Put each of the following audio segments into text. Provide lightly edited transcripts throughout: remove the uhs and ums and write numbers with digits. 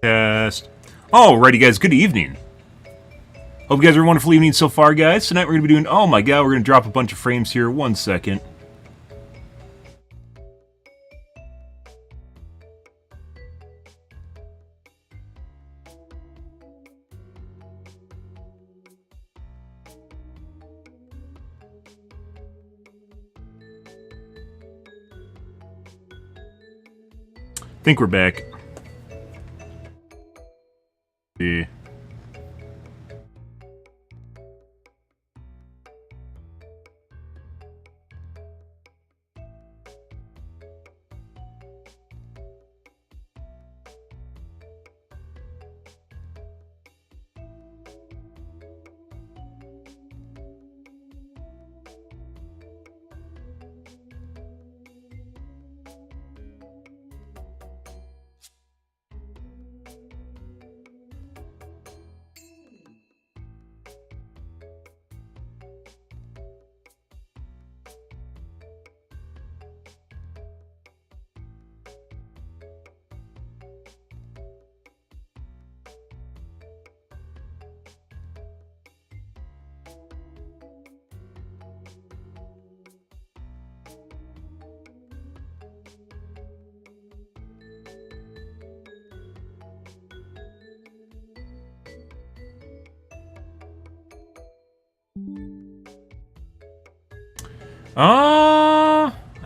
Test. Alrighty, guys. Good evening. Hope you guys are a wonderful evening so far, guys. Tonight we're going to be doing... Oh my god, we're going to drop a bunch of frames here. 1 second. I think we're back. See.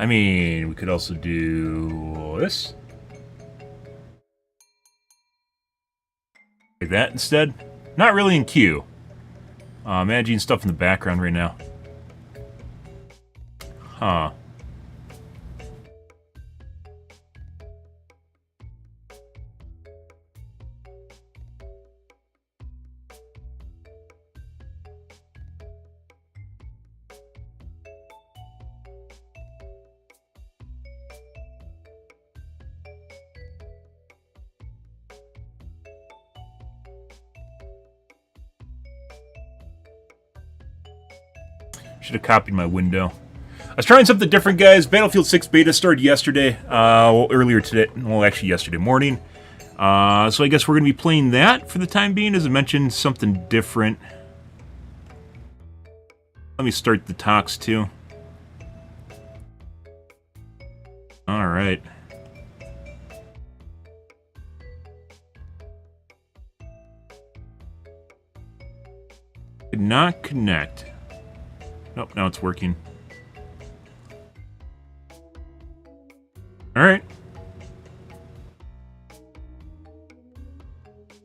I mean, we could also do this. Like that instead. Not really in queue. Managing stuff in the background right now. Huh. Should have copied my window. I was trying something different, guys. Battlefield 6 beta started yesterday. Well, earlier today. Well, actually yesterday morning. So I guess we're going to be playing that for the time being. As I mentioned, something different. Let me start the talks, too. Alright. Could not connect. Nope, now it's working. Alright.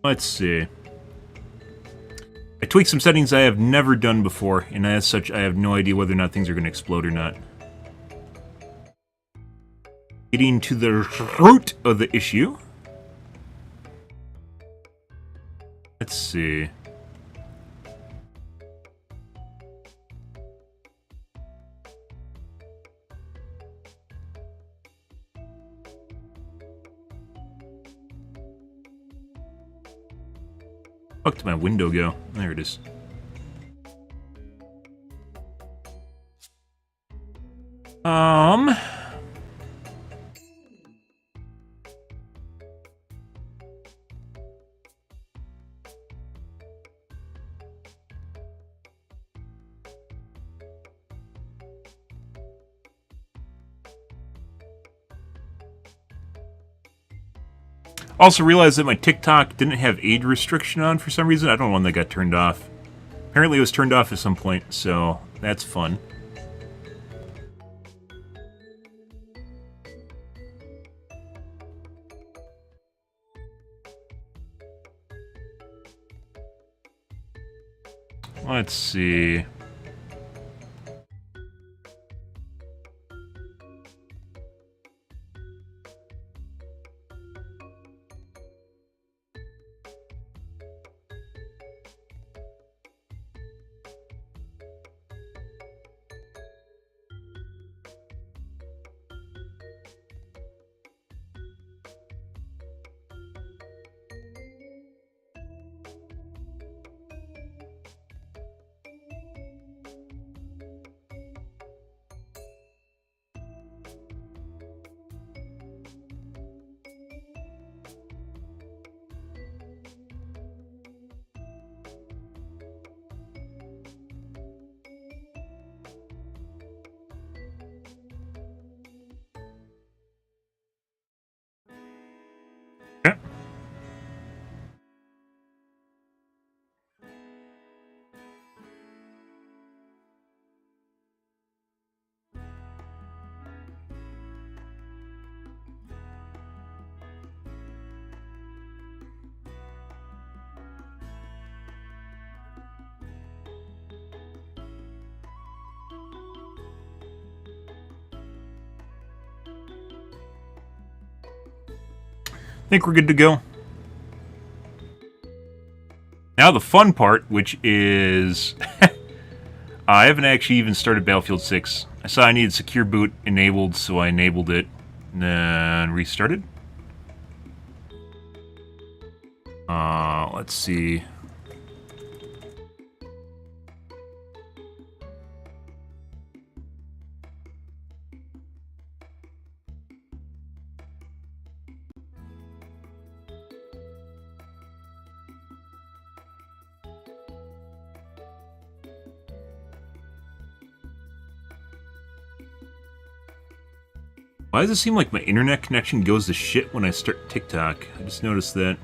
Let's see. I tweaked some settings I have never done before, and as such, I have no idea whether or not things are going to explode or not. Getting to the root of the issue. Let's see. Fuck did my window go? There it is. Also realized that my TikTok didn't have age restriction on for some reason. I don't know when that got turned off. Apparently it was turned off at some point, so that's fun. Let's see. I think we're good to go. Now the fun part, which is... I haven't actually even started Battlefield 6. I saw I needed Secure Boot enabled, so I enabled it. And then restarted. Let's see. Why does it seem like my internet connection goes to shit when I start TikTok? I just noticed that.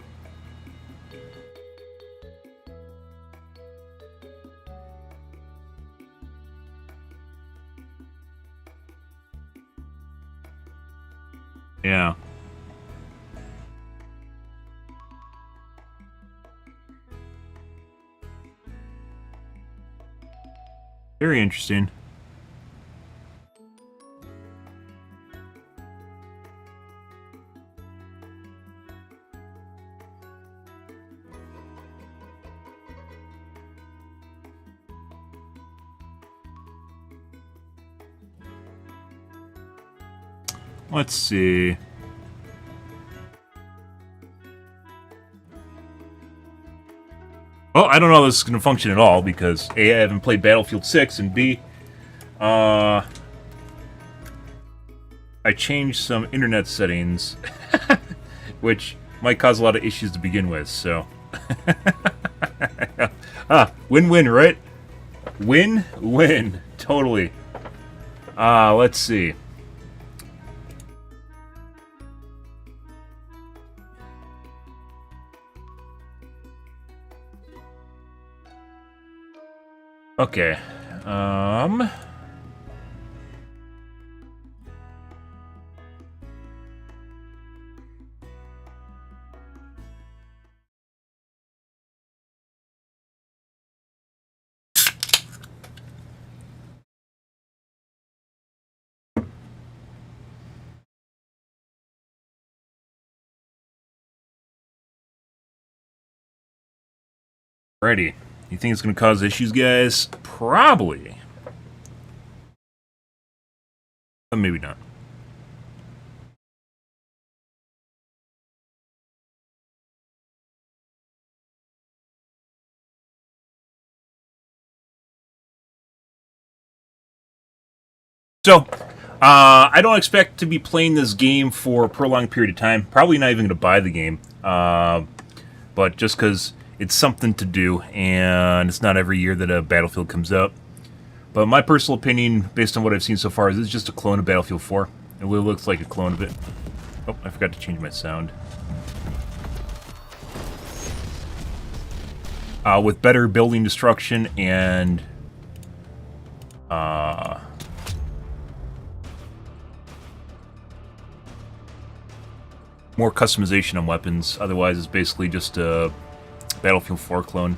Yeah. Very interesting. Let's see. Well, I don't know how this is going to function at all, because A, I haven't played Battlefield 6, and B, I changed some internet settings, which might cause a lot of issues to begin with, so... Win-win, right? Win-win. Totally. Let's see. Okay, Alrighty. You think it's going to cause issues, guys? Probably. But maybe not. So, I don't expect to be playing this game for a prolonged period of time. Probably not even going to buy the game. But just because it's something to do, and it's not every year that a Battlefield comes out. But my personal opinion, based on what I've seen so far, is it's just a clone of Battlefield 4. It really looks like a clone of it. Oh, I forgot to change my sound. With better building destruction and... more customization on weapons. Otherwise, it's basically just a Battlefield 4 clone.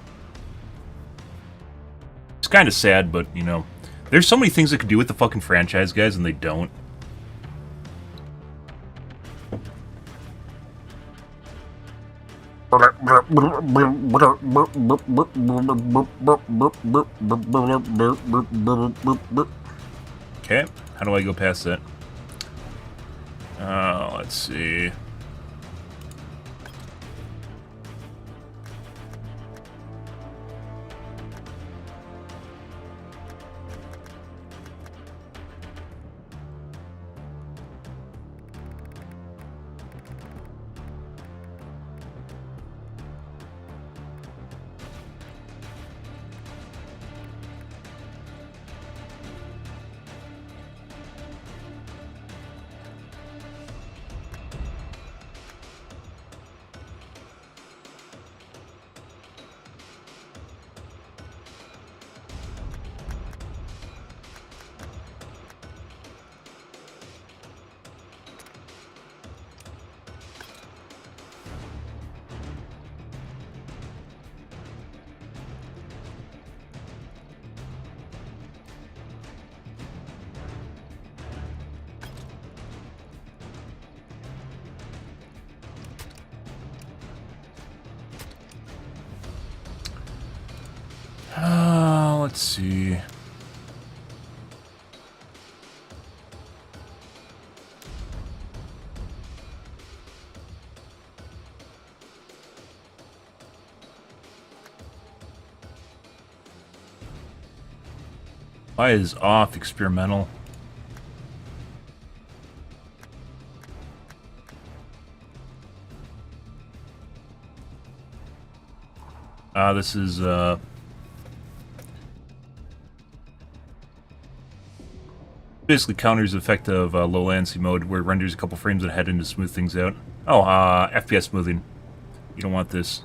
It's kind of sad, but, you know, there's so many things they could do with the fucking franchise, guys, and they don't. Okay, how do I go past that? Let's see. Let's see. Why is off experimental? This is basically counters the effect of low latency mode, where it renders a couple frames ahead and to smooth things out. Oh, FPS smoothing. You don't want this.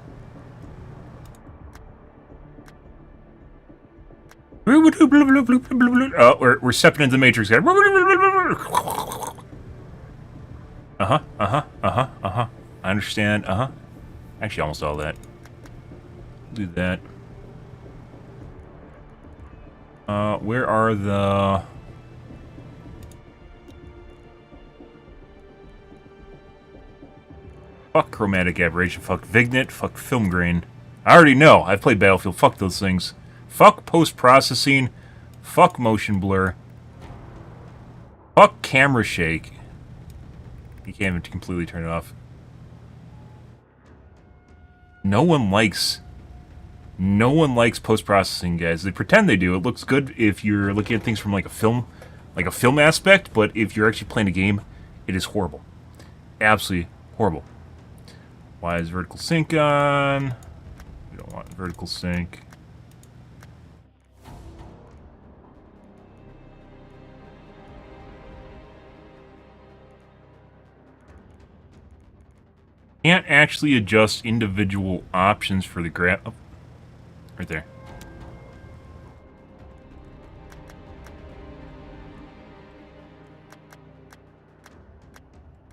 Oh, we're stepping into the Matrix here. I understand. Actually, almost all that. Do that. Where are the... Fuck chromatic aberration, fuck vignette, fuck film grain. I already know. I've played Battlefield. Fuck those things. Fuck post-processing. Fuck motion blur. Fuck camera shake. You can't even completely turn it off. No one likes post-processing, guys. They pretend they do. It looks good if you're looking at things from like a film aspect, but if you're actually playing a game, it is horrible. Absolutely horrible. Why is vertical sync on? We don't want vertical sync. Can't actually adjust individual options for the graph. Oh, right there.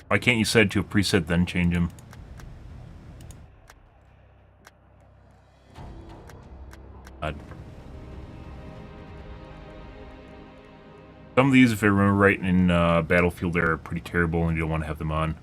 Why can't you set it to a preset then change them? Some of these, if I remember right, in Battlefield, are pretty terrible and you don't want to have them on.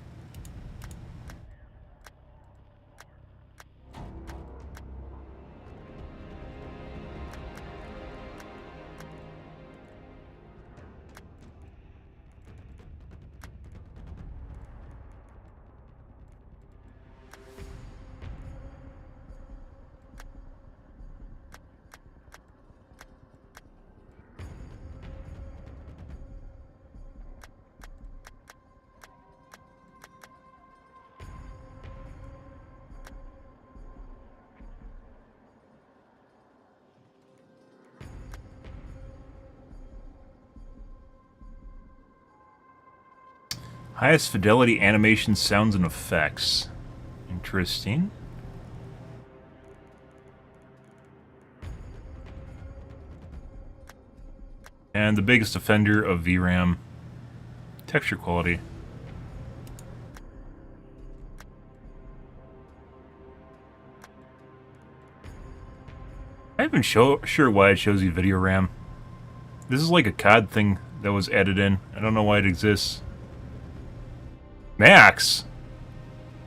Highest fidelity animation, sounds, and effects. Interesting. And the biggest offender of VRAM. Texture quality. I'm not even sure why it shows you video RAM. This is like a COD thing that was added in. I don't know why it exists. Max?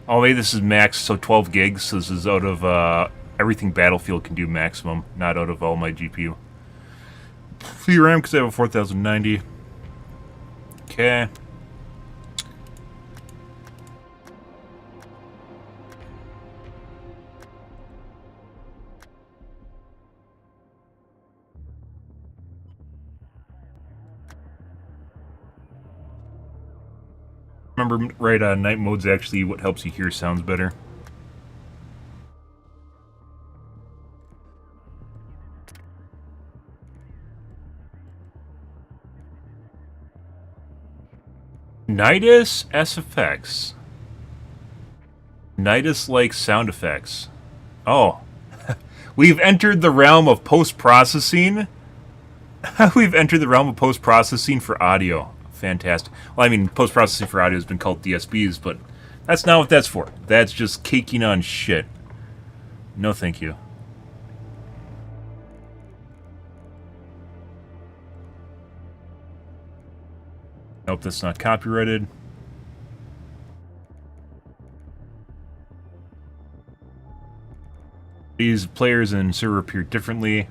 Oh, maybe this is max, so 12 gigs. So this is out of everything Battlefield can do maximum, not out of all my GPU. VRAM because I have a 4090. Okay. Remember, right, night mode's actually what helps you hear sounds better. Nidus SFX. Nidus-like sound effects. Oh. We've entered the realm of post-processing. We've entered the realm of post-processing for audio. Fantastic. Well, I mean, post-processing for audio has been called DSPs, but that's not what that's for. That's just caking on shit. No thank you. Nope, that's not copyrighted. These players and server appear differently.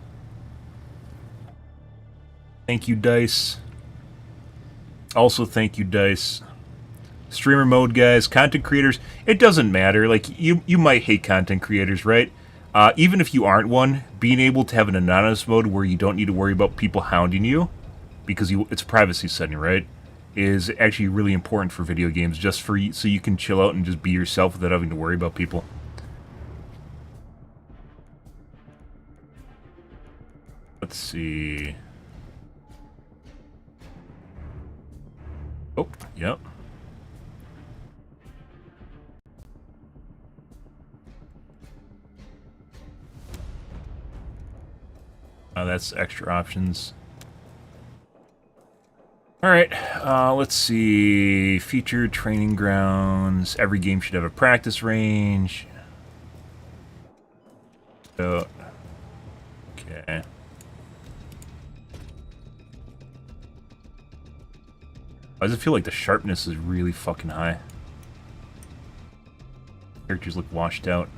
Thank you, Dice. Also, thank you, Dice. Streamer mode, guys. Content creators. It doesn't matter. Like, you might hate content creators, right? Even if you aren't one, being able to have an anonymous mode where you don't need to worry about people hounding you, because it's a privacy setting, right, is actually really important for video games, just for so you can chill out and just be yourself without having to worry about people. Let's see. Oh, yep. That's extra options. Alright, let's see. Featured training grounds. Every game should have a practice range. So, okay. Why does it feel like the sharpness is really fucking high? Characters look washed out.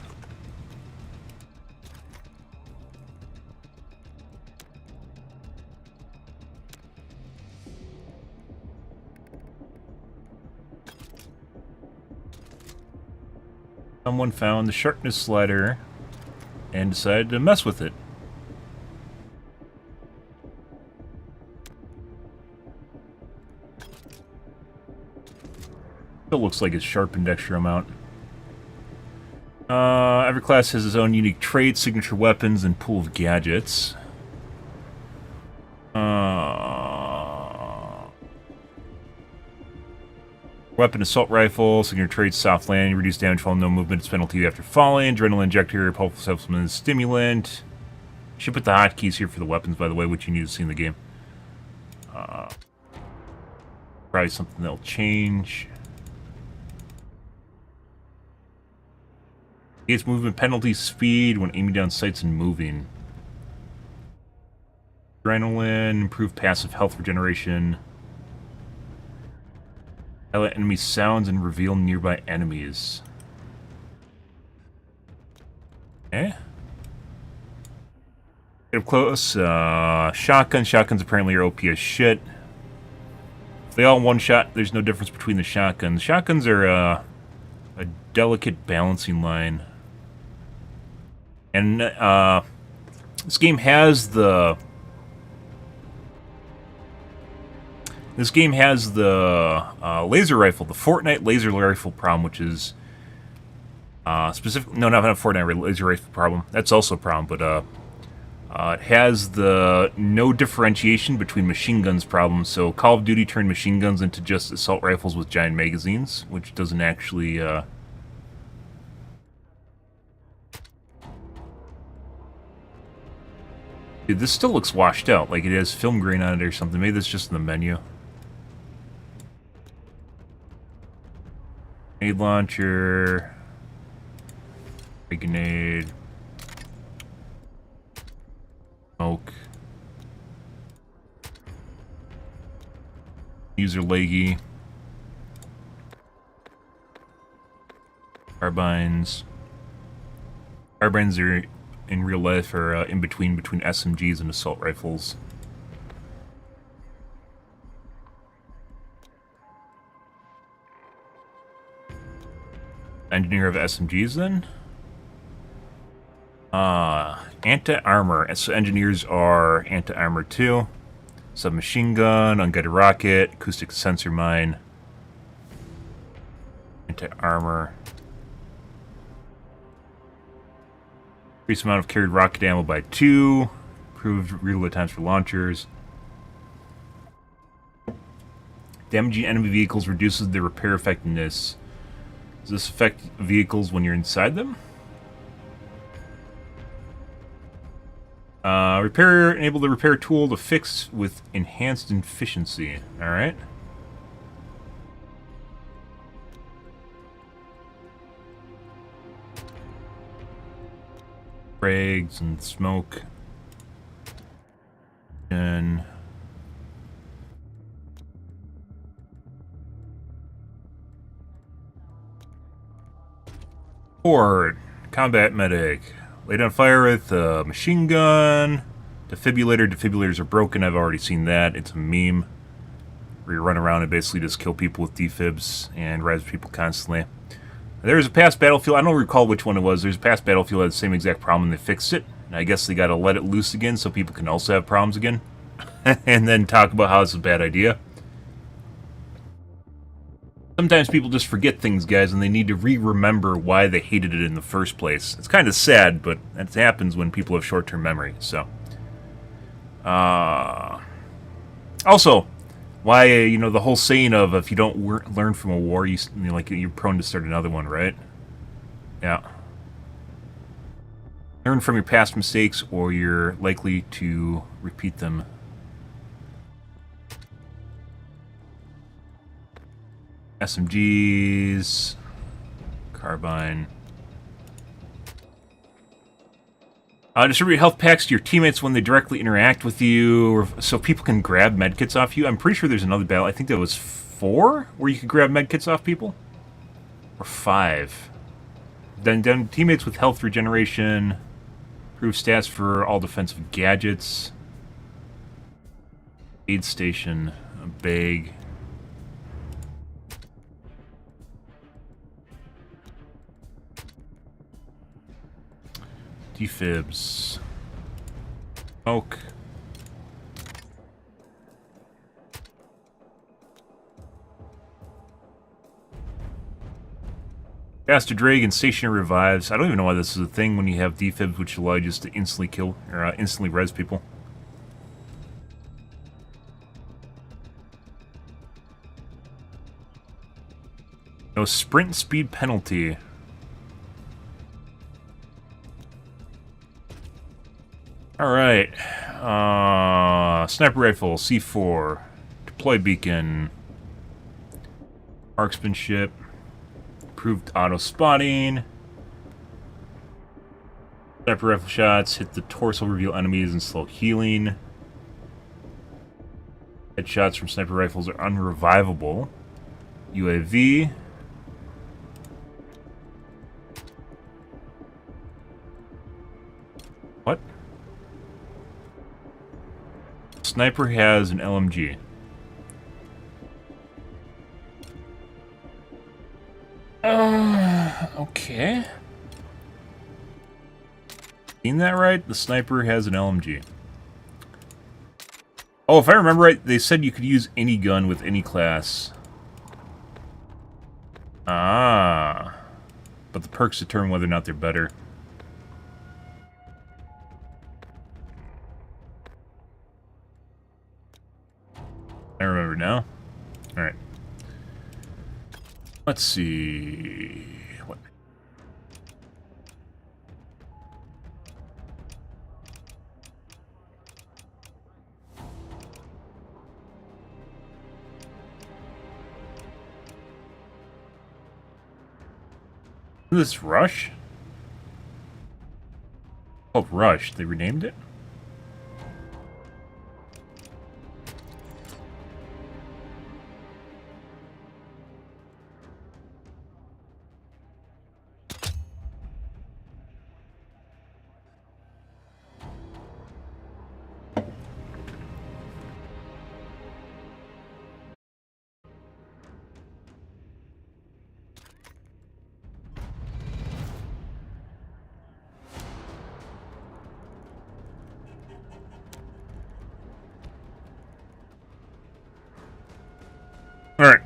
Someone found the sharpness slider and decided to mess with it. Still looks like it's sharpened extra amount. Every class has its own unique traits, signature weapons, and pool of gadgets. Weapon, assault rifle, signature traits, soft landing, reduce damage while no movement, it's penalty after falling, adrenaline injector, powerful supplement, stimulant. Should put the hotkeys here for the weapons, by the way, which you need to see in the game. Probably something that'll change. Gates movement penalty speed when aiming down sights and moving. Adrenaline, improved passive health regeneration. Highlight enemy sounds and reveal nearby enemies. Okay. Get up close. Shotguns. Shotguns apparently are OP as shit. If they all one-shot, there's no difference between the shotguns. Shotguns are a delicate balancing line. And this game has the... laser rifle, the Fortnite laser rifle problem, which is specific. No, not a Fortnite laser rifle problem. That's also a problem, but it has the no differentiation between machine guns problem. So Call of Duty turned machine guns into just assault rifles with giant magazines, which doesn't actually. Dude, this still looks washed out, like it has film grain on it or something. Maybe that's just in the menu. Grenade launcher. Grenade. Smoke. User leggy. Carbines. Carbines are in real life are in between SMGs and assault rifles. Engineer of SMGs then? Anti-armor. So engineers are anti-armor too. Submachine gun, unguided rocket, acoustic sensor mine. Anti-armor. Increase amount of carried rocket ammo by 2. Improved reload times for launchers. Damaging enemy vehicles reduces their repair effectiveness. Does this affect vehicles when you're inside them? Enable the repair tool to fix with enhanced efficiency. Alright. Frags and smoke. And Horde. Combat medic. Lay down fire with a machine gun. Defibrillators are broken. I've already seen that. It's a meme where you run around and basically just kill people with defibs and res people constantly. There's a past Battlefield. I don't recall which one it was. There's a past Battlefield that had the same exact problem, and they fixed it. And I guess they got to let it loose again so people can also have problems again. And then talk about how it's a bad idea. Sometimes people just forget things, guys, and they need to re-remember why they hated it in the first place. It's kind of sad, but that happens when people have short-term memory, so. Also, why, you know, the whole saying of if you don't learn from a war, you're prone to start another one, right? Yeah. Learn from your past mistakes, or you're likely to repeat them. SMGs, carbine. Distribute health packs to your teammates when they directly interact with you, or so people can grab medkits off you. I'm pretty sure there's another battle. I think that was 4 where you could grab medkits off people, or 5. Then teammates with health regeneration, improve stats for all defensive gadgets. Aid station, a bag. Defibs. Smoke. Faster drag and stationary revives. I don't even know why this is a thing when you have defibs, which allow you just to instantly kill or instantly res people. No sprint speed penalty. Alright. Sniper rifle, C4. Deploy beacon. Marksmanship. Improved auto spotting. Sniper rifle shots hit the torso, reveal enemies, and slow healing. Headshots from sniper rifles are unrevivable. UAV. What? Sniper has an LMG. Okay. Seen that right? The sniper has an LMG. Oh, if I remember right, they said you could use any gun with any class. Ah. But the perks determine whether or not they're better. I remember now. Alright. Let's see. What? This Rush? Oh, Rush. They renamed it? Alright.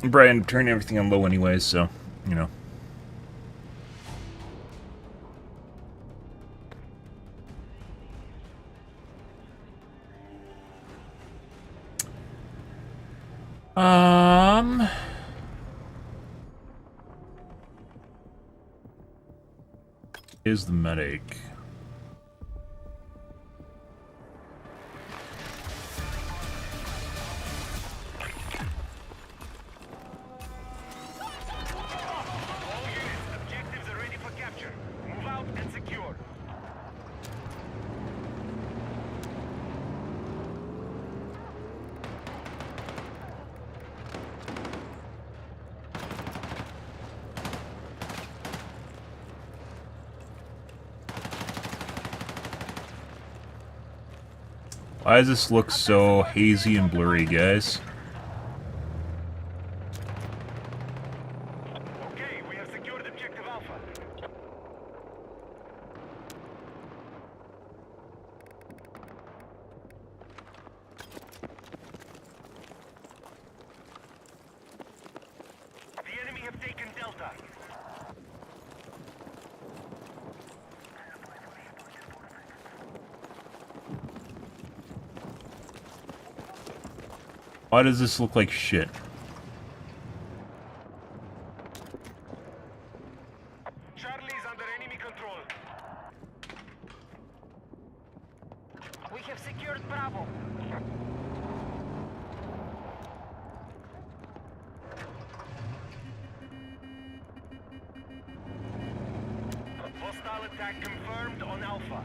Brian turned everything on low anyways, so, you know. Is the medic. Why does this look so hazy and blurry, guys? Okay, we have secured objective Alpha. The enemy have taken Delta. Why does this look like shit? Charlie is under enemy control. We have secured Bravo. Hostile attack confirmed on Alpha.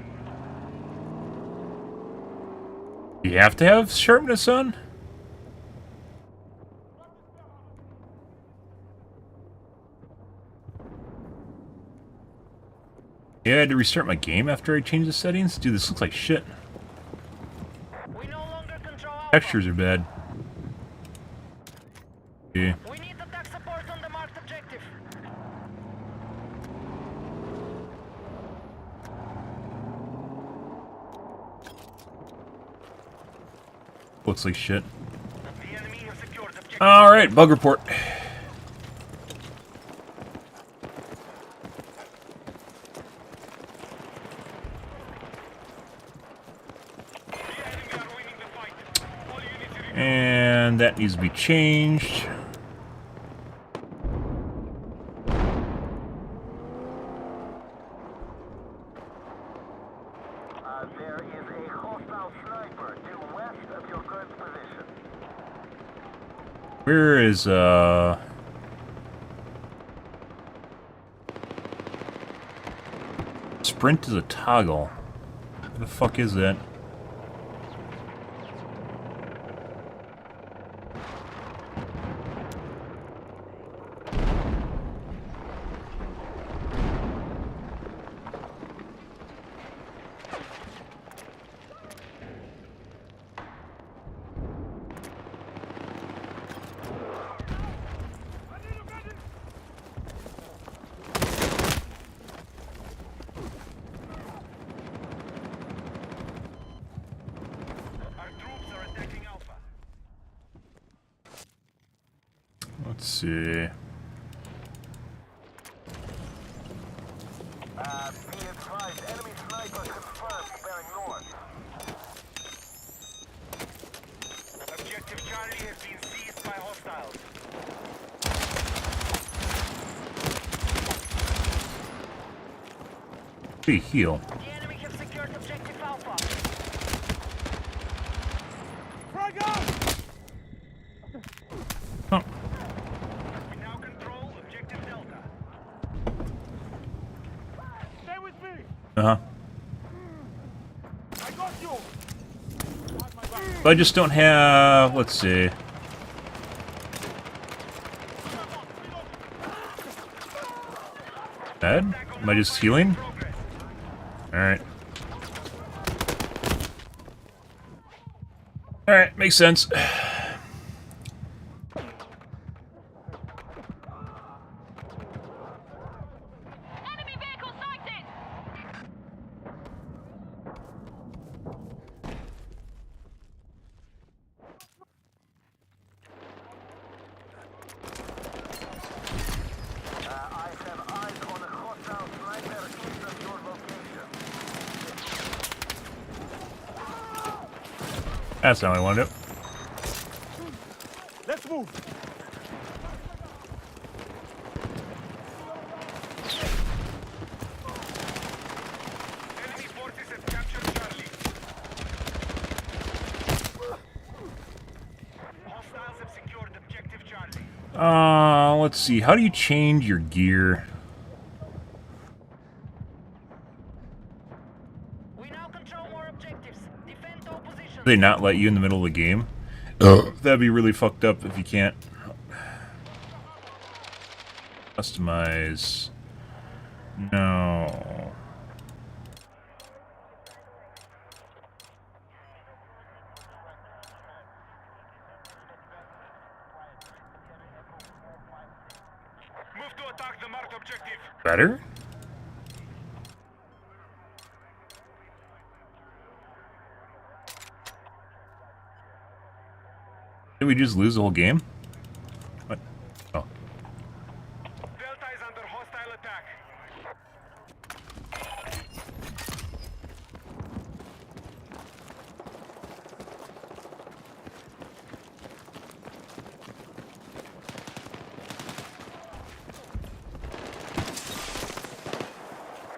You have to have sharpness on? Yeah, I had to restart my game after I changed the settings. Dude, this looks like shit. We no longer control Alpha. Textures are bad. Yeah. We need attack support on the marked objective. Looks like shit. The enemy have secured objective. Alright, bug report. And that needs to be changed. There is a hostile sniper due west of your current position. Where is, Sprint is a toggle. What the fuck is that? Let's see. Be advised, enemy sniper confirmed bearing north. Objective Charlie has been seized by hostiles. Hey, heal. The enemy have secured objective Alpha. Oh. We now control objective Delta. Stay with me. Uh-huh. I got you. But I just don't have... Let's see. Bad? Am I just healing? Alright. Alright, makes sense. Enemy vehicle sighted. I have eyes on a hostile sniper east of your location. That's not what I wanted to do. Let's move. Enemy forces have captured Charlie. Hostiles have secured objective Charlie. Let's see. How do you change your gear? We now control more objectives. Defend all positions. Do they not let you in the middle of the game? That'd be really fucked up if you can't. Customize. No. better? Did we just lose the whole game? What? Oh. Delta is under hostile attack.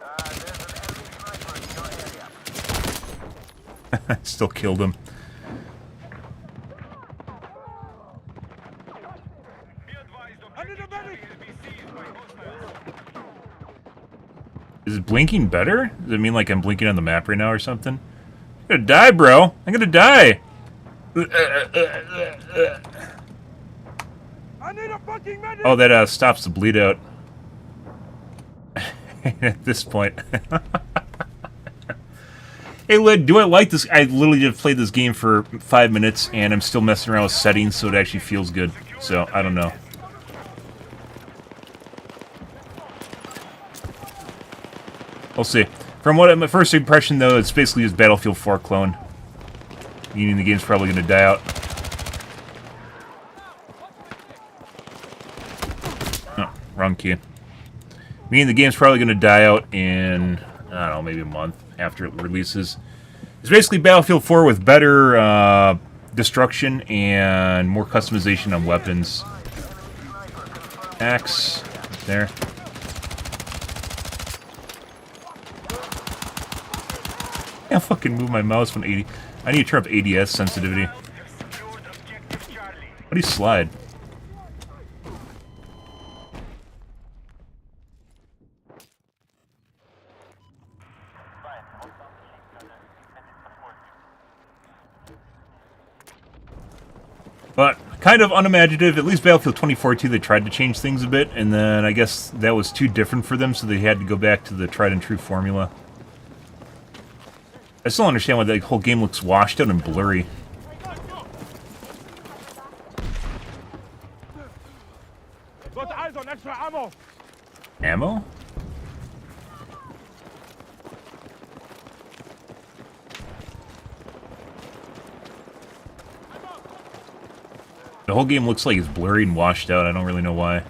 There's an enemy sniper in your area. Still killed him. Be advised, objective Charlie has been seized by hostiles. Is it blinking better? Does it mean like I'm blinking on the map right now or something? I'm gonna die, bro. I'm gonna die. I need a fucking medic! Oh, that stops the bleed out. At this point. Hey, Lid, do I like this? I literally just played this game for 5 minutes, and I'm still messing around with settings, so it actually feels good. So, I don't know. We'll see. From what my first impression, though, it's basically just Battlefield 4 clone. Meaning the game's probably going to die out. Oh, wrong key. Meaning the game's probably going to die out in, I don't know, maybe a month after it releases. It's basically Battlefield 4 with better destruction and more customization on weapons. Axe, there. I can't fucking move my mouse from 80. I need to turn up ADS sensitivity. How do you slide? But kind of unimaginative. At least Battlefield 2042, they tried to change things a bit, and then I guess that was too different for them, so they had to go back to the tried and true formula. I still don't understand why the whole game looks washed out and blurry. Got eyes on extra ammo. Ammo? The whole game looks like it's blurry and washed out. I don't really know why.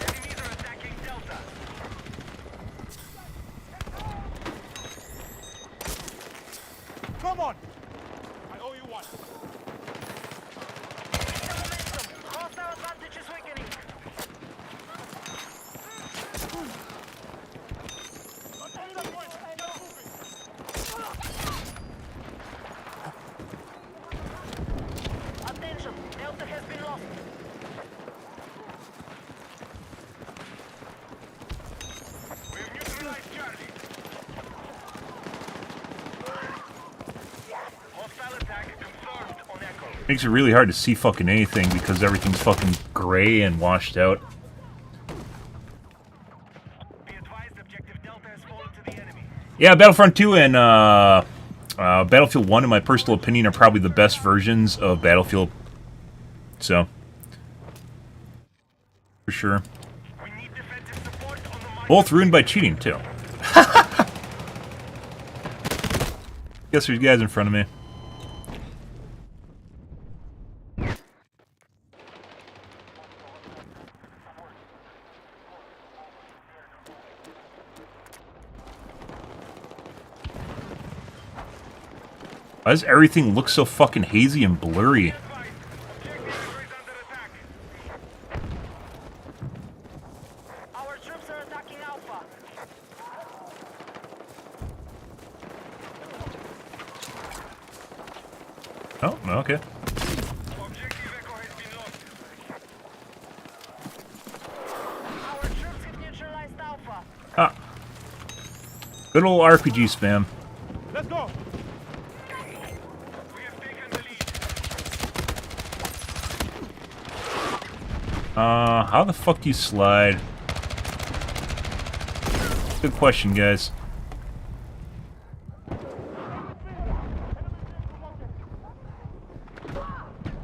Enemies are attacking Delta. Come on! I owe you one. Hostile advantage is weakening. Attention, Delta has been lost. We've neutralized Charlie. Hostile attack confirmed on Echo. Makes it really hard to see fucking anything because everything's fucking gray and washed out. Be advised, objective Delta has fallen to the enemy. Yeah, Battlefront 2 and Battlefield 1, in my personal opinion, are probably the best versions of Battlefield. So, for sure. We need defensive support on the mine. Both ruined by cheating, too. Guess there's guys in front of me. Why does everything look so fucking hazy and blurry? Objective is under attack. Our troops are attacking Alpha. Oh, okay. Objective Echo has been lost. Our troops have neutralized Alpha. Ah. Good old RPG spam. Let's go. We have taken the lead. How the fuck do you slide? Good question, guys.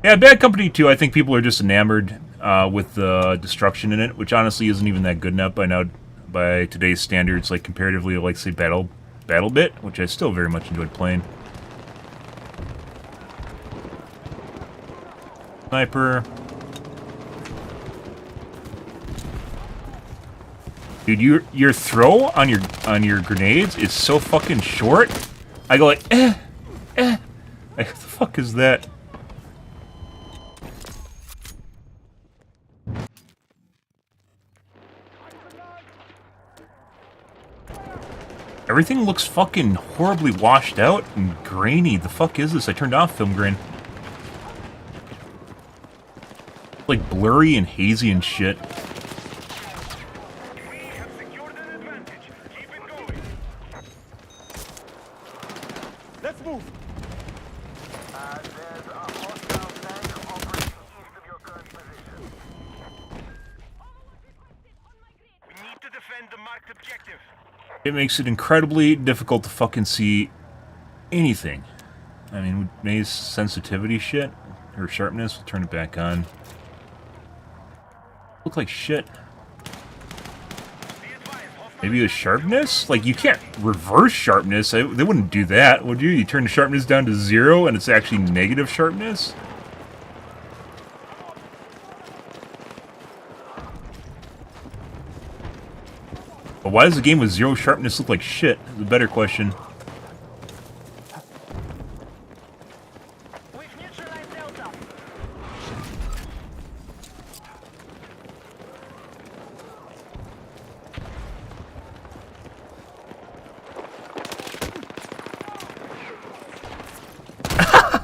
Yeah, Bad Company 2, I think people are just enamored with the destruction in it, which honestly isn't even that good enough by today's standards, like comparatively, like say Battle Bit, which I still very much enjoyed playing. Sniper. Dude, your throw on your grenades is so fucking short. I go like, eh. Like, what the fuck is that? Everything looks fucking horribly washed out and grainy. The fuck is this? I turned off film grain. Like blurry and hazy and shit. We have secured an advantage. Keep it going. Let's move. There's a hostile tank operating east of your current position. We need to defend the marked objective. It makes it incredibly difficult to fucking see anything. I mean, with May's sensitivity shit, or sharpness, we'll turn it back on. Look like shit. Maybe it was sharpness? Like, you can't reverse sharpness. They wouldn't do that, would you? You turn the sharpness down to 0 and it's actually negative sharpness? But why does a game with 0 sharpness look like shit? Is a better question. We've neutralized Delta.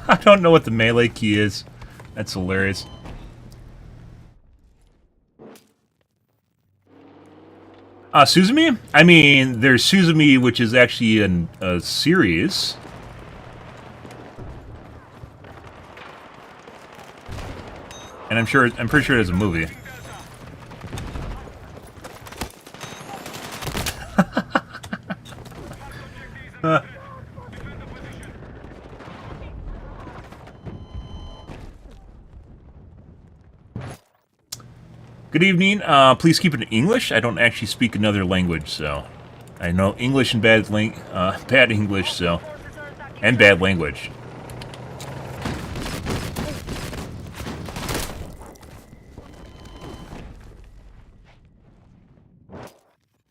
I don't know what the melee key is. That's hilarious. Suzumi? I mean, there's Suzumi, which is actually a series. And I'm pretty sure there's a movie. Good evening. Please keep it in English. I don't actually speak another language, so I know English and bad English, so and bad language.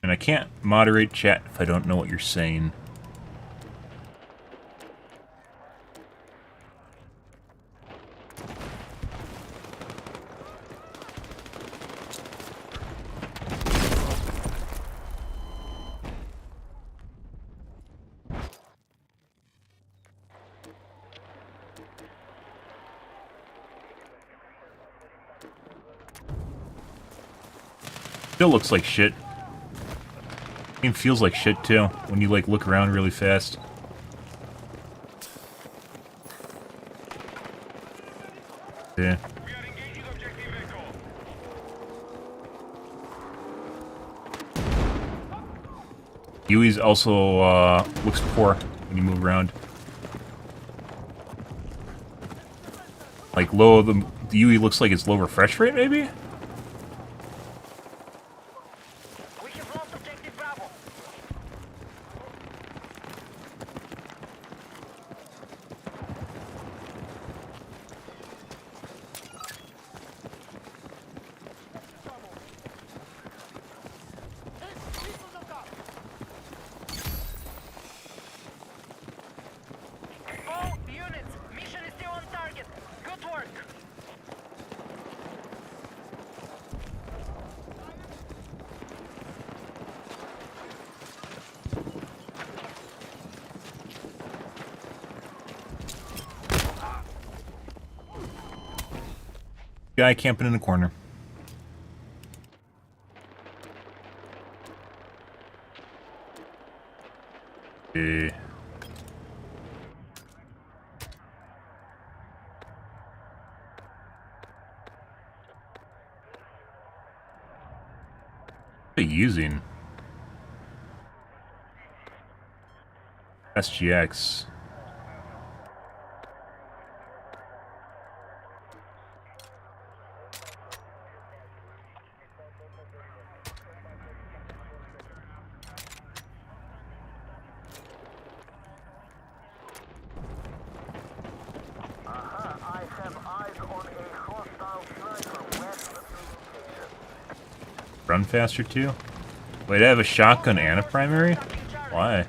And I can't moderate chat if I don't know what you're saying. Still looks like shit. Game feels like shit too when you like look around really fast. Yeah. We are engaging objective Echo. Yui's also looks poor when you move around. Like the Yui looks like it's low refresh rate maybe? We have lost objective Bravo. All units, mission is still on target. Good work. Guy camping in the corner. Eh. What are they using? SGX. Run faster too? Wait, I have a shotgun and a primary? Why?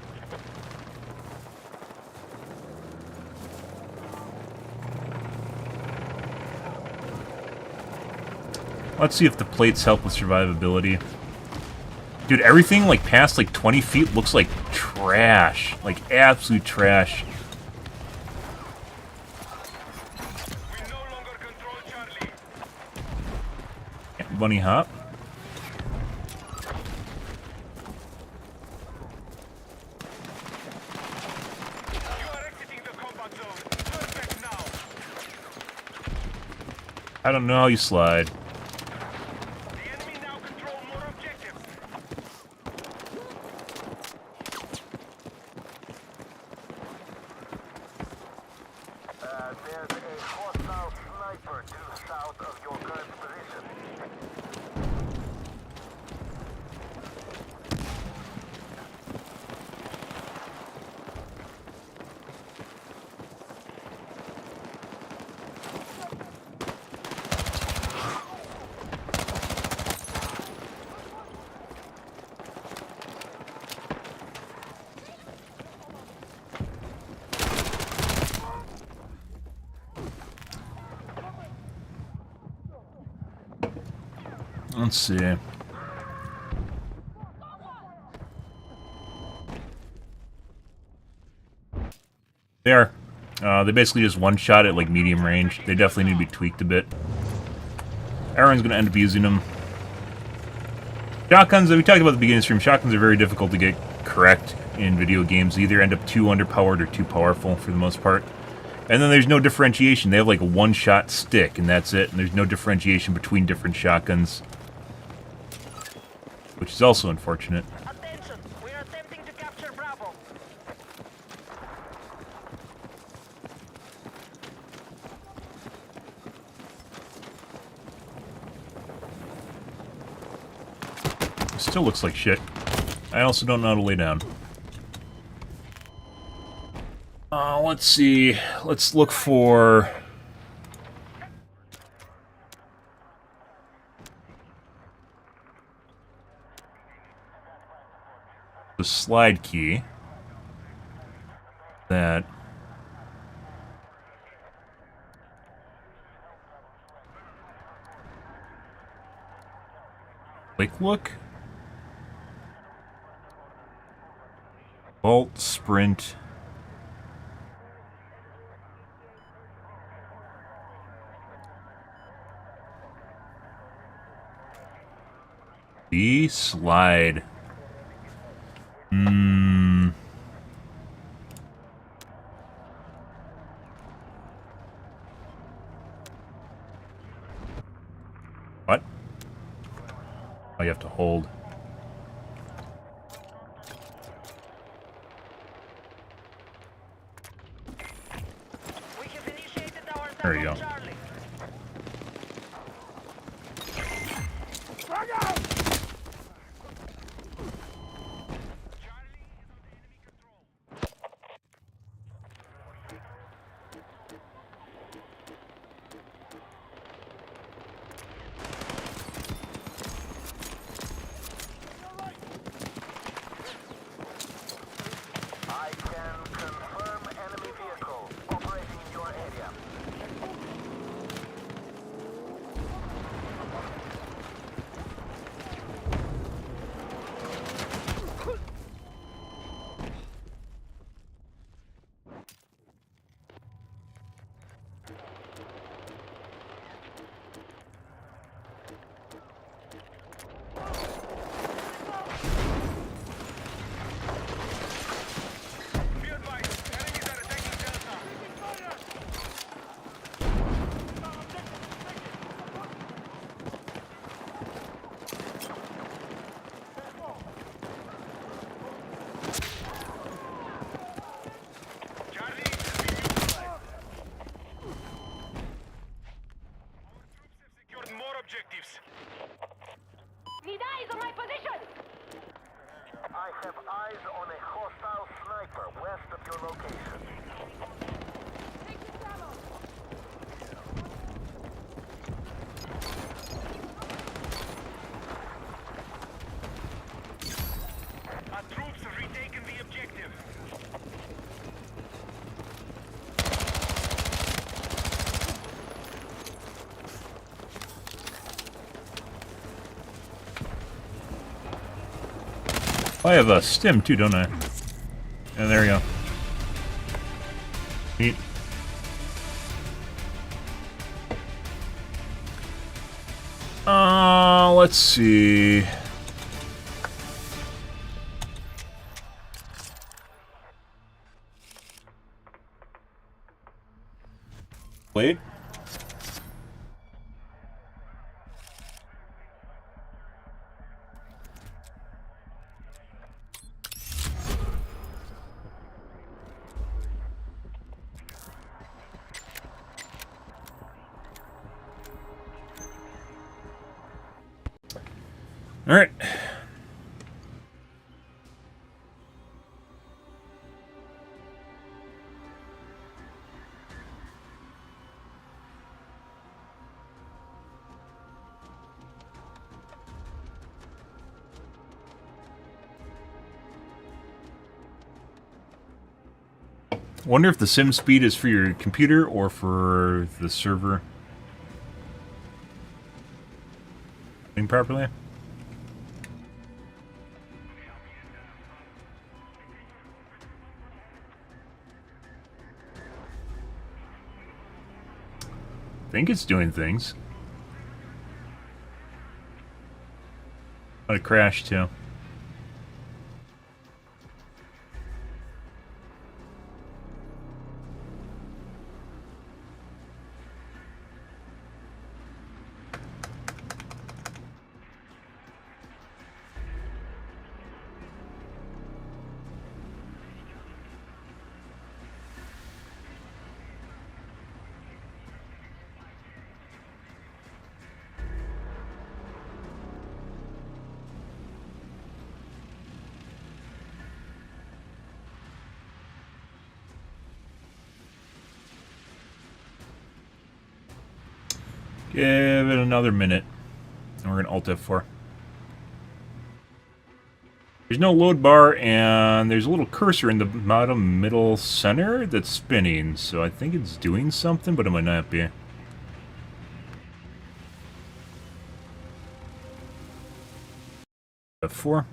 Let's see if the plates help with survivability. Dude, everything like past like 20 feet looks like trash. Like absolute trash. We no longer control Charlie. Bunny hop. You are exiting the combat zone. Perfect now. I don't know how you slide. The enemy now control more objectives. There's a hostile sniper due south of your current position. Let's see. There. They basically just one-shot at like medium range. They definitely need to be tweaked a bit. Everyone's going to end up using them. Shotguns, we talked about at the beginning of the stream, shotguns are very difficult to get correct in video games. They either end up too underpowered or too powerful for the most part. And then there's no differentiation. They have like a one-shot stick, and that's it. And there's no differentiation between different shotguns, which is also unfortunate. Attention! We are attempting to capture Bravo. Still looks like shit. I also don't know how to lay down. Let's see. Let's look for... the slide key. That... quick look? Bolt, sprint... the slide. What? Oh, you have to hold. We have initiated our attack There you on go. Charlie. I can confirm enemy vehicle operating in your area. Be advised, enemies are attacking Delta. Charlie has been neutralized. Our troops have secured more objectives. Need eyes on my position! I have eyes on a hostile sniper west of your location. Take this ammo! I have a stim too, don't I? Yeah, there we go. Neat. Let's see. Wait. All right. Wonder if the sim speed is for your computer or for the server. Doing properly? I think it's doing things. It crashed too. Give it another minute, and we're going to Alt F4. There's no load bar, and there's a little cursor in the bottom middle center that's spinning, so I think it's doing something, but it might not be. F4.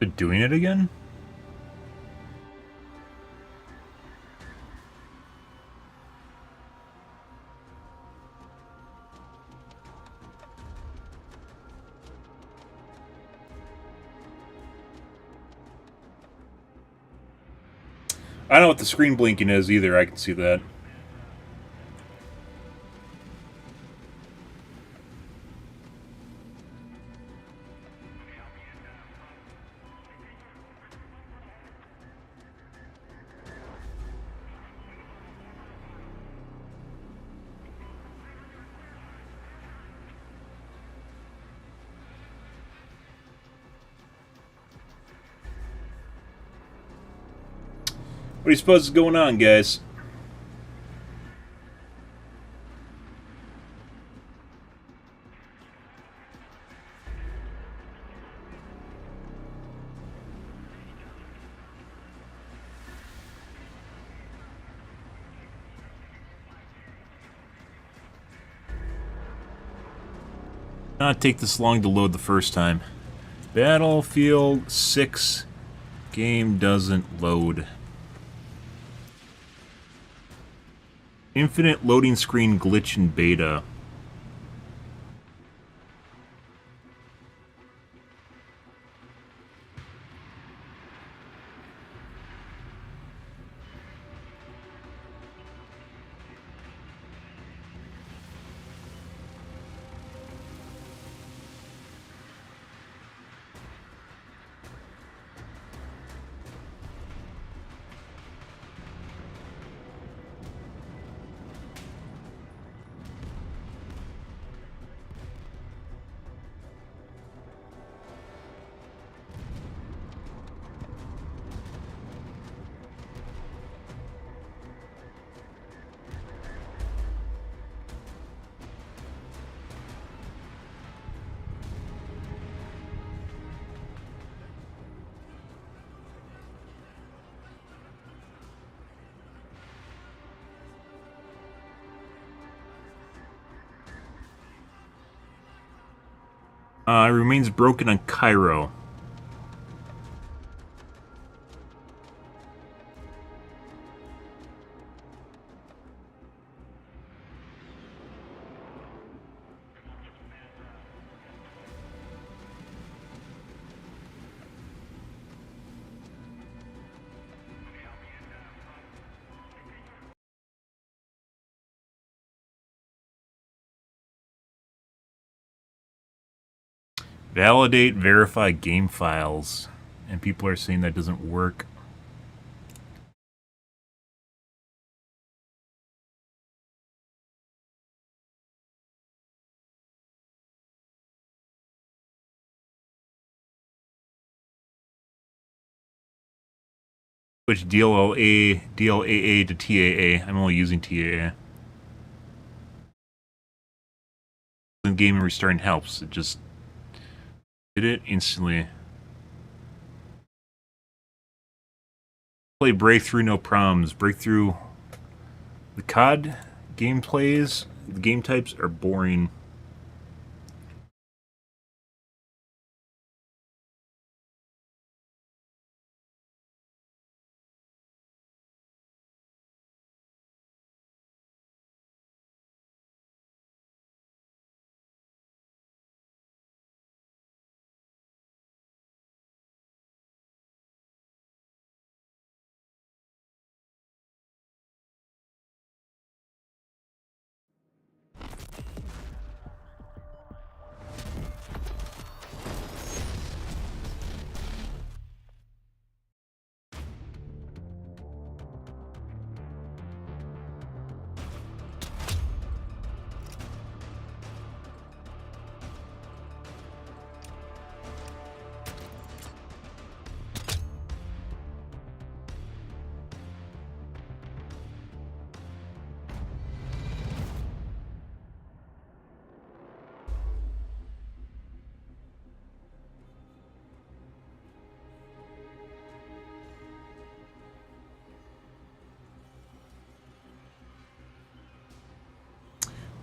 It doing it again? I don't know what the screen blinking is either, I can see that. What do you suppose is going on, guys? Not take this long to load the first time. Battlefield 6 game doesn't load. Infinite loading screen glitch in beta. It remains broken on Cairo. Validate, verify game files. And people are saying that doesn't work. Switch DLAA to TAA. I'm only using TAA. In game and restarting helps. It just did it instantly. Play Breakthrough, no problems. Breakthrough. The COD gameplays, the game types are boring.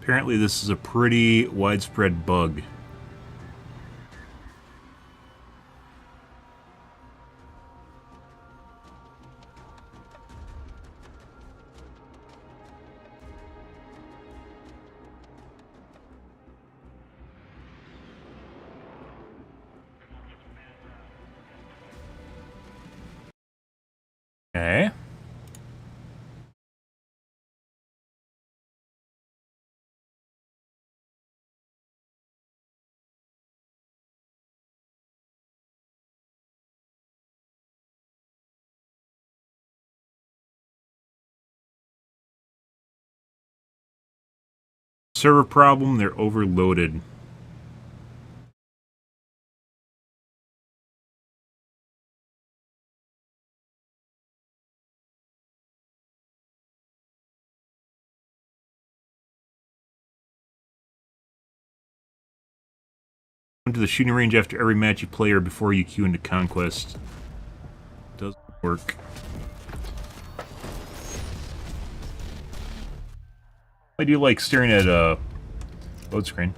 Apparently this is a pretty widespread bug. Okay. Server problem, they're overloaded. Come to the shooting range after every match you play or before you queue into Conquest. Doesn't work. I do like staring at a load screen.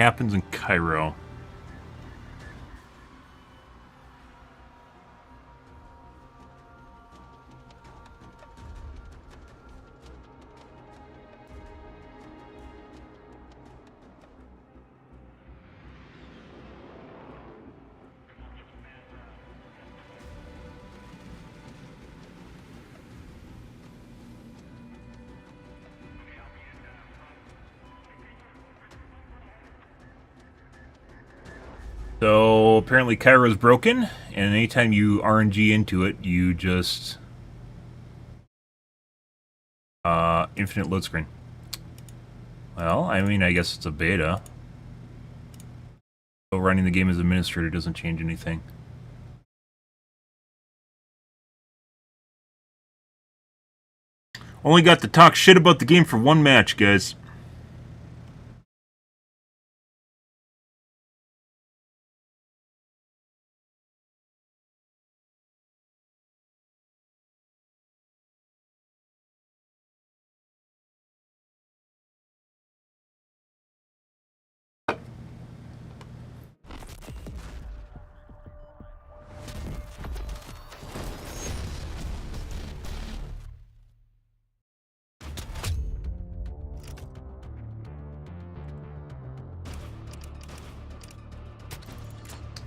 happens in Cairo. So apparently Cairo's broken, and anytime you RNG into it, you just infinite load screen. Well, I mean, I guess it's a beta. So running the game as administrator doesn't change anything. Only got to talk shit about the game for one match, guys.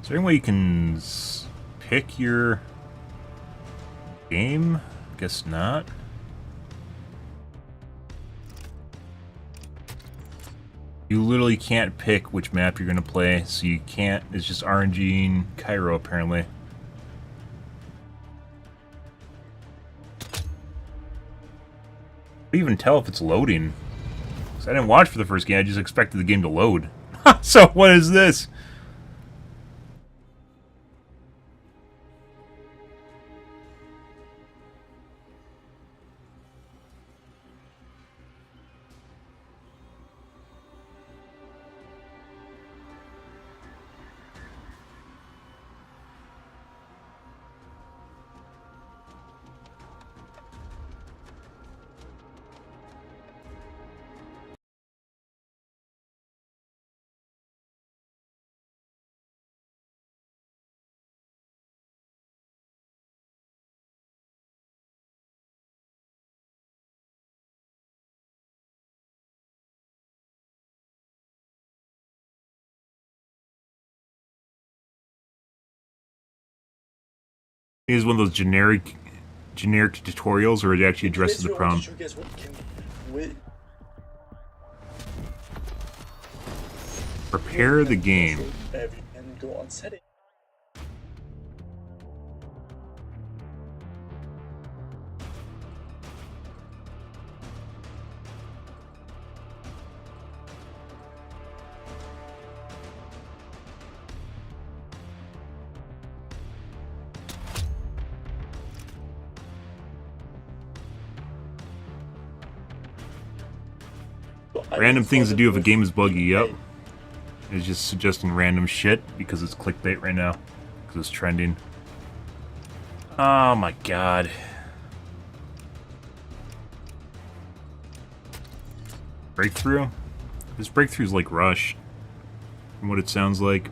Is there any way you can pick your game? Guess not. You literally can't pick which map you're going to play, so you can't. It's just RNGing Cairo, apparently. I can't even tell if it's loading. 'Cause I didn't watch for the first game, I just expected the game to load. So, what is this? Is one of those generic tutorials, or it actually addresses the problem? Prepare the game. And go on setting. Random things to do if a game is buggy, yep. It's just suggesting random shit because it's clickbait right now. Because it's trending. Oh my god. Breakthrough? This breakthrough's like Rush. From what it sounds like.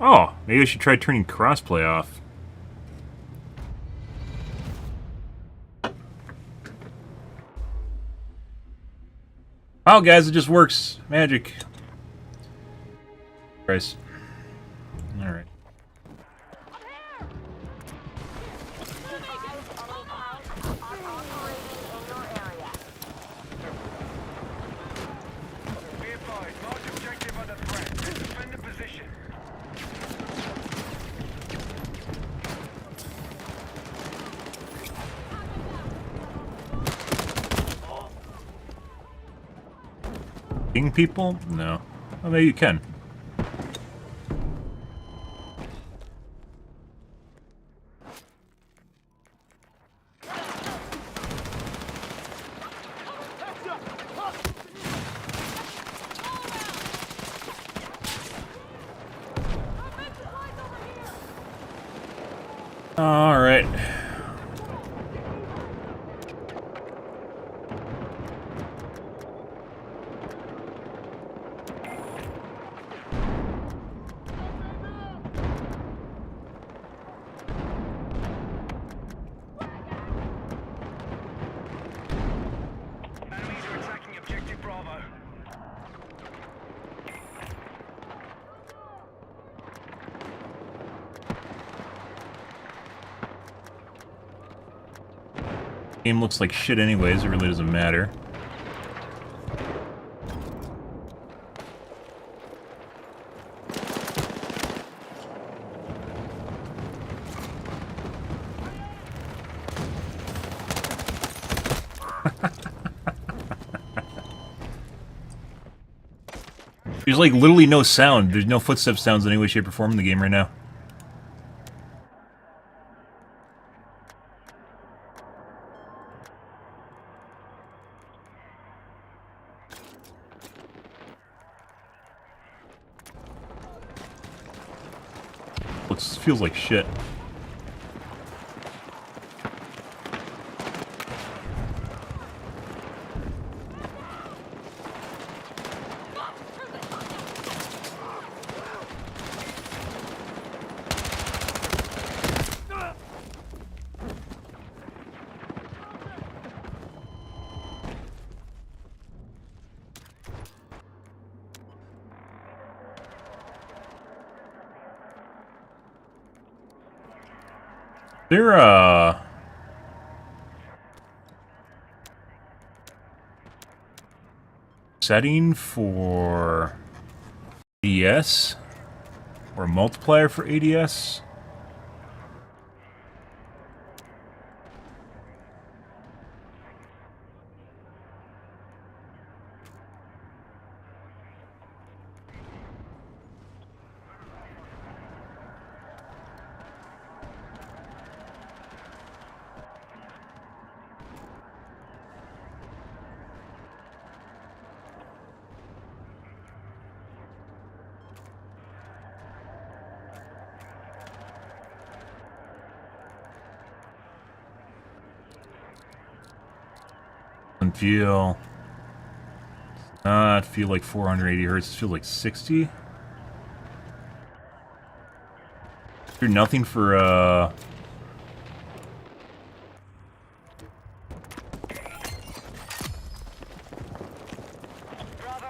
Oh, maybe I should try turning crossplay off. Oh, guys, it just works. Magic. Christ. Alright. Ping people? No. Well, maybe you can. All right. Game looks like shit anyways, it really doesn't matter. There's like literally no sound. There's no footstep sounds in any way, shape, or form in the game right now. Feels like shit. There, setting for ADS or multiplier for ADS? Feel not feel like 480 hertz. Feel like 60. Is there nothing for Bravo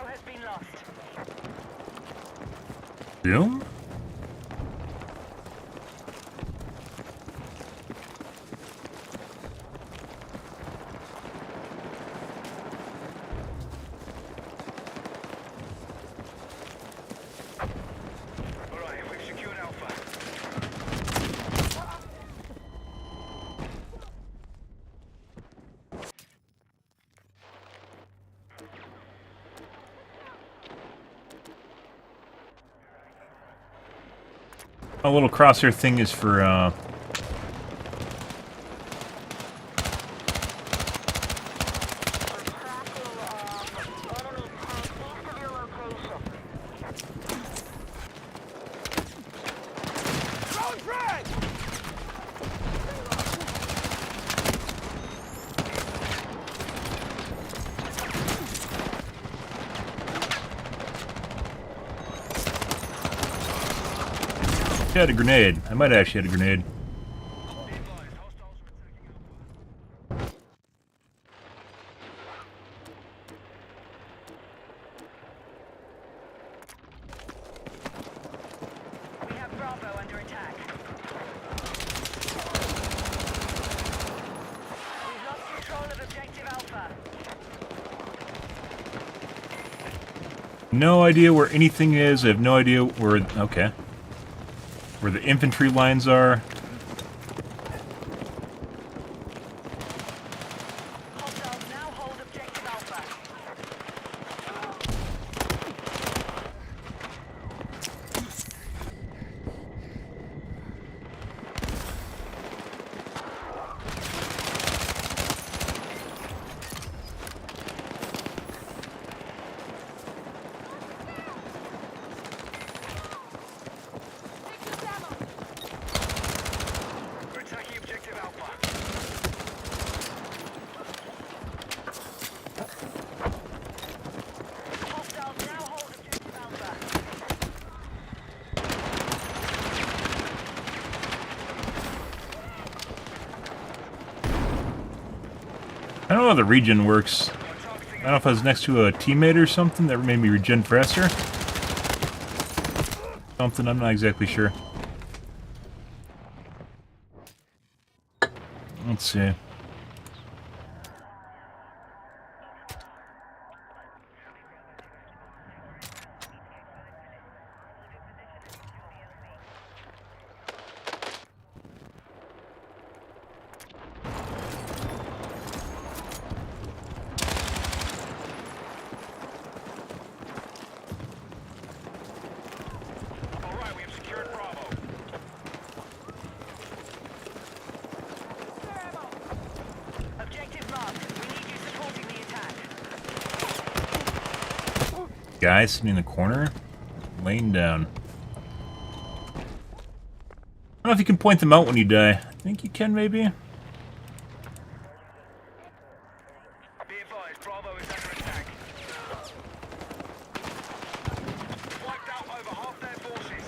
has been lost. Zoom? A little crosshair thing is for I had a grenade. I might have actually had a grenade. We have Bravo under attack. We've lost control of objective Alpha. No idea where anything is. I have no idea where... Okay. Where the infantry lines are. Hostiles now hold objective Alpha. We're attacking objective Alpha. Hostiles now hold objective Alpha. I don't know how the regen works. I don't know if I was next to a teammate or something that made me regen faster. Something, I'm not exactly sure. Let's see. Guy sitting in the corner, laying down. I don't know if you can point them out when you die. I think you can, maybe? Be advised, Bravo is under attack. Wiped out over half their forces.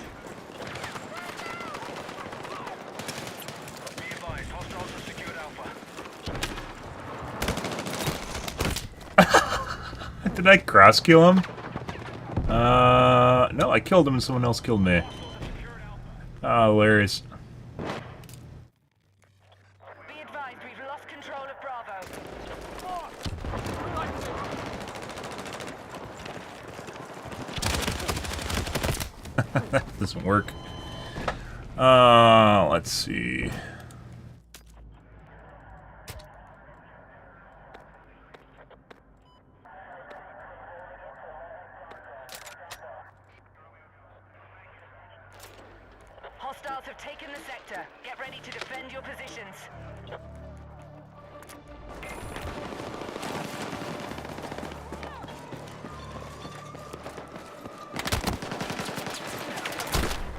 Be advised, hostiles have secured Alpha. Did I cross kill him? No, I killed him and someone else killed me. Oh, hilarious. Be advised, we've lost control of Bravo. That doesn't work. Let's see. Hostiles have taken the sector. Get ready to defend your positions.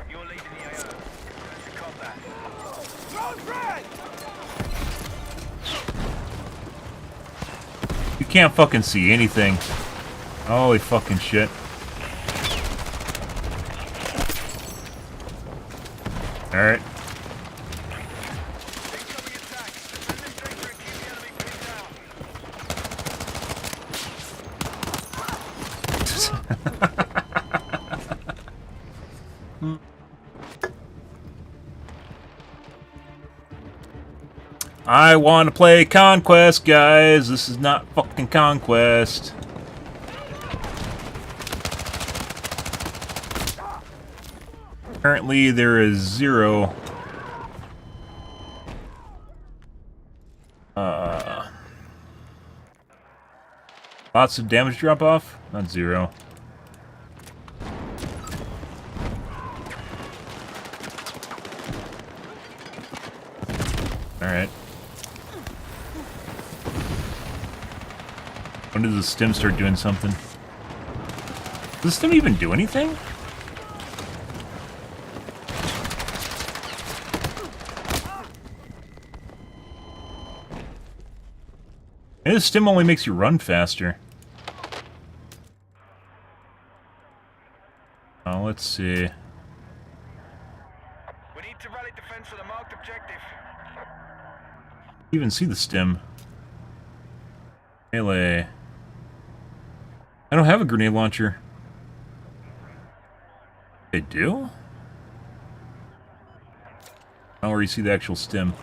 You're leading the AO. To combat. You can't fucking see anything. Holy fucking shit. Alright. Incoming attack. Defend this sector and keep the enemy pinned down. I want to play Conquest, guys. This is not fucking Conquest. Currently, there is 0. Lots of damage drop off? Not 0. Alright. When does the stim start doing something? Does the stim even do anything? Maybe the stim only makes you run faster. Oh, let's see. We need to rally defense for the marked objective. Even see the stim. Melee. I don't have a grenade launcher. They do? Oh, where you see the actual stim.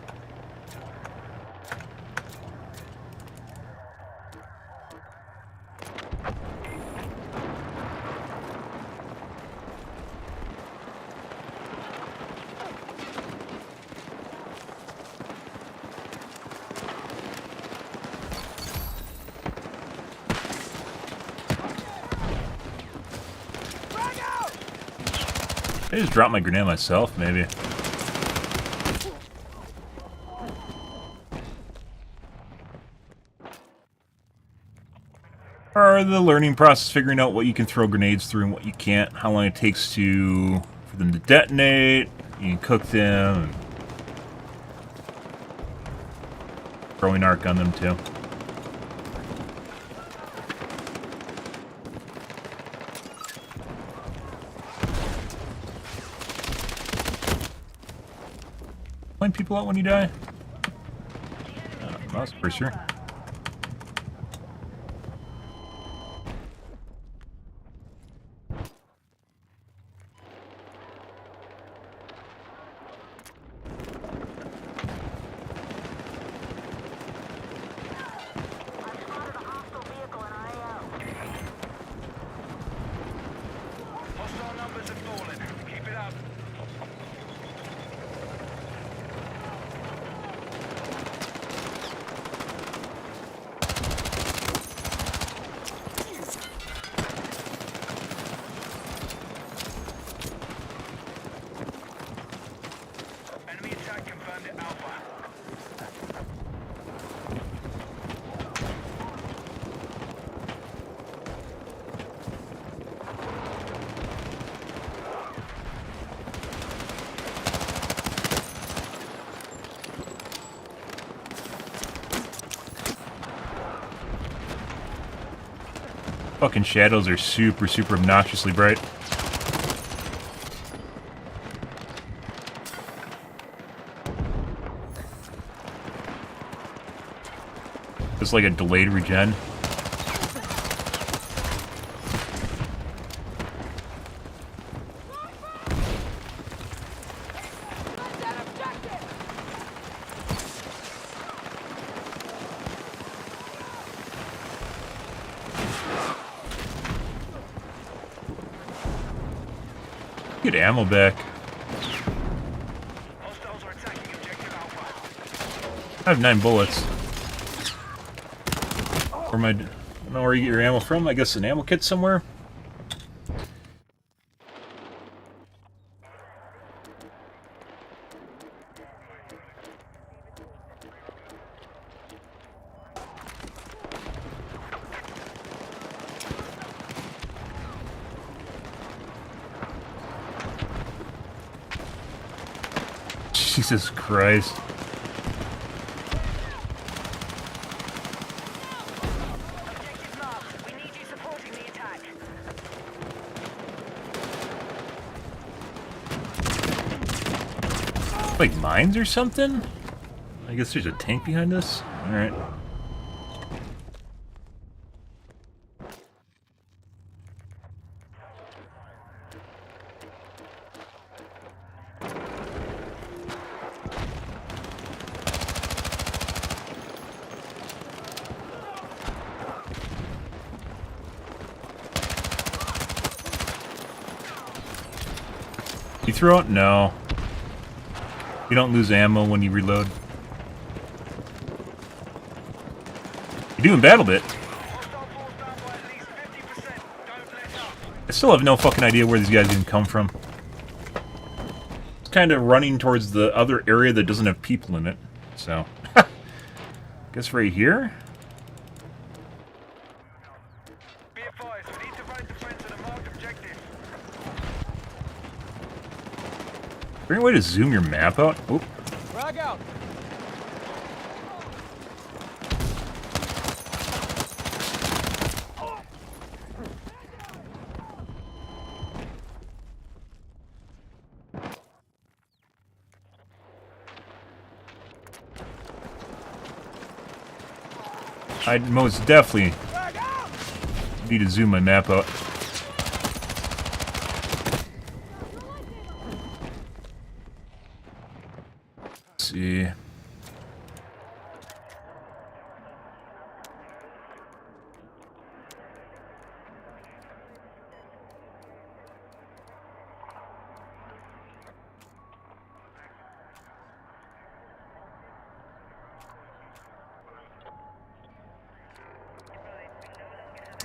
I just dropped my grenade myself, maybe. Or the learning process, figuring out what you can throw grenades through and what you can't, how long it takes for them to detonate, you can cook them, and throwing arc on them too. Point people out when you die? That's for sure. Hostile numbers have fallen. Keep it up. Fucking shadows are super, super obnoxiously bright. It's like a delayed regen. Get ammo back. Hostiles are attacking objective Alpha. I have 9 bullets. Where am I? I don't know where you get your ammo from. I guess an ammo kit somewhere. Jesus Christ. Objective marked. We need you supporting the attack. Like mines or something? I guess there's a tank behind us? Alright. You throw it? No. You don't lose ammo when you reload. You do in battle bit. Hostile force down by at least 50%. Don't let up. I still have no fucking idea where these guys even come from. It's kind of running towards the other area that doesn't have people in it. So, guess right here? Be advised, we need to raid defense at a marked objective. Is there any way to zoom your map out? Oop. Frag out. I'd most definitely need to zoom my map out. Let's see.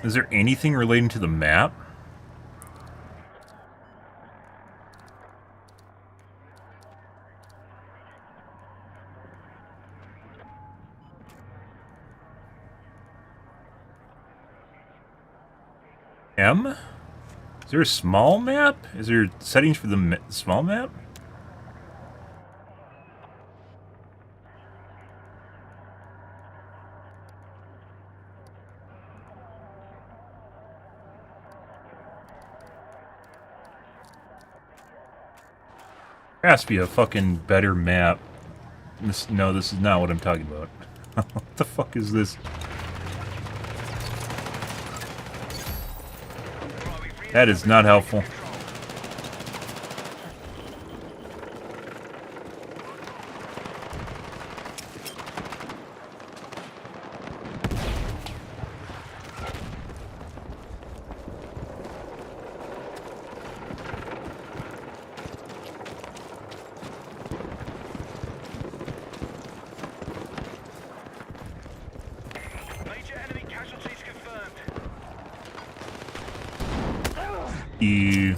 Is there anything relating to the map? M? Is there a small map? Is there settings for the small map? There has to be a fucking better map. No, this is not what I'm talking about. What the fuck is this? That is not helpful. Major enemy casualties confirmed. You.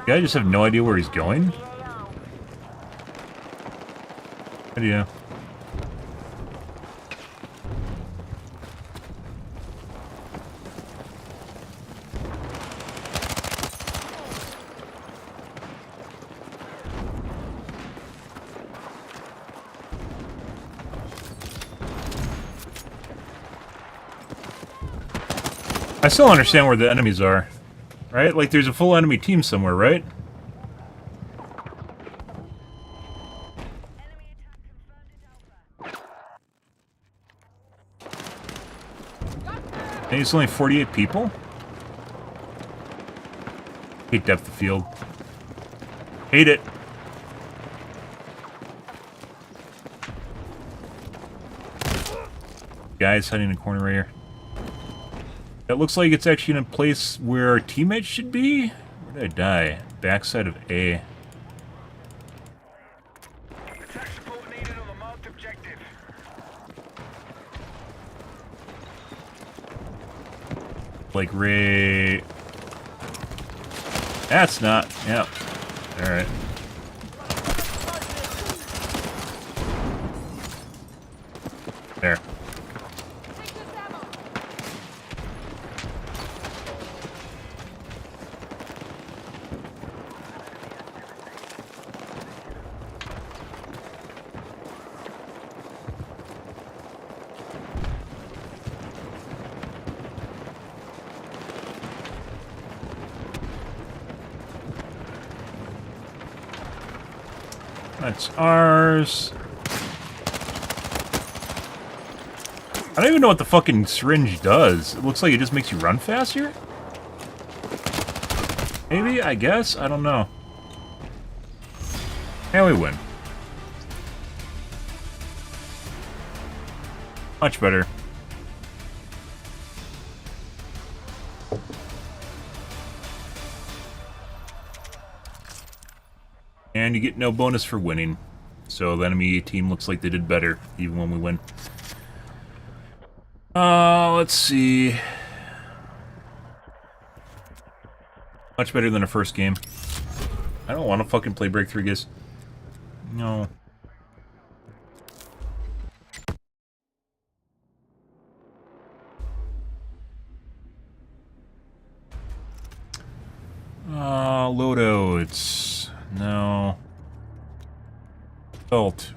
Guy just have no idea where he's going? How do you? I still don't understand where the enemies are. Right? Like, there's a full enemy team somewhere, right? And it's only 48 people? Hate depth of field. Hate it. Guys hiding in a corner right here. That looks like it's actually in a place where our teammates should be. Where did I die? Backside of A. Attack support needed on the marked objective. Like Ray. That's not. Yep. Alright. There. That's ours. I don't even know what the fucking syringe does. It looks like it just makes you run faster? Maybe, I guess? I don't know. And we win. Much better. And you get no bonus for winning. So the enemy team looks like they did better, even when we win. Let's see. Much better than our first game. I don't want to fucking play Breakthrough, guys. No. Loadout. No. Belt.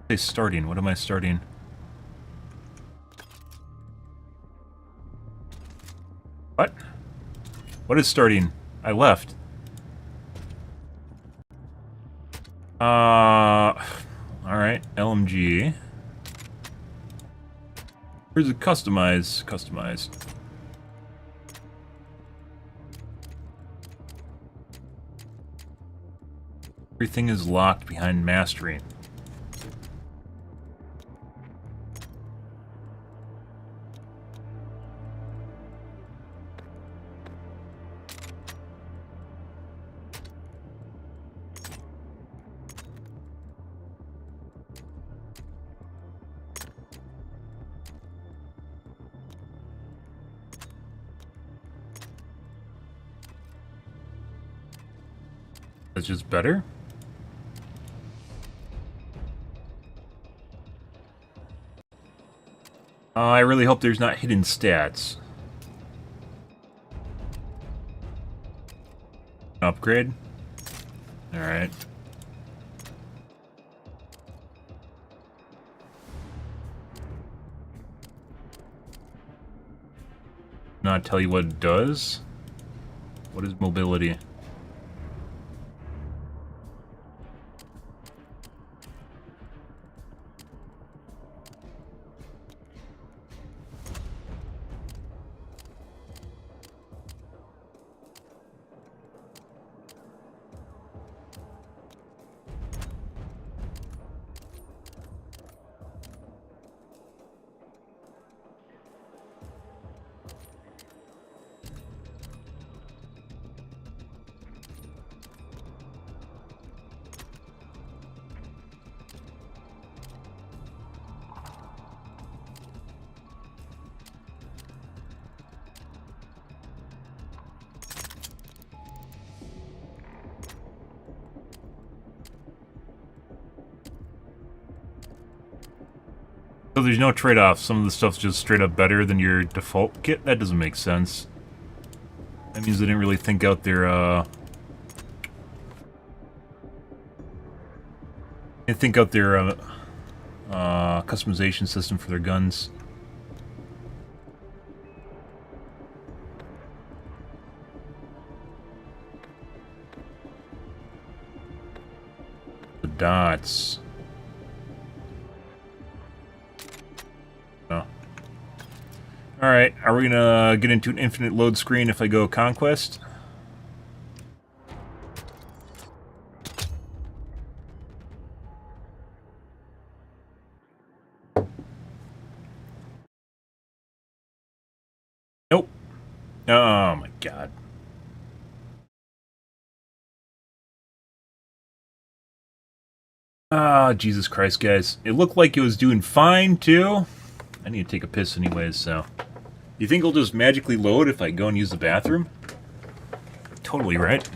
What is starting? What am I starting? What? What is starting? I left. Alright, LMG. Where's it customize? Customized. Everything is locked behind mastering. That's just better? I really hope there's not hidden stats. Upgrade? Alright. Not tell you what it does? What is mobility? So there's no trade-off. Some of the stuff's just straight up better than your default kit? That doesn't make sense. That means they didn't really think out their, they think out their, customization system for their guns. dots. Oh. Alright, are we gonna get into an infinite load screen if I go conquest? Nope. Oh my god. Ah, Jesus Christ, guys. It looked like it was doing fine, too. I need to take a piss anyways, so... You think it'll just magically load if I go and use the bathroom? Totally right.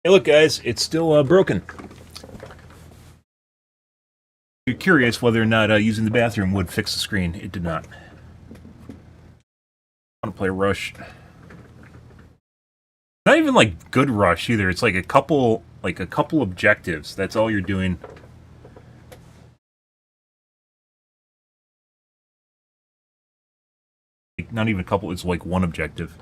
Hey, look, guys, it's still broken. You're curious whether or not using the bathroom would fix the screen. It did not. I want to play Rush. Not even like good Rush either. It's like a couple objectives. That's all you're doing. Like, not even a couple. It's like one objective.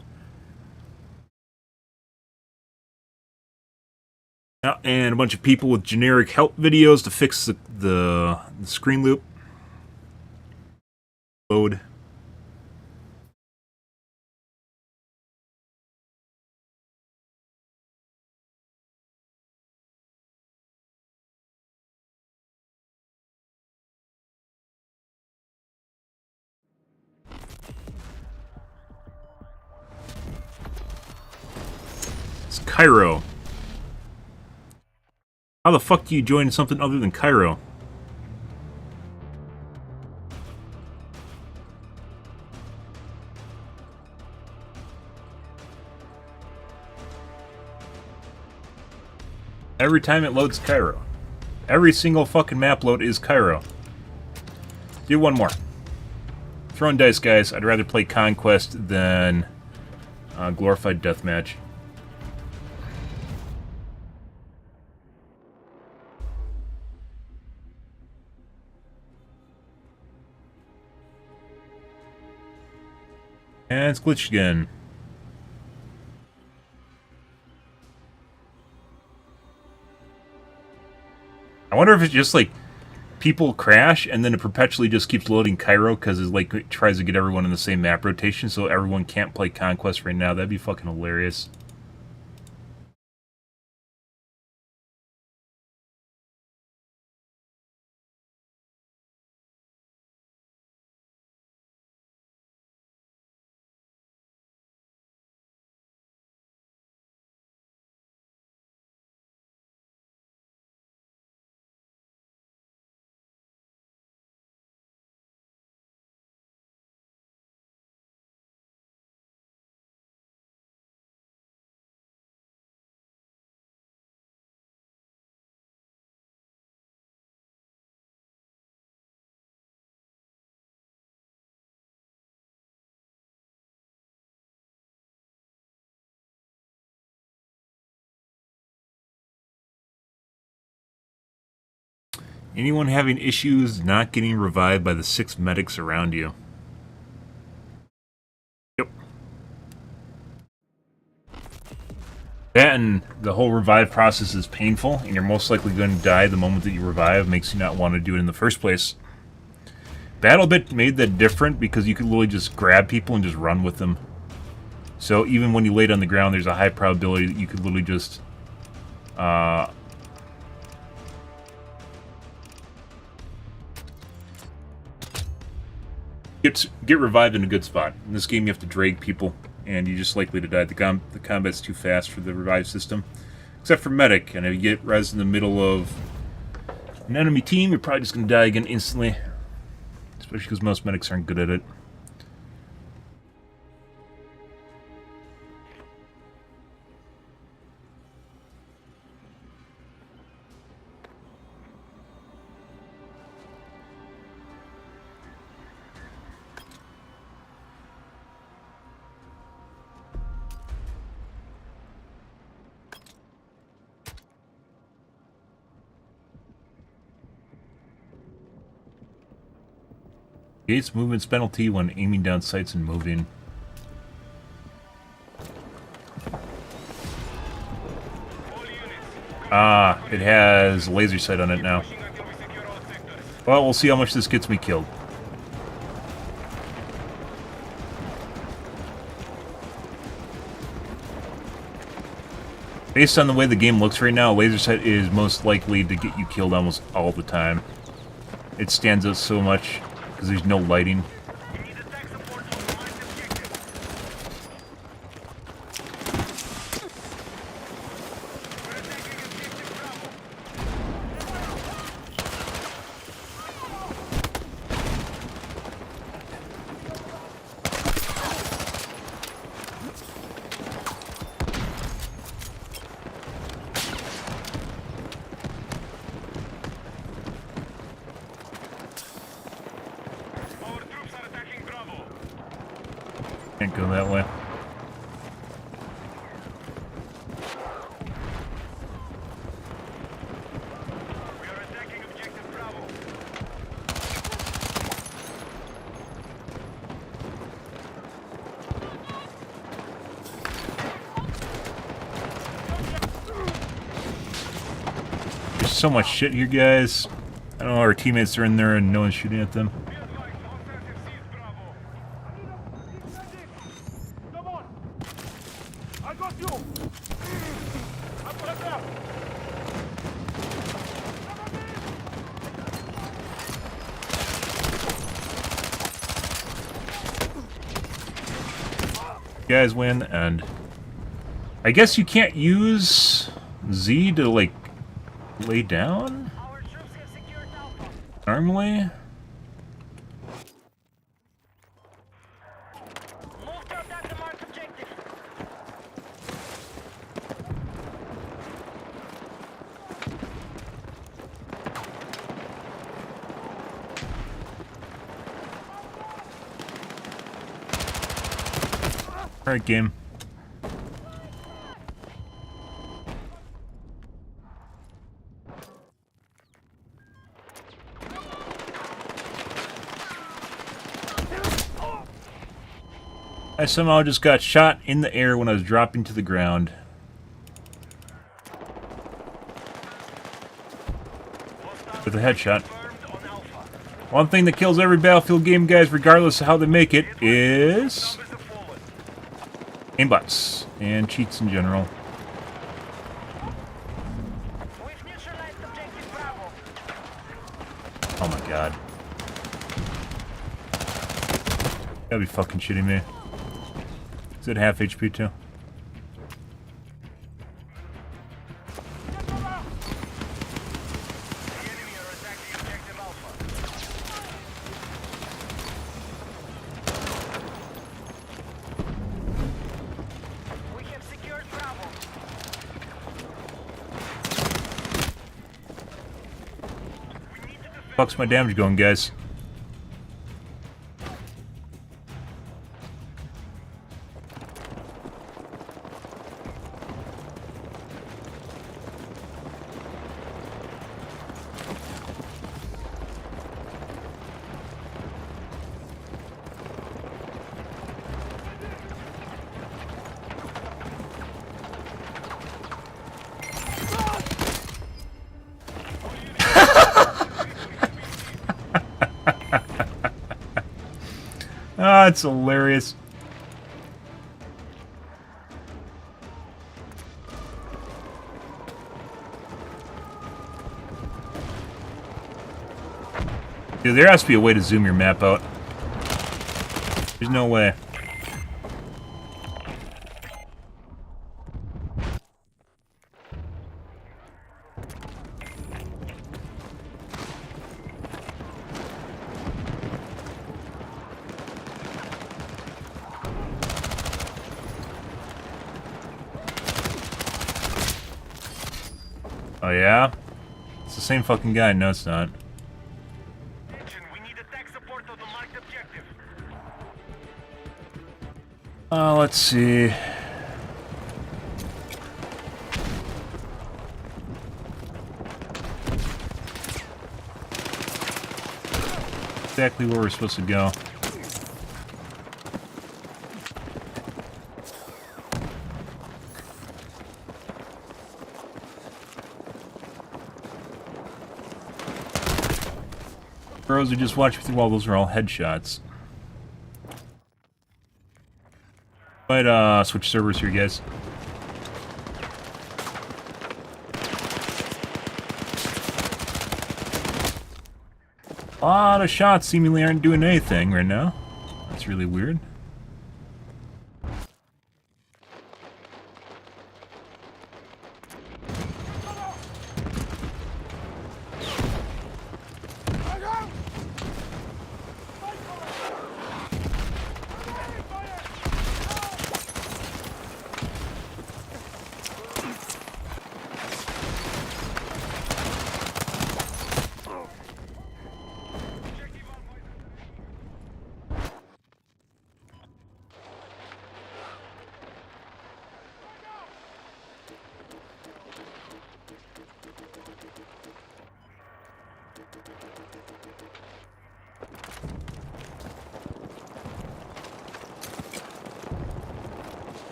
And a bunch of people with generic help videos to fix the screen loop. Load. It's Cairo. How the fuck do you join something other than Cairo? Every time it loads Cairo. Every single fucking map load is Cairo. Do one more. Throwing dice, guys. I'd rather play Conquest than Glorified Deathmatch. And it's glitched again. I wonder if it's just like people crash and then it perpetually just keeps loading Cairo because it tries to get everyone in the same map rotation so everyone can't play Conquest right now. That'd be fucking hilarious. Anyone having issues not getting revived by the 6 medics around you? Yep. That and the whole revive process is painful, and you're most likely going to die the moment that you revive. Makes you not want to do it in the first place. BattleBit made that different because you could literally just grab people and just run with them. So even when you laid on the ground, there's a high probability that you could literally just get revived in a good spot. In this game, you have to drag people, and you're just likely to die. The combat's too fast for the revive system, except for medic. And if you get res in the middle of an enemy team, you're probably just going to die again instantly, especially because most medics aren't good at it. Gates movement's penalty when aiming down sights and moving. Ah, it has laser sight on it now. Well, we'll see how much this gets me killed. Based on the way the game looks right now, laser sight is most likely to get you killed almost all the time. It stands out so much because there's no lighting. Can't go that way. We are attacking objective Bravo. There's so much shit here, guys. I don't know, our teammates are in there and no one's shooting at them. You guys win, and I guess you can't use Z to, like, lay down? Our troops have secured Alpha. Normally? Move to attack the marked objective. Alright, game. I somehow just got shot in the air when I was dropping to the ground. With a headshot. One thing that kills every Battlefield game, guys, regardless of how they make it, is aimbots and cheats in general. We've neutralized objective Bravo. Oh my god. You gotta be fucking shitting me. Is it half HP too? We have secured Bravo. Fuck's my damage going, guys? Ah, it's hilarious. Dude, there has to be a way to zoom your map out. There's no way. Oh yeah? It's the same fucking guy. No, it's not. We need attack support of the marked objective. Let's see. Exactly where we're supposed to go. Bros who just watched me through all those are all headshots. Might switch servers here, guys. A lot of shots seemingly aren't doing anything right now. That's really weird.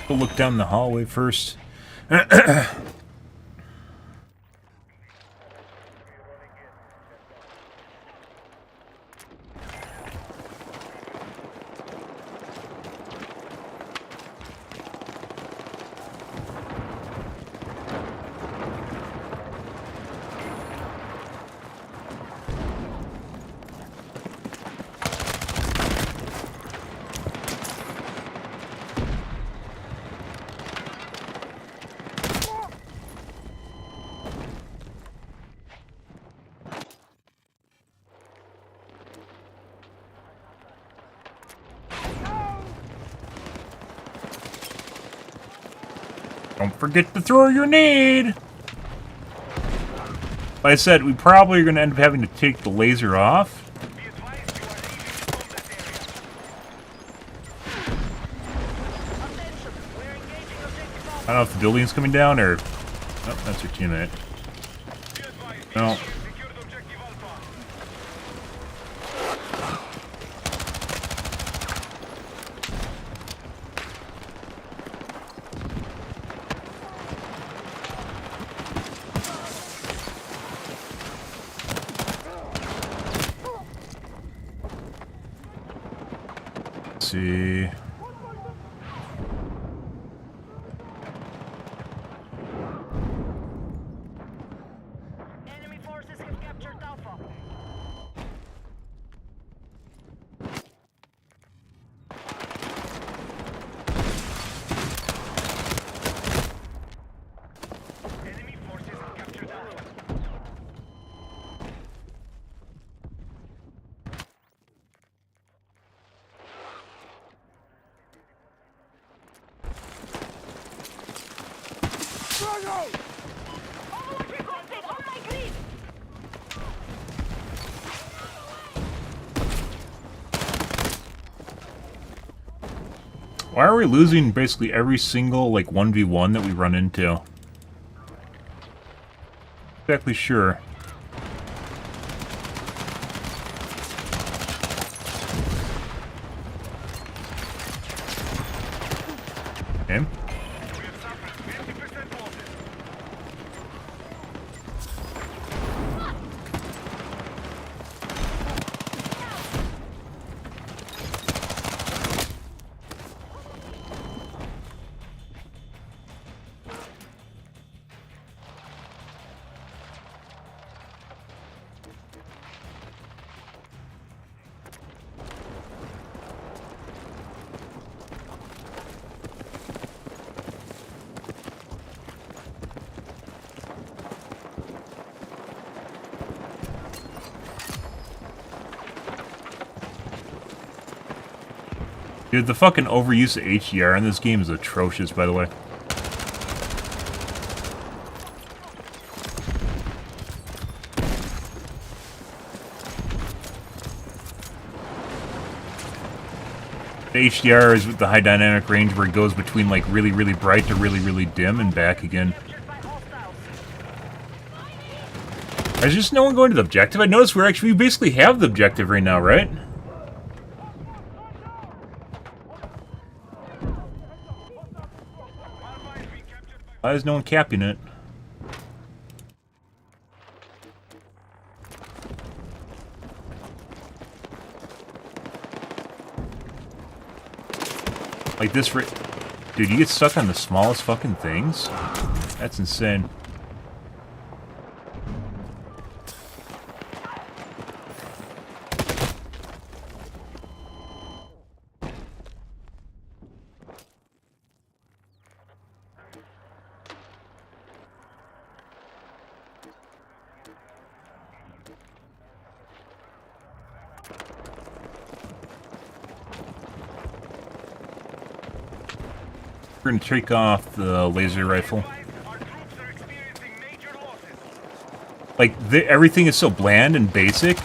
Go look down the hallway first. Don't forget to throw your nade! Like I said, we probably are going to end up having to take the laser off. I don't know if the building's coming down or... Oh, that's your teammate. No. Let's see... Enemy forces have captured Alpha. Enemy forces have captured Alpha. Why are we losing basically every single, like, 1v1 that we run into? Not exactly sure. Dude, the fucking overuse of HDR in this game is atrocious, by the way. The HDR is with the high dynamic range where it goes between like really, really bright to really, really dim and back again. There's just no one going to the objective. I noticed we basically have the objective right now, right? Why is no one capping it? Like this, dude, you get stuck on the smallest fucking things? That's insane. We're gonna take off the laser rifle. Like, everything is so bland and basic,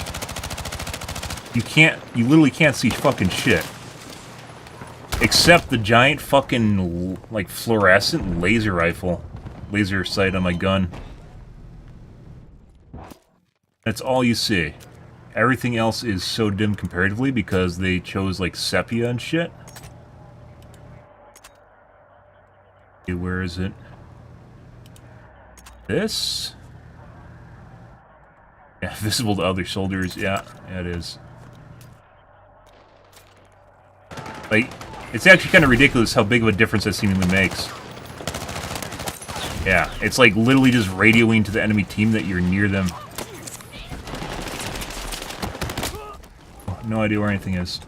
you literally can't see fucking shit. Except the giant fucking, like, fluorescent laser rifle. Laser sight on my gun. That's all you see. Everything else is so dim comparatively because they chose, like, sepia and shit. Where is it? This? Yeah, visible to other soldiers. Yeah, it is. Like, it's actually kind of ridiculous how big of a difference that seemingly makes. Yeah, it's like literally just radioing to the enemy team that you're near them. No idea where anything is.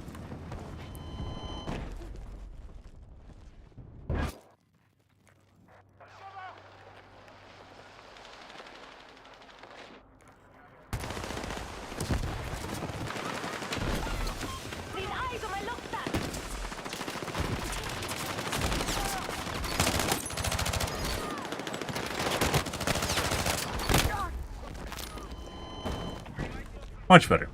Much better.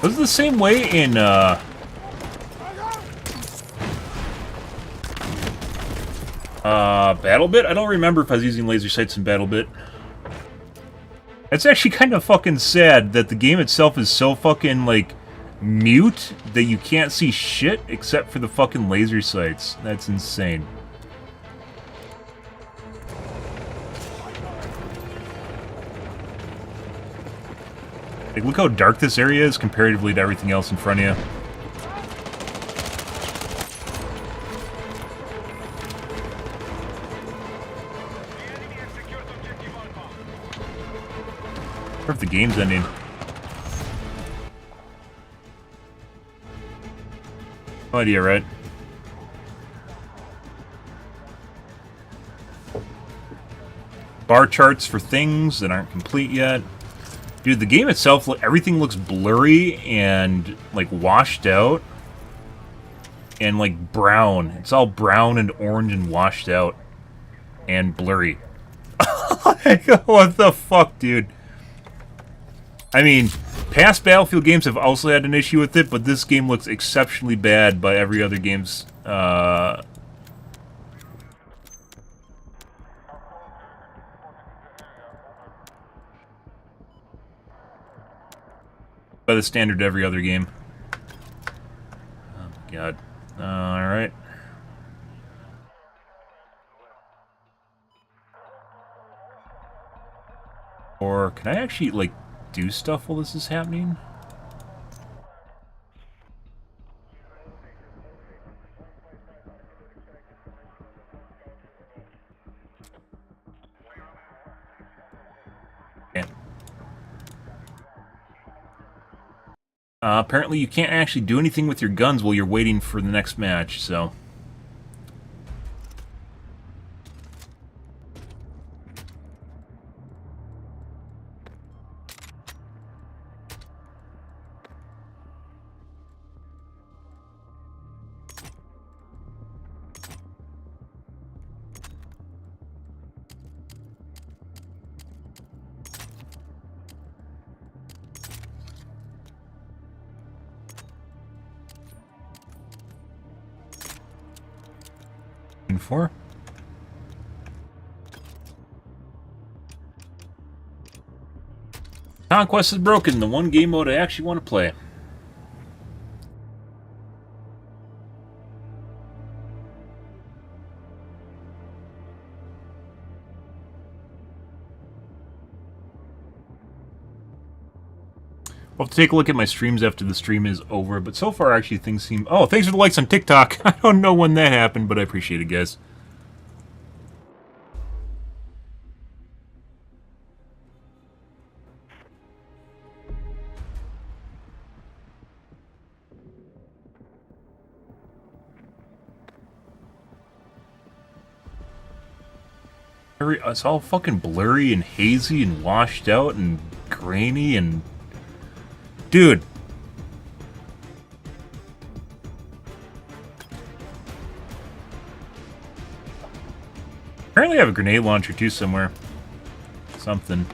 Was it the same way in, BattleBit? I don't remember if I was using laser sights in BattleBit. It's actually kind of fucking sad that the game itself is so fucking, like, mute that you can't see shit except for the fucking laser sights. That's insane. Like, look how dark this area is comparatively to everything else in front of you. Or if the game's ending. No idea, right? Bar charts for things that aren't complete yet. Dude, the game itself, everything looks blurry and, like, washed out. And, like, brown. It's all brown and orange and washed out. And blurry. What the fuck, dude? I mean, past Battlefield games have also had an issue with it, but this game looks exceptionally bad by every other game's, by the standard of every other game. Oh my god. Alright. Or can I actually, like, do stuff while this is happening? Yeah. Apparently you can't actually do anything with your guns while you're waiting for the next match, so... looking for. Conquest is broken, the one game mode I actually want to play. I'll have to take a look at my streams after the stream is over, but so far actually things seem... Oh, thanks for the likes on TikTok. I don't know when that happened, but I appreciate it, guys. It's all fucking blurry and hazy and washed out and grainy and... Dude. Apparently I have a grenade launcher too somewhere. Something.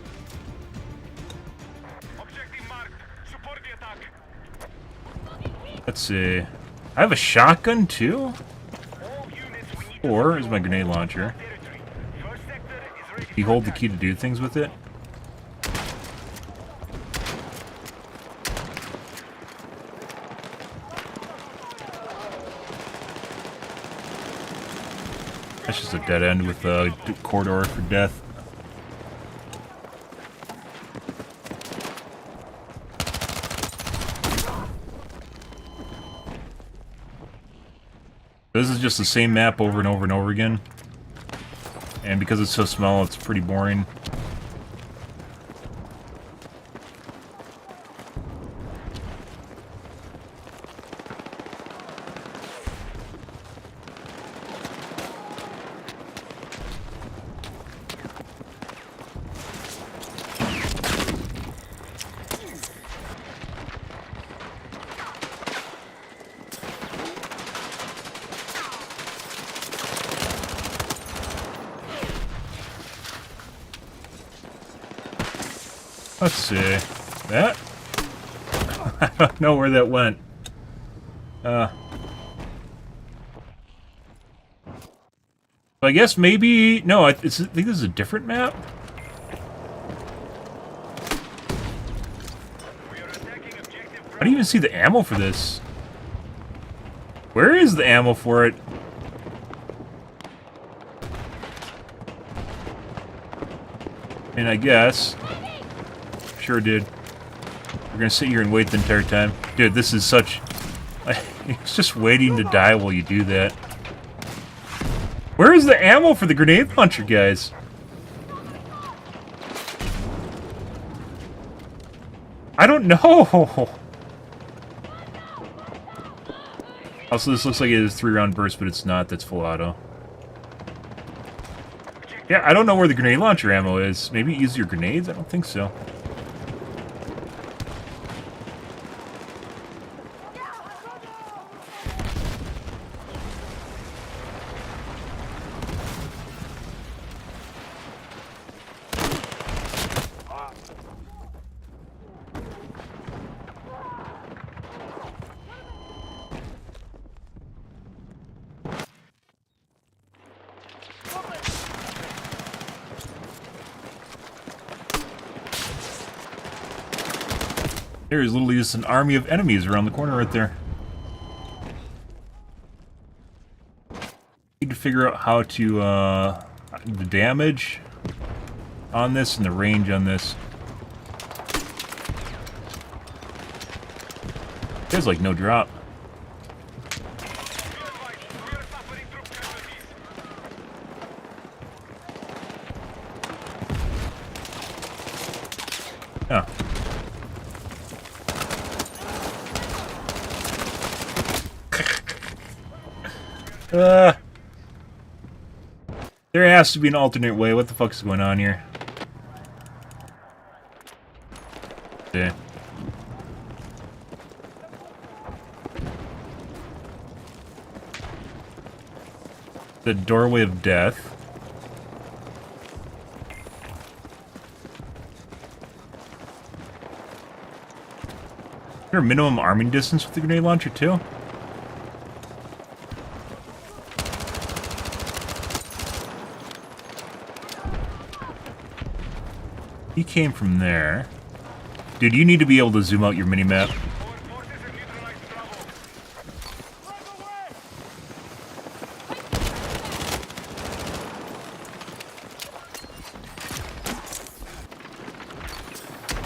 Let's see. I have a shotgun too? Or is my grenade launcher? You hold the key to do things with it? That's just a dead end with a corridor for death. This is just the same map over and over and over again. And because it's so small, it's pretty boring. Let's see. That? I don't know where that went. I guess maybe... No, I think this is a different map? I don't even see the ammo for this. Where is the ammo for it? And I guess... Sure, dude. We're gonna sit here and wait the entire time. Dude, this is such... It's just waiting to die while you do that. Where is the ammo for the grenade launcher, guys? I don't know! Also, this looks like it is 3-round burst, but it's not. That's full auto. Yeah, I don't know where the grenade launcher ammo is. Maybe easier grenades? I don't think so. There is literally just an army of enemies around the corner right there. Need to figure out how to, the damage on this and the range on this. There's like no drop. Oh. There has to be an alternate way. What the fuck is going on here? Yeah. The doorway of death. Is there a minimum arming distance with the grenade launcher too? He came from there. Dude, you need to be able to zoom out your minimap.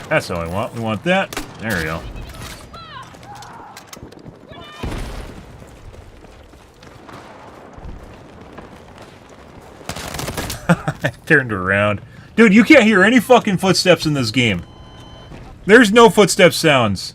That's all I want. We want that. There we go. I turned around. Dude, you can't hear any fucking footsteps in this game. There's no footstep sounds.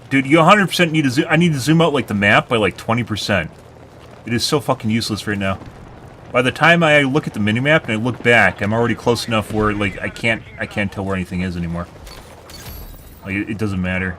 Dude, you 100% need to zoom. I need to zoom out like the map by like 20%. It is so fucking useless right now. By the time I look at the minimap and I look back, I'm already close enough where like I can't tell where anything is anymore. Like it doesn't matter.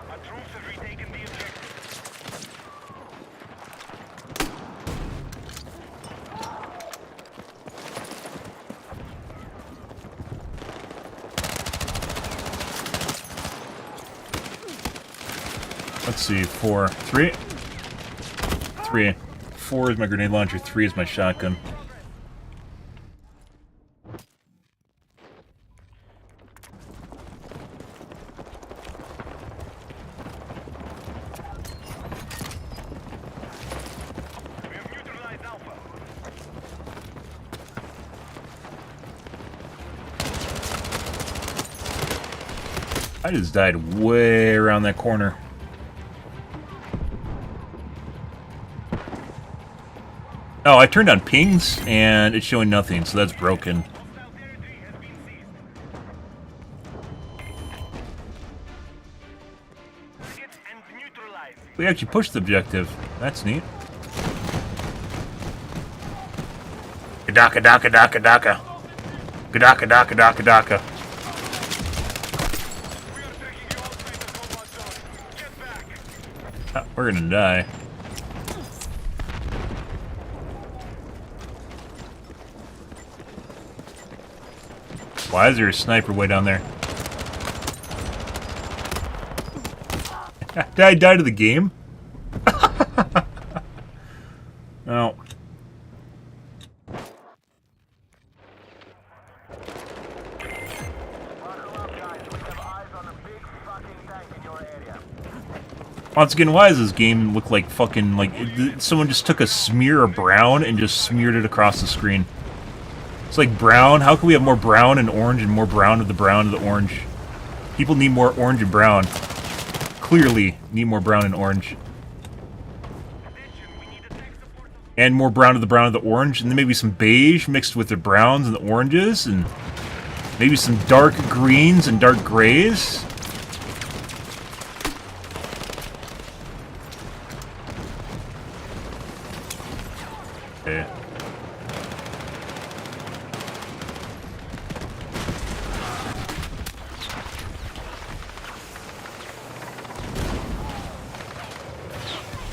Let's see, 4, 3. 3. 4 is my grenade launcher, 3 is my shotgun. I just died way around that corner. Oh, I turned on pings, and it's showing nothing, so that's broken. We actually pushed the objective. That's neat. Gadaka, daka, daka, daka. Gadaka, daka, daka, daka. We're gonna die. Why is there a sniper way down there? Did I die to the game? No. Once again, why does this game look like fucking, like, someone just took a smear of brown and just smeared it across the screen? It's like brown. How can we have more brown and orange and more brown of the orange? People need more orange and brown. Clearly need more brown and orange. And more brown of the orange, and then maybe some beige mixed with the browns and the oranges, and maybe some dark greens and dark grays. Okay.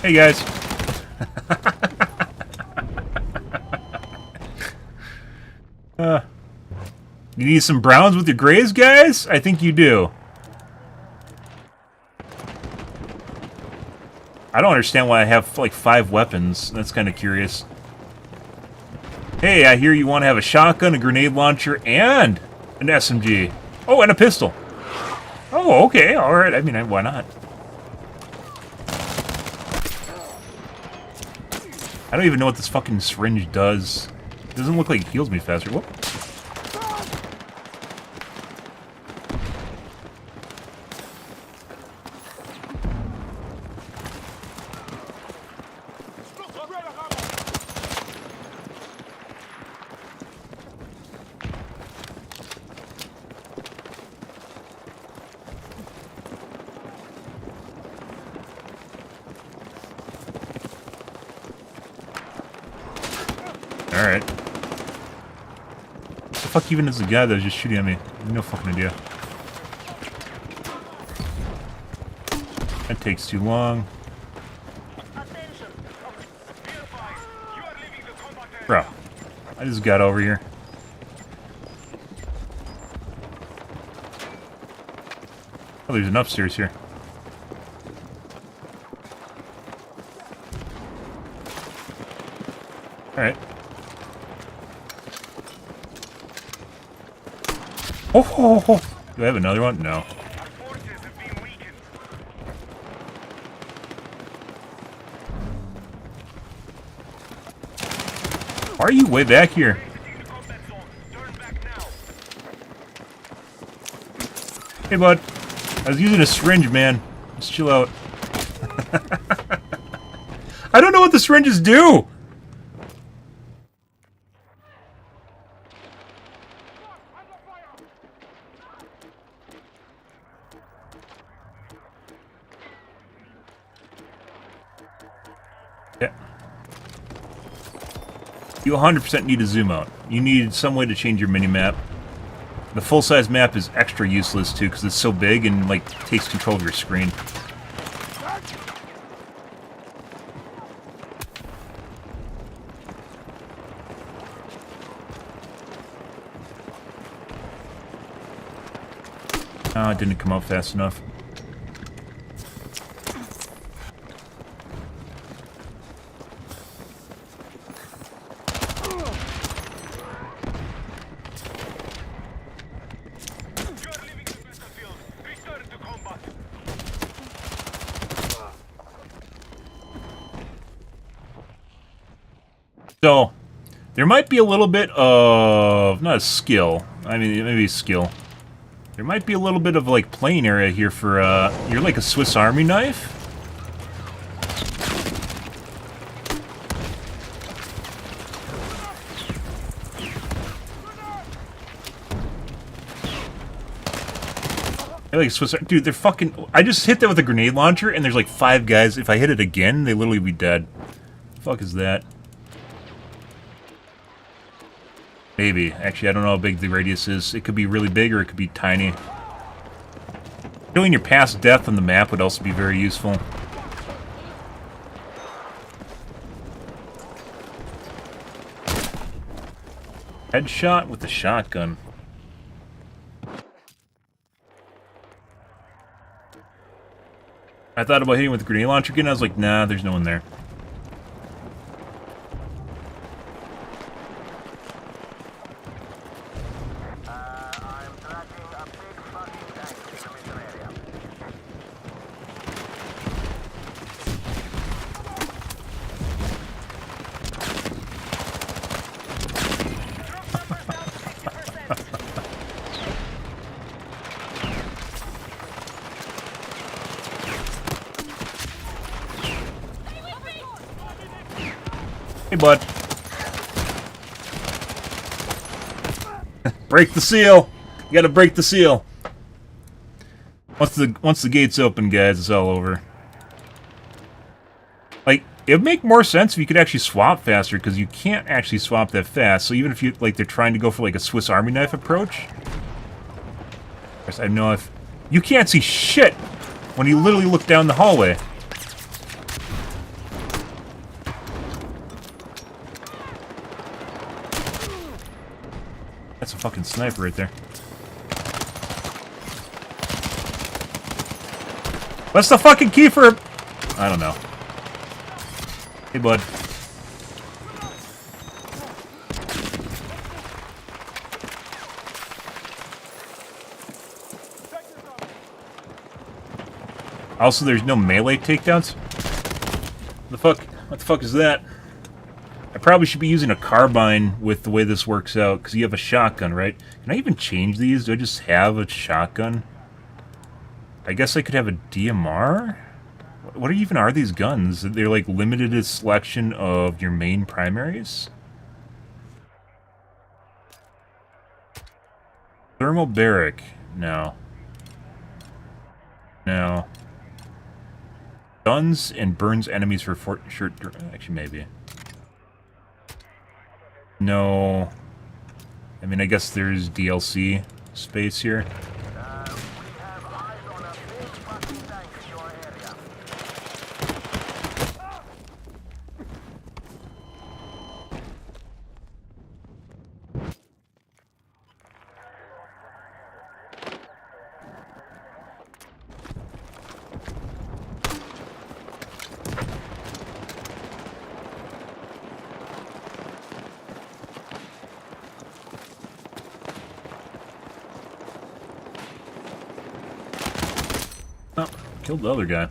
Hey guys. You need some browns with your grays, guys? I think you do. I don't understand why I have like 5 weapons. That's kind of curious. Hey, I hear you want to have a shotgun, a grenade launcher, and an SMG. Oh, and a pistol. Oh, okay, alright. I mean, why not? I don't even know what this fucking syringe does. It doesn't look like it heals me faster. Whoop. Alright. fuck even is the guy that was just shooting at me? No fucking idea. That takes too long. Bro, I just got over here. Oh, there's an upstairs here. Alright. Oh. Do I have another one? No. Why are you way back here? Hey, bud. I was using a syringe, man. Just chill out. I don't know what the syringes do! Yeah. You 100% need to zoom out. You need some way to change your mini-map. The full-size map is extra useless, too, because it's so big and, like, takes control of your screen. Oh, it didn't come out fast enough. So, there might be a little bit of, not a skill, I mean, maybe skill. There might be a little bit of, like, playing area here for, you're like a Swiss Army knife? You're like a Swiss Army, dude, they're fucking, I just hit that with a grenade launcher, and there's like 5 guys, if I hit it again, they literally be dead. The fuck is that? Maybe. Actually, I don't know how big the radius is. It could be really big or it could be tiny. Showing your past death on the map would also be very useful. Headshot with the shotgun. I thought about hitting with the grenade launcher again. I was like, nah, there's no one there. Hey, bud. Break the seal. You gotta break the seal. Once the gate's open, guys, it's all over. Like, it would make more sense if you could actually swap faster, because you can't actually swap that fast. So even if you, like, they're trying to go for, like, a Swiss Army knife approach. I know if... You can't see shit when you literally look down the hallway. That's a fucking sniper right there. What's the fucking key for... I don't know. Hey, bud. Also, there's no melee takedowns? What the fuck is that? I probably should be using a carbine with the way this works out, because you have a shotgun, right? Can I even change these? Do I just have a shotgun? I guess I could have a DMR? What even are these guns? They're like limited to selection of your main primaries? Thermal barrack. No. No. Guns and burns enemies for short... Actually, maybe. No. I mean, I guess there's DLC space here. We have eyes on a big fucking tank in your area. Oh, killed the other guy.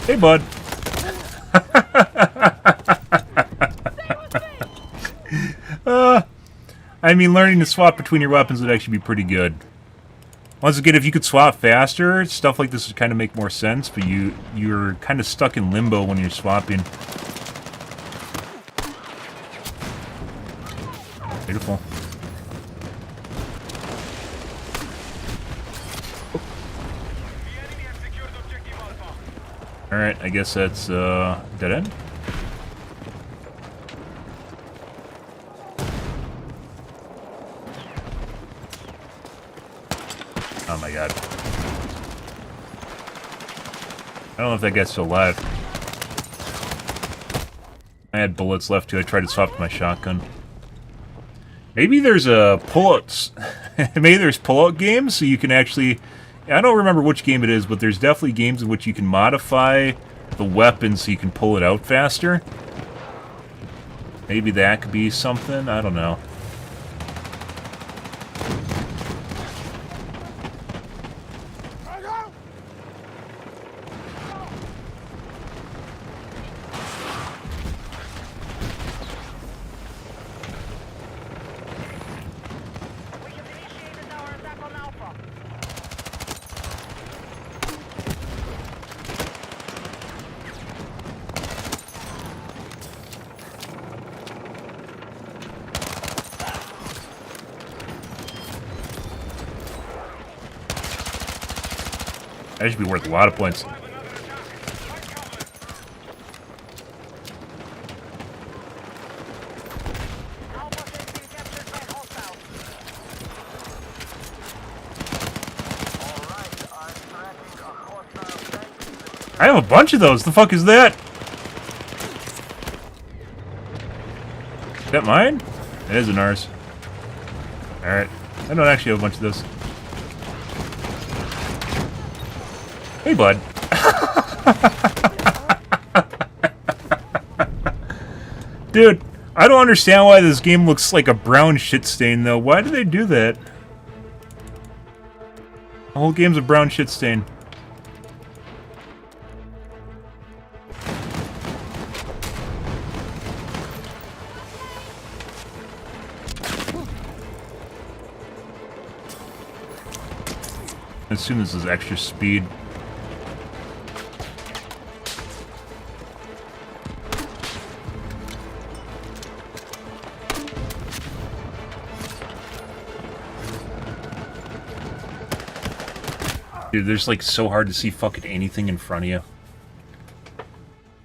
Hey, bud. I mean, learning to swap between your weapons would actually be pretty good. Once again, if you could swap faster, stuff like this would kind of make more sense, but you're kind of stuck in limbo when you're swapping. Beautiful. Alright, I guess that's, dead end? Oh my god. I don't know if that guy's still alive. I had bullets left too. I tried to swap to my shotgun. Maybe there's a pull-outs. Maybe there's pull-out games so you can actually... I don't remember which game it is, but there's definitely games in which you can modify the weapon so you can pull it out faster. Maybe that could be something. I don't know. We have initiated our attack on Alpha. That should be worth a lot of points. Alpha has been captured by hostiles. Alright, I'm tracking a hostile tank in the I have a bunch of those. The fuck is that? Is that mine? It isn't ours. Alright. I don't actually have a bunch of this. Hey, bud. Dude, I don't understand why this game looks like a brown shit stain, though. Why do they do that? The whole game's a brown shit stain. I assume this is extra speed. Dude, there's like so hard to see fucking anything in front of you.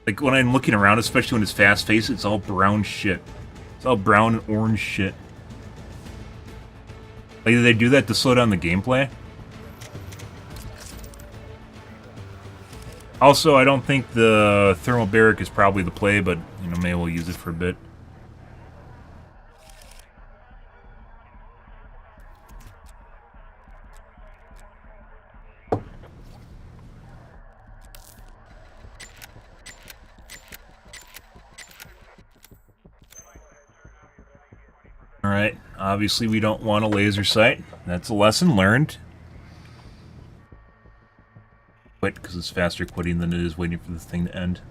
Like when I'm looking around, especially when it's fast paced, it's all brown shit. It's all brown and orange shit. Like, did they do that to slow down the gameplay? Also, I don't think the thermal barrack is probably the play, but, you know, maybe we'll use it for a bit. Alright, obviously we don't want a laser sight. That's a lesson learned. Quit, because it's faster quitting than it is waiting for the thing to end.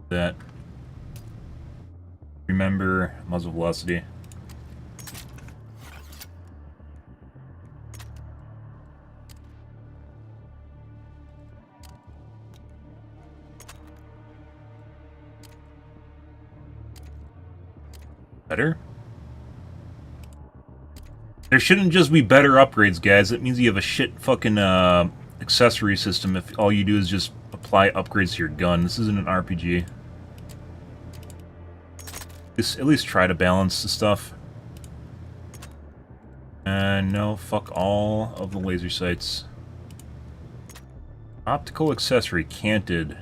That. Remember muzzle velocity. Better? There shouldn't just be better upgrades, guys. That means you have a shit fucking accessory system if all you do is just apply upgrades to your gun. This isn't an RPG. At least try to balance the stuff. And no, fuck all of the laser sights. Optical accessory, canted.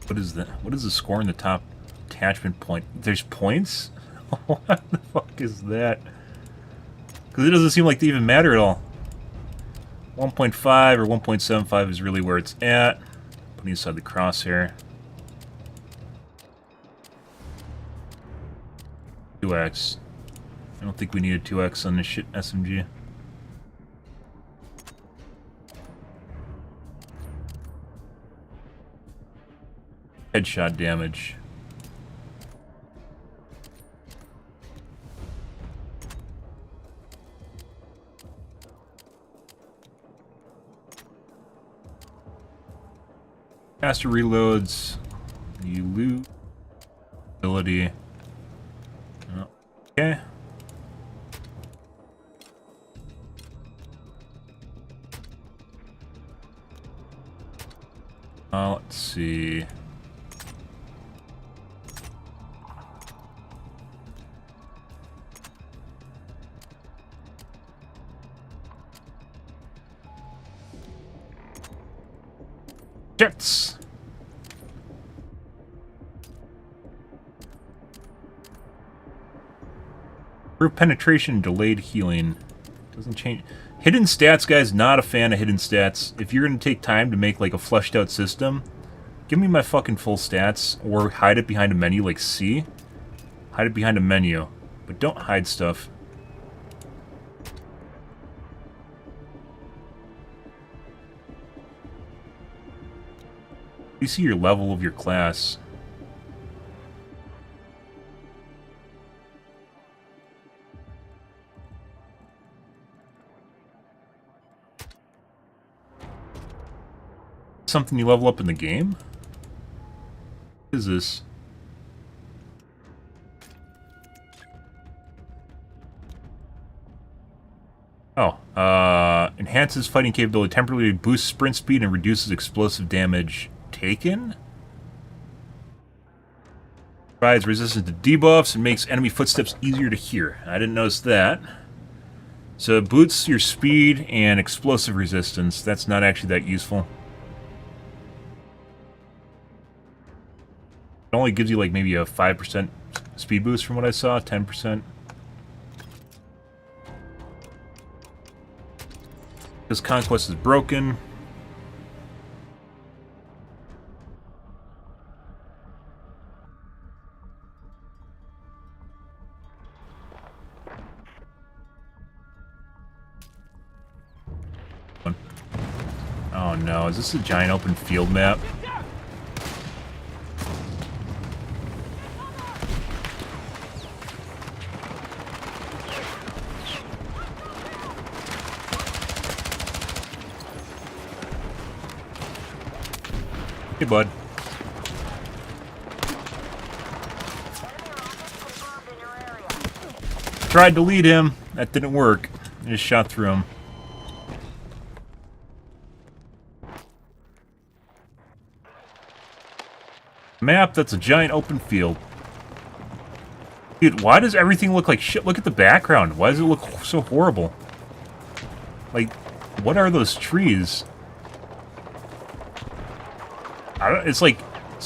What is that? What is the score in the top attachment point? There's points? What the fuck is that? Because it doesn't seem like they even matter at all. 1.5 or 1.75 is really where it's at. Putting aside the crosshair. 2x. I don't think we need a 2x on this shit SMG. Headshot damage. Faster reloads. You loot. Ability. Okay. Let's see. Jets. Group penetration, delayed healing. Doesn't change. Hidden stats, guys, not a fan of hidden stats. If you're going to take time to make like a fleshed out system, give me my fucking full stats or hide it behind a menu like C. Hide it behind a menu, but don't hide stuff. You see your level of your class. Something you level up in the game? What is this? Oh, enhances fighting capability, temporarily boosts sprint speed and reduces explosive damage taken? Provides resistance to debuffs and makes enemy footsteps easier to hear. I didn't notice that. So it boosts your speed and explosive resistance. That's not actually that useful. It only gives you like maybe a 5% speed boost from what I saw, 10%. This conquest is broken. Oh no, is this a giant open field map? Hey, bud. Tried to lead him. That didn't work. I just shot through him. Map, that's a giant open field. Dude, why does everything look like shit? Look at the background. Why does it look so horrible? Like, what are those trees? I don't, it's like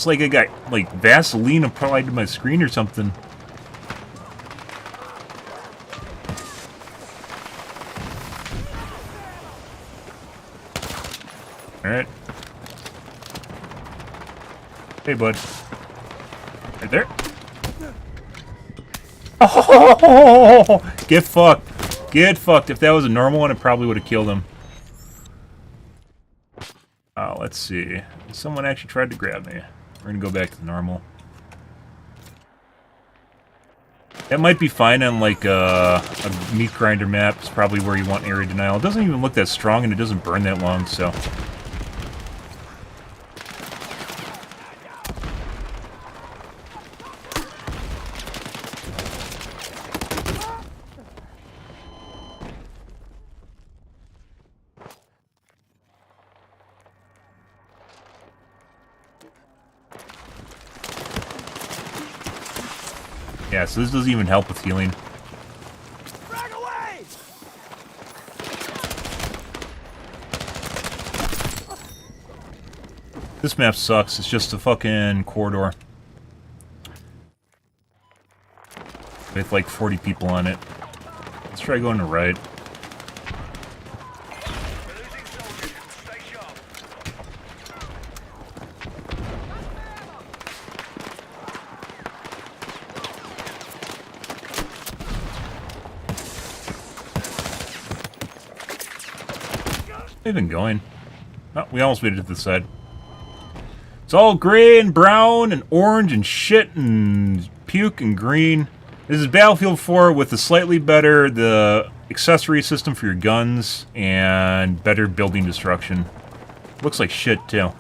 I got like Vaseline applied to my screen or something. Alright. Hey, bud. Right there. Oh, get fucked. Get fucked. If that was a normal one, it probably would have killed him. Let's see. Someone actually tried to grab me. We're gonna go back to the normal. That might be fine on like a meat grinder map. It's probably where you want area denial. It doesn't even look that strong and it doesn't burn that long, so... Yeah, so this doesn't even help with healing. Frag away! This map sucks. It's just a fucking corridor. With like 40 people on it. Let's try going to right. We're losing soldiers. Stay sharp. They've been going. Oh, we almost made it to the side. It's all gray and brown and orange and shit and puke and green. This is Battlefield 4 with a slightly better accessory system for your guns and better building destruction. Looks like shit too.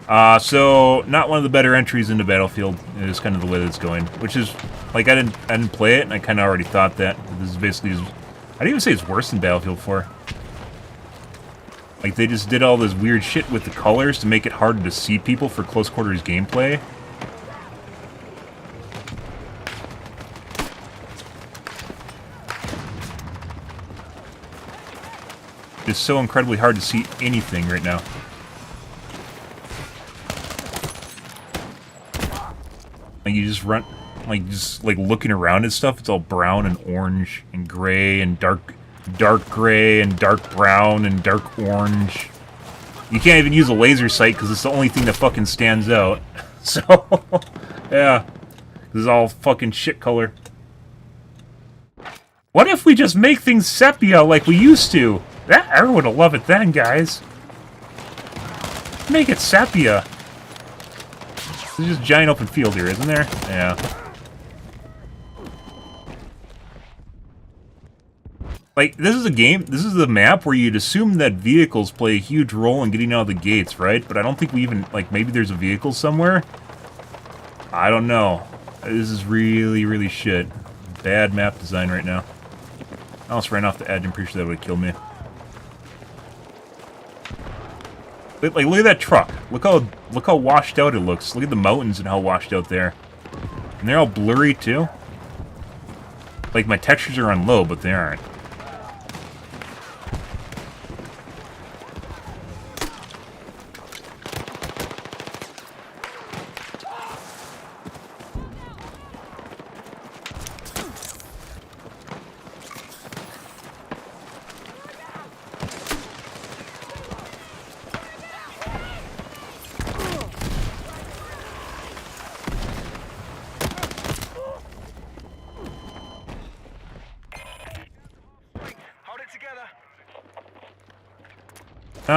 So not one of the better entries into Battlefield is kind of the way that it's going, which is like I didn't play it and I kind of already thought that this is basically. I didn't even say it's worse than Battlefield 4. Like, they just did all this weird shit with the colors to make it harder to see people for close quarters gameplay. It's so incredibly hard to see anything right now. Like, you just run, like, just, like, looking around at stuff, it's all brown and orange and gray and dark gray and dark brown and dark orange. You can't even use a laser sight because it's the only thing that fucking stands out. So, yeah. This is all fucking shit color. What if we just make things sepia like we used to? That everyone would love it then, guys. Make it sepia. There's just a giant open field here, isn't there? Yeah. Like, this is a game, this is a map where you'd assume that vehicles play a huge role in getting out of the gates, right? But I don't think we even, like, maybe there's a vehicle somewhere? I don't know. This is really, really shit. Bad map design right now. I almost ran off the edge, I'm pretty sure that would have killed me. But, like, look at that truck. Look how washed out it looks. Look at the mountains and how washed out they are. And they're all blurry, too. Like, my textures are on low, but they aren't.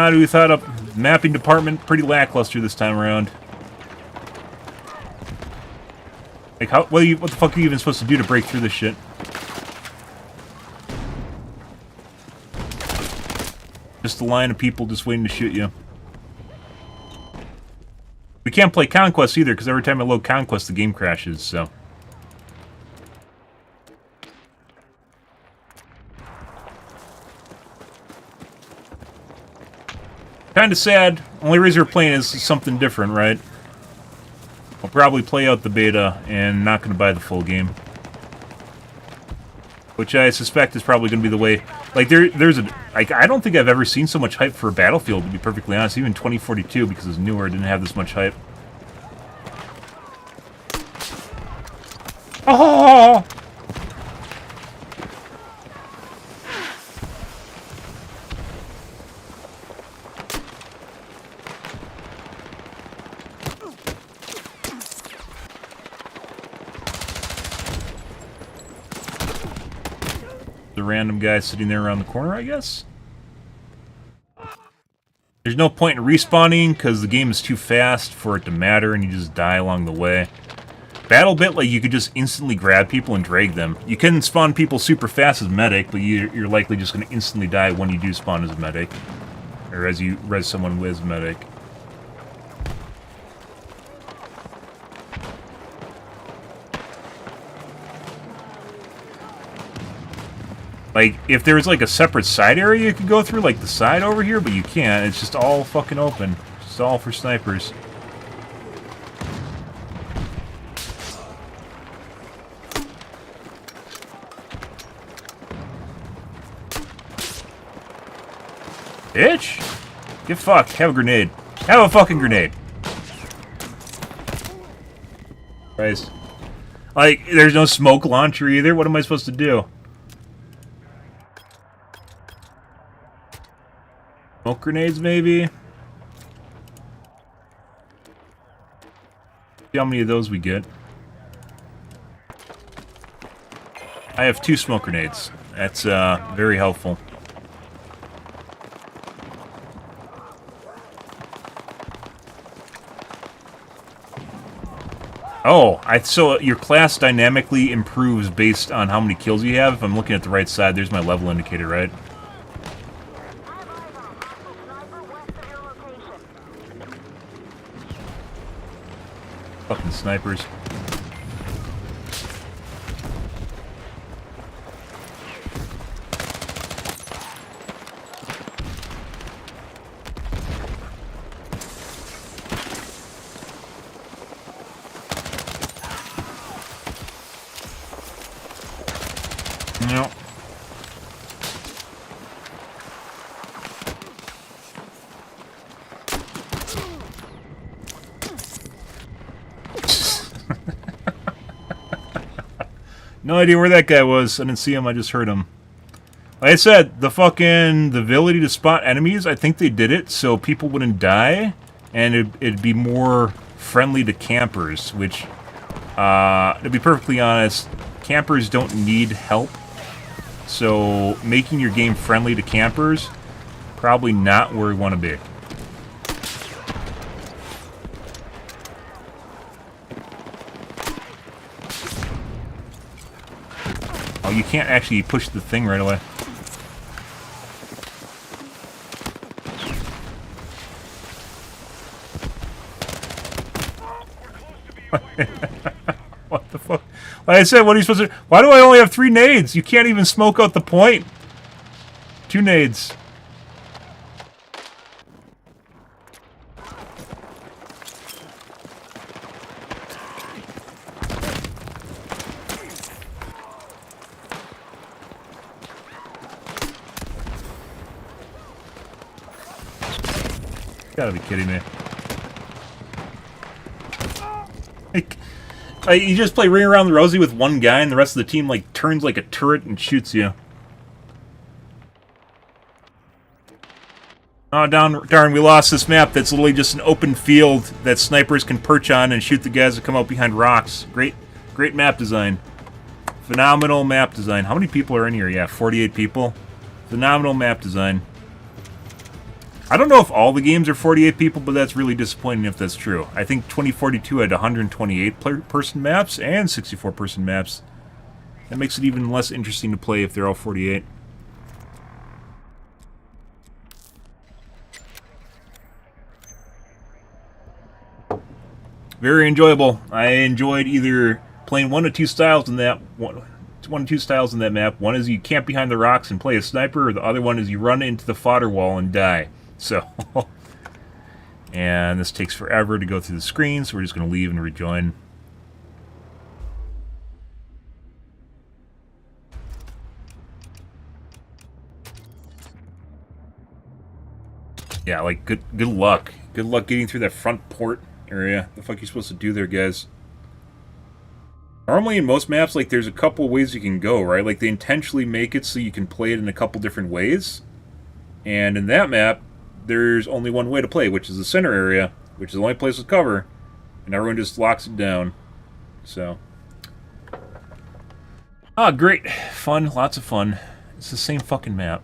We thought up mapping department pretty lackluster this time around. Like, what the fuck are you even supposed to do to break through this shit? Just a line of people just waiting to shoot you. We can't play Conquest either, because every time I load Conquest, the game crashes, so... Kinda sad. Only reason we're playing is something different, right? I'll probably play out the beta and not gonna buy the full game. Which I suspect is probably gonna be the way. Like, I don't think I've ever seen so much hype for Battlefield, to be perfectly honest. Even 2042, because it's newer, didn't have this much hype. Oh! The random guy sitting there around the corner, I guess. There's no point in respawning because the game is too fast for it to matter and you just die along the way. BattleBit, like, you could just instantly grab people and drag them. You can spawn people super fast as medic, but you're likely just going to instantly die when you do spawn as a medic. Or as you res someone with medic. Like, if there was, like, a separate side area you could go through, like the side over here, but you can't. It's just all fucking open. It's all for snipers. Bitch! Get fucked. Have a grenade. Have a fucking grenade. Christ. Like, there's no smoke launcher either. What am I supposed to do? Smoke grenades, maybe? See how many of those we get. I have 2 smoke grenades. That's very helpful. Oh, so your class dynamically improves based on how many kills you have. If I'm looking at the right side, there's my level indicator, right? Fucking snipers. No. No idea where that guy was. I didn't see him, I just heard him. Like I said, the ability to spot enemies, I think they did it so people wouldn't die, and it'd be more friendly to campers, which, to be perfectly honest, campers don't need help. So making your game friendly to campers, probably not where we want to be. Oh, you can't actually push the thing right away. What the fuck? Like I said, what are you supposed to... Why do I only have 3 nades? You can't even smoke out the point. 2 nades. You gotta be kidding me. Like, you just play Ring Around the Rosie with one guy and the rest of the team, like, turns like a turret and shoots you. Oh, darn, we lost this map that's literally just an open field that snipers can perch on and shoot the guys that come out behind rocks. Great map design. Phenomenal map design. How many people are in here? Yeah, 48 people. Phenomenal map design. I don't know if all the games are 48 people, but that's really disappointing if that's true. I think 2042 had 128 person maps and 64 person maps. That makes it even less interesting to play if they're all 48. Very enjoyable. I enjoyed either playing one of two styles in that map. One is you camp behind the rocks and play a sniper, or the other one is you run into the fodder wall and die. So, and this takes forever to go through the screen, so we're just going to leave and rejoin. Yeah, like, good luck. Good luck getting through that front port area. The fuck are you supposed to do there, guys? Normally in most maps, like, there's a couple ways you can go, right? Like, they intentionally make it so you can play it in a couple different ways. And in that map, there's only one way to play, which is the center area, which is the only place with cover, and everyone just locks it down. So, great fun, lots of fun, It's the same fucking map.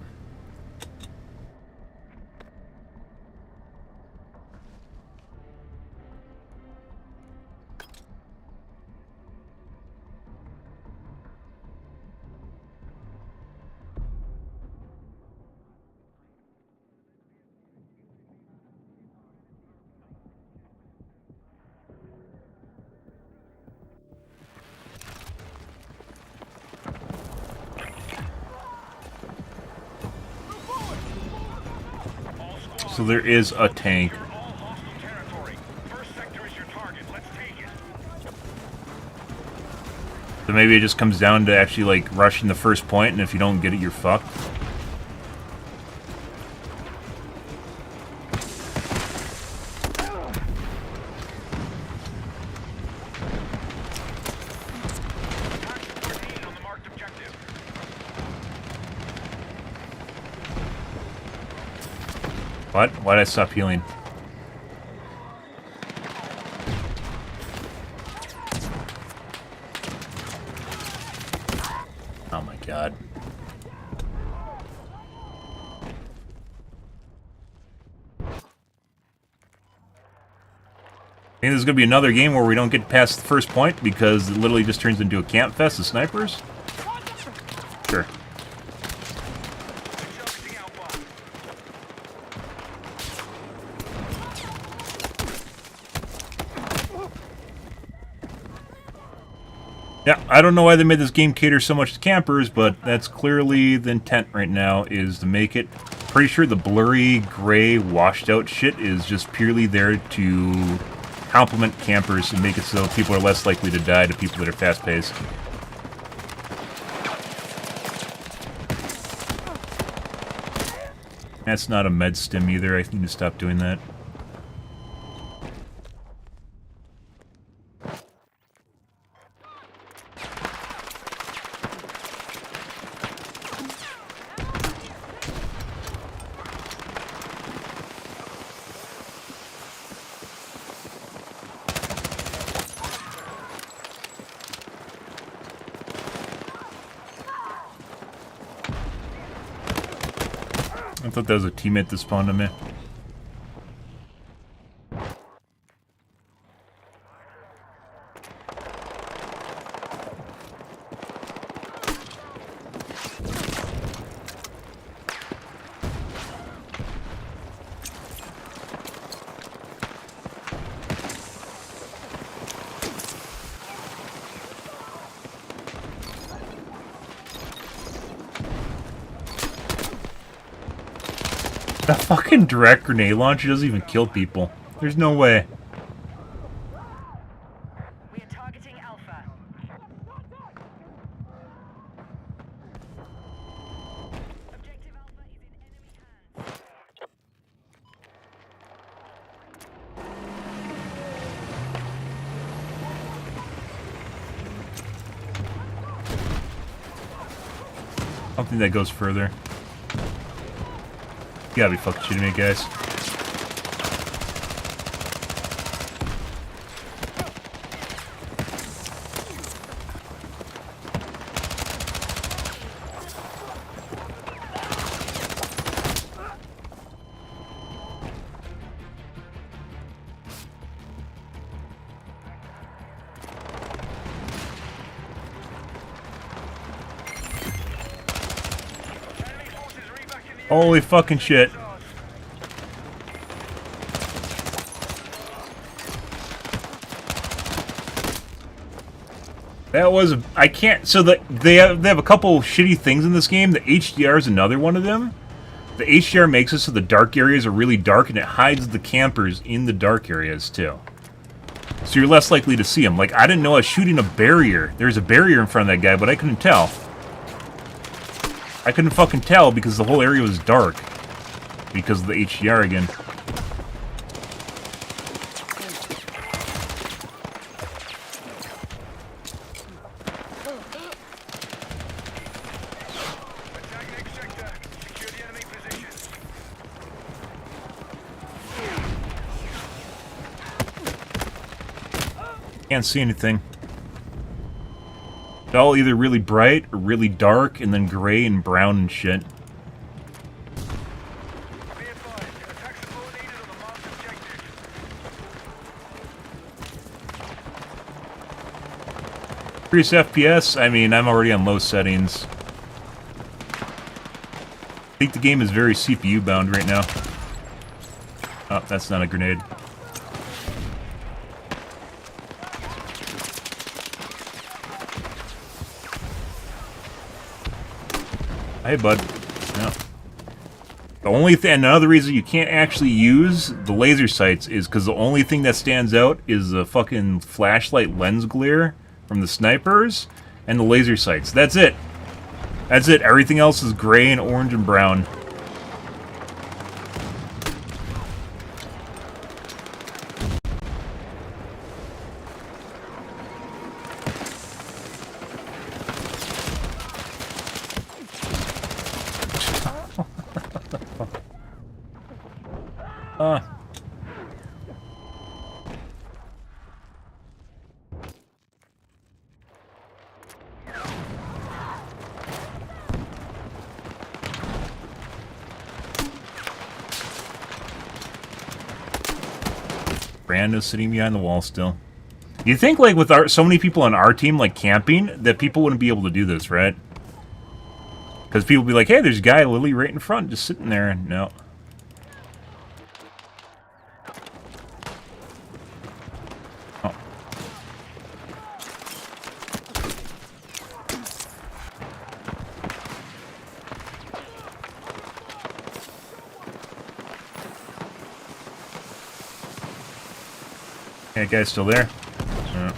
So there is a tank. So maybe it just comes down to actually like rushing the first point, and if you don't get it, you're fucked. What? Why'd I stop healing? Oh my god. I think this is going to be another game where we don't get past the first point because it literally just turns into a camp fest of snipers? Sure. Yeah, I don't know why they made this game cater so much to campers, but that's clearly the intent right now, is to make it... Pretty sure the blurry, gray, washed out shit is just purely there to complement campers and make it so people are less likely to die to people that are fast-paced. That's not a med stim either, I need to stop doing that. I thought that was a teammate that spawned on me. That fucking direct grenade launcher doesn't even kill people. There's no way. We are targeting Alpha. Objective Alpha is in enemy hands. I don't think that goes further. You gotta be fucking shitting me, guys. Holy fucking shit. That was... I can't... So they have a couple shitty things in this game. The HDR is another one of them. The HDR makes it so the dark areas are really dark, and it hides the campers in the dark areas, too. So you're less likely to see them. Like, I didn't know I was shooting a barrier. There's a barrier in front of that guy, but I couldn't tell. I couldn't fucking tell because the whole area was dark. Because of the HDR again. Can't see anything. They're all either really bright or really dark, and then gray and brown and shit. Be advised, attack support needed on the marked objective. Increase FPS? I mean, I'm already on low settings. I think the game is very CPU bound right now. Oh, that's not a grenade. Hey, bud. No. The only thing, another reason you can't actually use the laser sights is because the only thing that stands out is the fucking flashlight lens glare from the snipers and the laser sights. That's it. That's it. Everything else is gray and orange and brown. Brando's sitting behind the wall still. You think, like, with so many people on our team, like, camping, that people wouldn't be able to do this, right? Because people would be like, hey, there's a guy literally right in front, just sitting there. No. Oh. That guy's still there? No.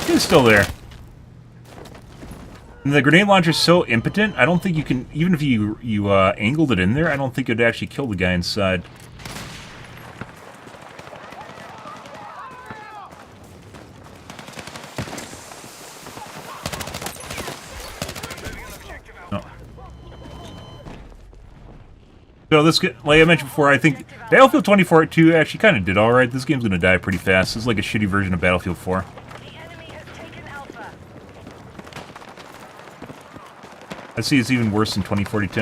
He's still there. And the grenade launcher's so impotent, I don't think you can, even if you angled it in there, I don't think it'd actually kill the guy inside. No. So this, like I mentioned before, I think Battlefield 2042 actually kind of did alright. This game's going to die pretty fast. This is like a shitty version of Battlefield 4. I see it's even worse than 2042.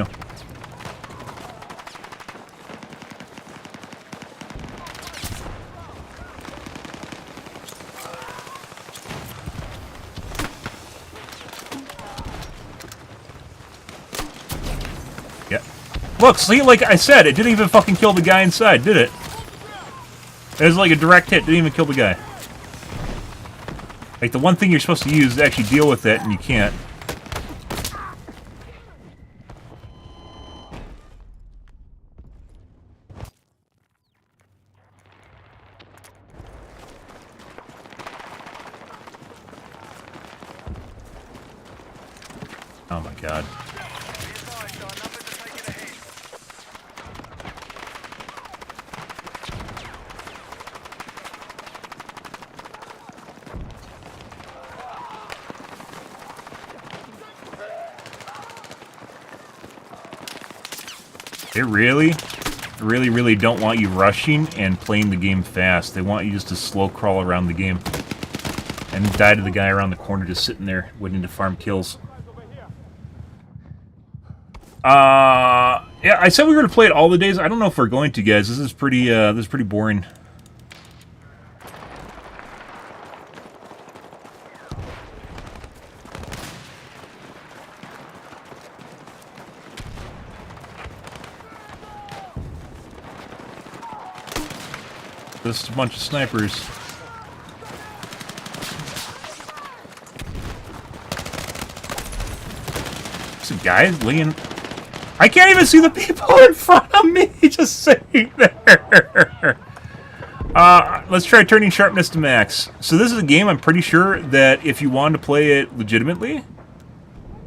Yeah. Look, see, like I said, it didn't even fucking kill the guy inside, did it? It was like a direct hit, didn't even kill the guy. Like, the one thing you're supposed to use to actually deal with that, and you can't. Oh my god. They really don't want you rushing and playing the game fast. They want you just to slow crawl around the game. And die to the guy around the corner just sitting there waiting to farm kills. Yeah, I said we were going to play it all the days. I don't know if we're going to, guys. This is pretty boring. Just a bunch of snipers. There's a guy laying... I can't even see the people in front of me just sitting there. Let's try turning sharpness to max. So this is a game I'm pretty sure that if you want to play it legitimately,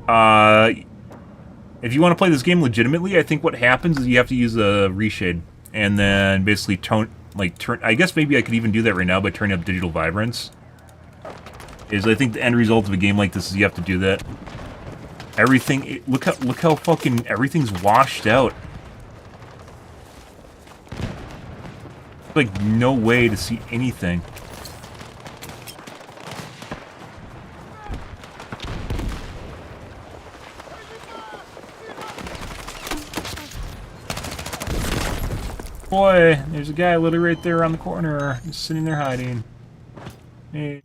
if you want to play this game legitimately, I think what happens is you have to use a reshade and then basically turn. I guess maybe I could even do that right now by turning up digital vibrance. I think the end result of a game like this is you have to do that. Everything, look how fucking everything's washed out. Like no way to see anything. Boy, there's a guy literally right there on the corner, just sitting there hiding. Hey.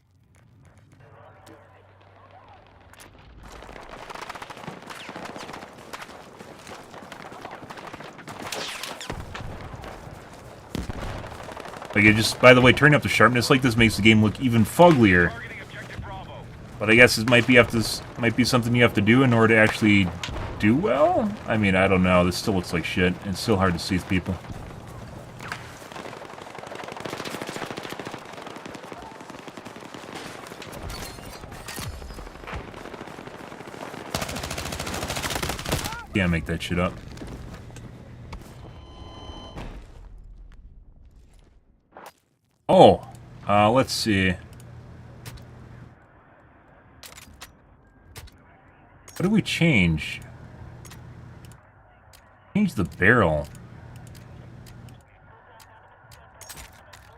Like, it just, by the way, turning up the sharpness like this makes the game look even fugglier. But I guess this might be something you have to do in order to actually do well? I mean, I don't know. This still looks like shit. It's still hard to see with people. Can't make that shit up. Oh, let's see. What did we change? Change the barrel.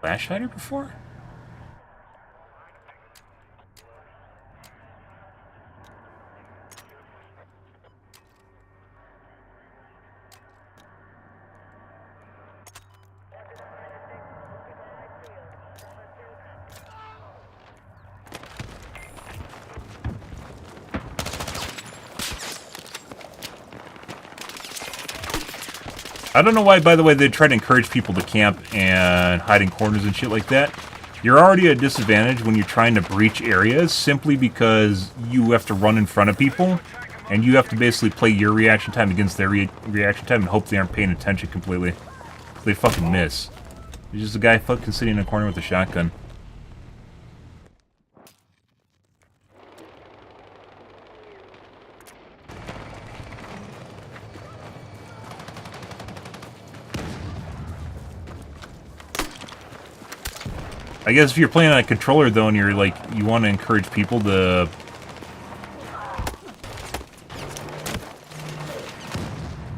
Flash hider before? I don't know why, by the way, they try to encourage people to camp and hide in corners and shit like that. You're already at a disadvantage when you're trying to breach areas simply because you have to run in front of people and you have to basically play your reaction time against their reaction time and hope they aren't paying attention completely. They fucking miss. There's just a guy fucking sitting in a corner with a shotgun. I guess if you're playing on a controller, though, and you're like, you want to encourage people to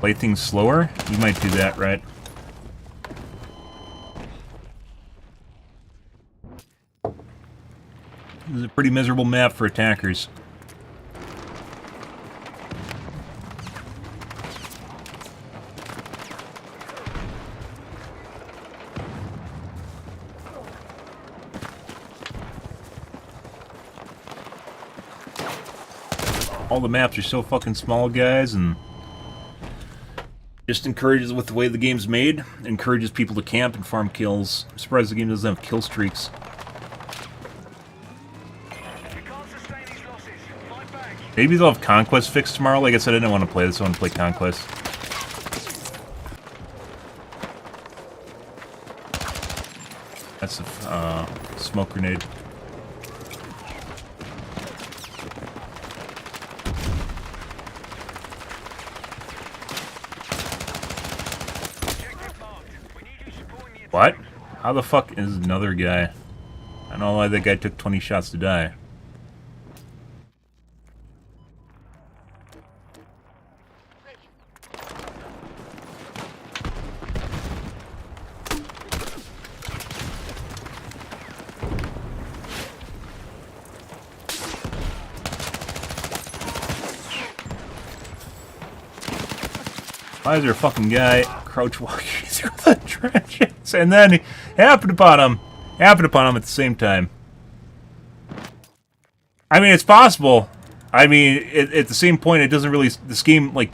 play things slower, you might do that, right? This is a pretty miserable map for attackers. All the maps are so fucking small, guys, and just encourages, with the way the game's made, encourages people to camp and farm kills. I'm surprised the game doesn't have kill streaks. Maybe they'll have Conquest fixed tomorrow. Like I said, I didn't want to play this, I want to play Conquest. That's a smoke grenade. What? How the fuck is another guy? I don't know why that guy took 20 shots to die. Why is there a fucking guy crouch walking through the trenches and then he happened upon him at the same time? I mean, it's possible. I mean, at the same point, it doesn't really, this game, like,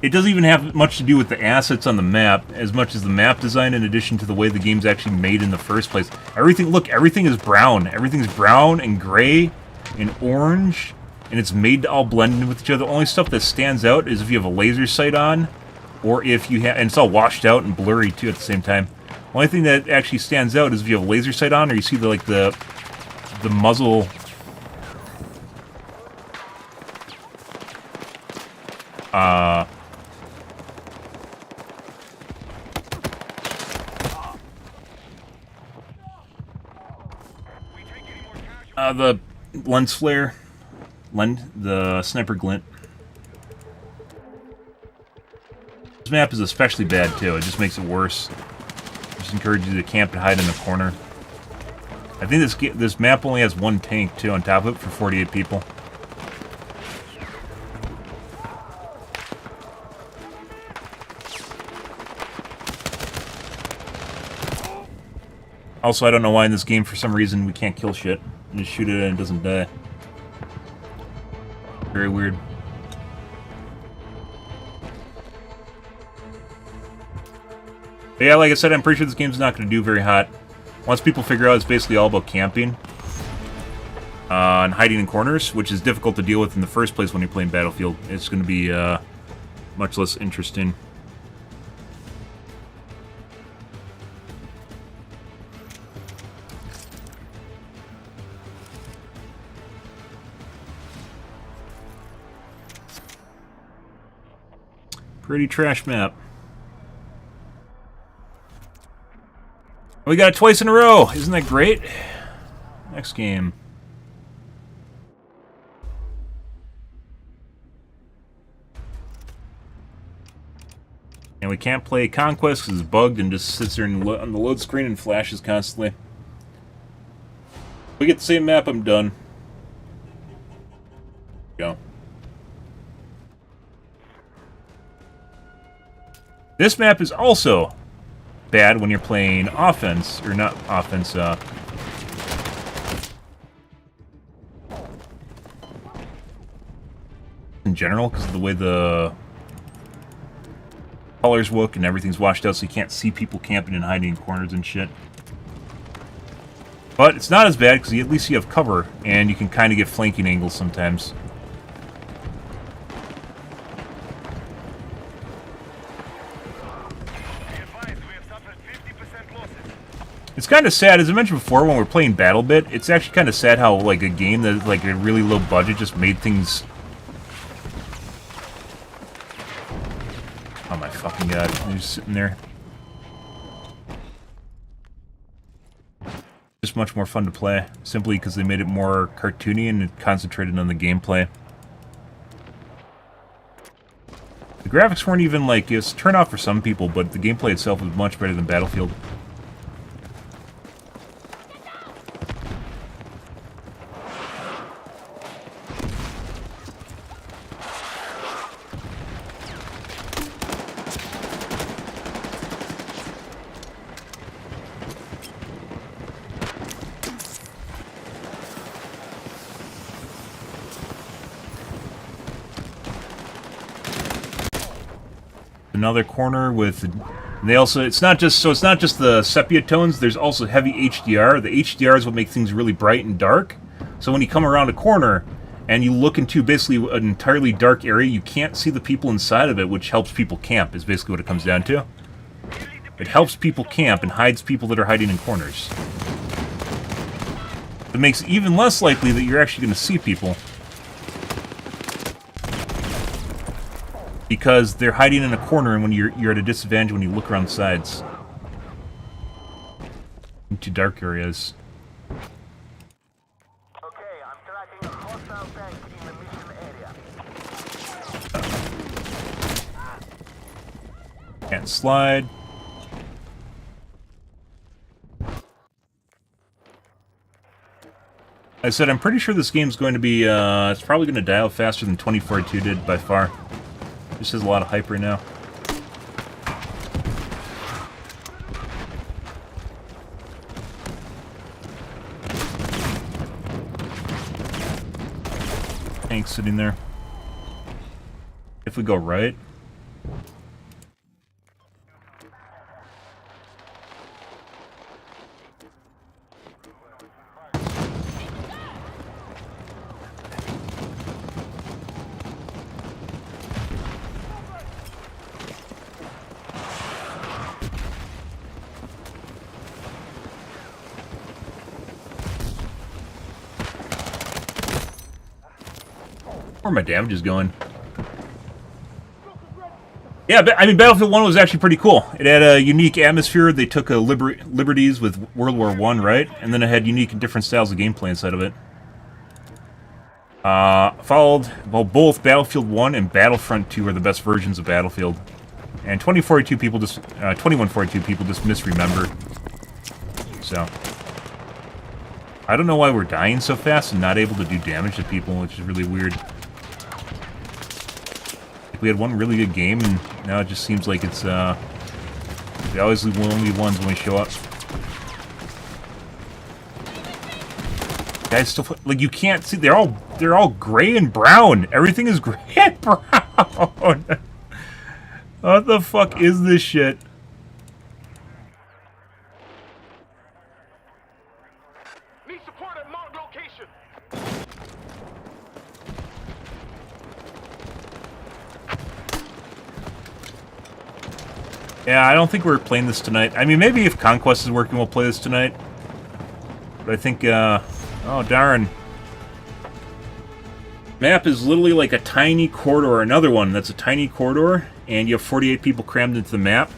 it doesn't even have much to do with the assets on the map as much as the map design, in addition to the way the game's actually made in the first place. Everything, look, everything is brown. Everything's brown and gray and orange, and it's made to all blend in with each other. The only stuff that stands out is if you have a laser sight on, or if you have, and it's all washed out and blurry too at the same time. The only thing that actually stands out is if you have a laser sight on, or you see the, like, the muzzle. The lens flare, the sniper glint. This map is especially bad too. It just makes it worse. Just encourages you to camp and hide in the corner. I think this map only has one tank too on top of it for 48 people. Also, I don't know why in this game, for some reason, we can't kill shit. You just shoot it and it doesn't die. Very weird. But yeah, like I said, I'm pretty sure this game's not going to do very hot. Once people figure out it's basically all about camping and hiding in corners, which is difficult to deal with in the first place when you're playing Battlefield, it's going to be much less interesting. Pretty trash map. We got it twice in a row. Isn't that great? Next game. And we can't play Conquest because it's bugged and just sits there on the load screen and flashes constantly. We get the same map, I'm done. Go. This map is also bad when you're playing offense, or not offense, in general, because of the way the colors look and everything's washed out, so you can't see people camping and hiding in corners and shit. But it's not as bad, because at least you have cover, and you can kind of get flanking angles sometimes. It's kind of sad, as I mentioned before, when we're playing BattleBit, it's actually kind of sad how, like, a game that, like, a really low budget just made things... Oh my fucking god, they're just sitting there. Just much more fun to play, simply because they made it more cartoony and it concentrated on the gameplay. The graphics weren't even, like, it's a turn off for some people, but the gameplay itself was much better than Battlefield. Another corner with, they also, it's not just the sepia tones, there's also heavy HDR. The HDR is what makes things really bright and dark. So when you come around a corner and you look into basically an entirely dark area, you can't see the people inside of it, which helps people camp, is basically what it comes down to. It helps people camp and hides people that are hiding in corners. It makes it even less likely that you're actually going to see people, because they're hiding in a corner, and when you're at a disadvantage when you look around the sides into dark areas. Okay, I'm tracking a hostile tank in the mission area. Can't slide. I said I'm pretty sure this game's going to be, it's probably going to die out faster than 2042 did by far. This has a lot of hype right now. Tank sitting there. If we go right. Where my damage is going. Yeah, I mean, Battlefield 1 was actually pretty cool. It had a unique atmosphere. They took liberties with World War I, right? And then it had unique and different styles of gameplay inside of it. Followed, well, both Battlefield 1 and Battlefront 2 are the best versions of Battlefield. And 2142 people just misremember. So, I don't know why we're dying so fast and not able to do damage to people, which is really weird. We had one really good game, and now it just seems like it's, we always leave the only ones when we show up. Guys still like you can't see. They're all gray and brown. Everything is gray and brown. What the fuck is this shit? Need support at marked location. Yeah, I don't think we're playing this tonight. I mean, maybe if Conquest is working, we'll play this tonight. But I think, oh, darn. Map is literally like a tiny corridor. Another one that's a tiny corridor, and you have 48 people crammed into the map.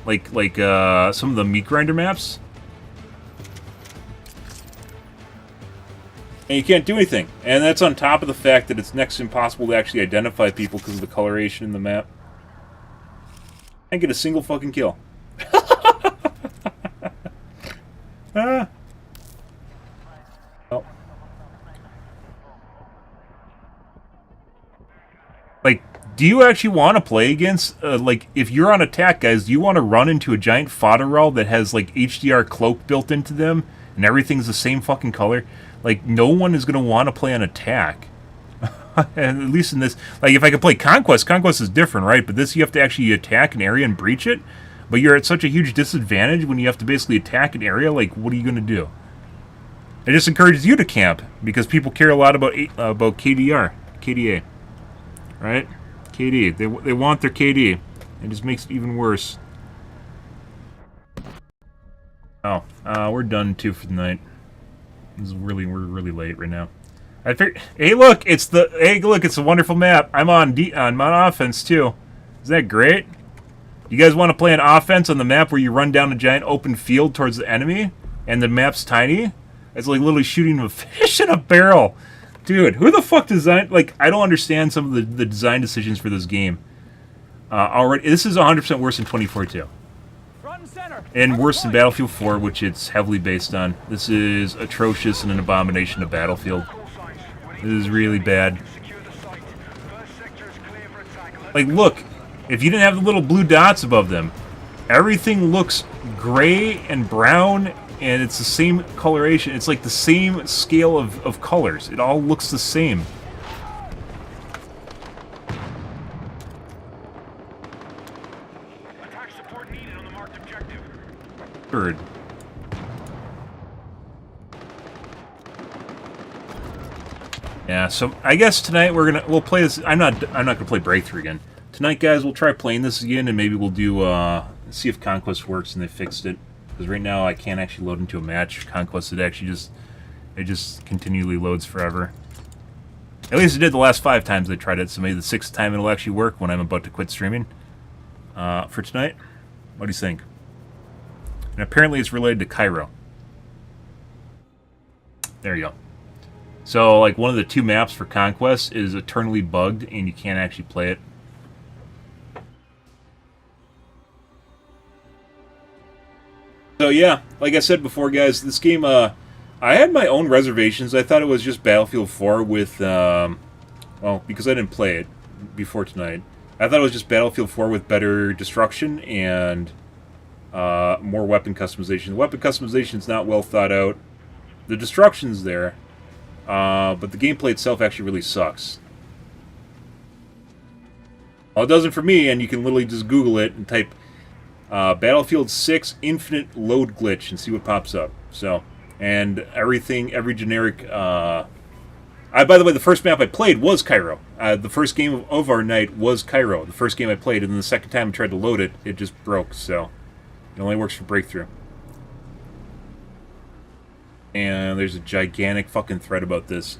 Like some of the meat grinder maps. And you can't do anything. And that's on top of the fact that it's next to impossible to actually identify people because of the coloration in the map. I get a single fucking kill. Ah. Oh. Like, do you actually want to play against, like, if you're on attack, guys, do you want to run into a giant fodder roll that has, like, HDR cloak built into them, and everything's the same fucking color? Like, no one is going to want to play on attack. At least in this, like, if I could play Conquest, Conquest is different, right? But this, you have to actually attack an area and breach it. But you're at such a huge disadvantage when you have to basically attack an area. Like, what are you going to do? It just encourages you to camp because people care a lot about KDA, right? KD. They want their KD. It just makes it even worse. Oh, we're done too for the night. We're really late right now. Hey, look, it's a wonderful map. I'm on offense too. Isn't that great? You guys want to play an offense on the map where you run down a giant open field towards the enemy, and the map's tiny? It's like literally shooting a fish in a barrel, dude. Who the fuck designed? Like, I don't understand some of the design decisions for this game. Already, this is 100% worse than 2042. And worse than Battlefield 4, which it's heavily based on. This is atrocious and an abomination of Battlefield. This is really bad. Like, look, if you didn't have the little blue dots above them, everything looks gray and brown, and it's the same coloration. It's like the same scale of colors. It all looks the same. Attack support needed on the marked objective. Bird. Yeah, so I guess tonight we'll play this. I'm not gonna play Breakthrough again. Tonight, guys, we'll try playing this again, and maybe we'll do see if Conquest works and they fixed it. Because right now I can't actually load into a match. Conquest it just continually loads forever. At least it did the last 5 times I tried it. So maybe the 6th time it'll actually work when I'm about to quit streaming for tonight. What do you think? And apparently it's related to Cairo. There you go. So, like, one of the 2 maps for Conquest is eternally bugged, and you can't actually play it. So, yeah, like I said before, guys, this game, I had my own reservations. I thought it was just Battlefield 4 with, well, because I didn't play it before tonight. I thought it was just Battlefield 4 with better destruction and more weapon customization. The weapon customization is not well thought out. The destruction's there. But the gameplay itself actually really sucks. Well, it doesn't for me, and you can literally just Google it and type Battlefield 6 Infinite Load Glitch and see what pops up. So, and every generic... by the way, the first map I played was Cairo. The first game of our night was Cairo. The first game I played, and then the second time I tried to load it, it just broke, so... It only works for Breakthrough. And there's a gigantic fucking thread about this.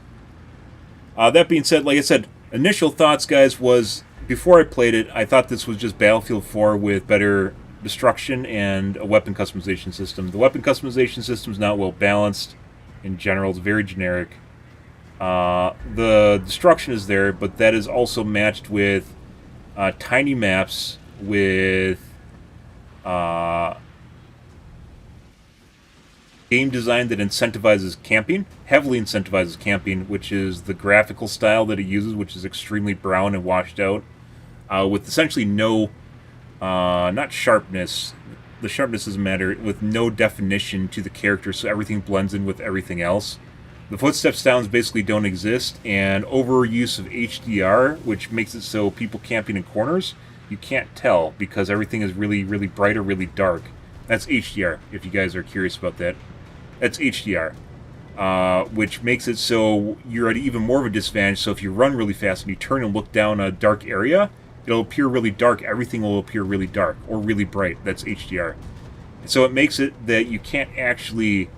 That being said, like I said, initial thoughts, guys, was before I played it, I thought this was just Battlefield 4 with better destruction and a weapon customization system. The weapon customization system is not well balanced in general. It's very generic. The destruction is there, but that is also matched with tiny maps with game design that incentivizes camping, heavily incentivizes camping, which is the graphical style that it uses, which is extremely brown and washed out, with essentially no, not sharpness, the sharpness doesn't matter, with no definition to the character, so everything blends in with everything else. The footstep sounds basically don't exist, and overuse of HDR, which makes it so people camping in corners, you can't tell because everything is really, really bright or really dark. That's HDR, if you guys are curious about that. That's HDR, which makes it so you're at even more of a disadvantage. So if you run really fast and you turn and look down a dark area, it'll appear really dark. Everything will appear really dark or really bright. That's HDR. So it makes it that you can't actually...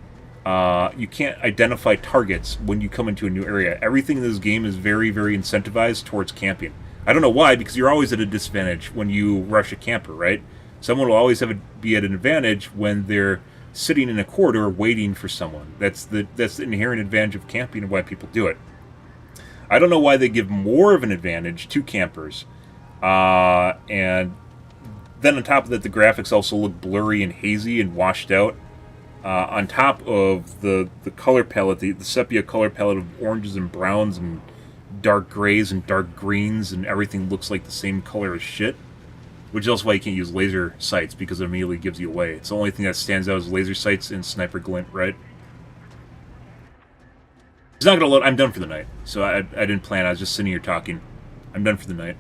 you can't identify targets when you come into a new area. Everything in this game is very, very incentivized towards camping. I don't know why, because you're always at a disadvantage when you rush a camper, right? Someone will always be at an advantage when they're sitting in a corridor waiting for someone. That's the inherent advantage of camping and why people do it. I don't know why they give more of an advantage to campers. And then on top of that, the graphics also look blurry and hazy and washed out. On top of the color palette, the sepia color palette of oranges and browns and dark grays and dark greens, and everything looks like the same color as shit. Which is also why you can't use laser sights, because it immediately gives you away. It's the only thing that stands out is laser sights and sniper glint, right? It's not gonna load. I'm done for the night, so I didn't plan. I was just sitting here talking. I'm done for the night.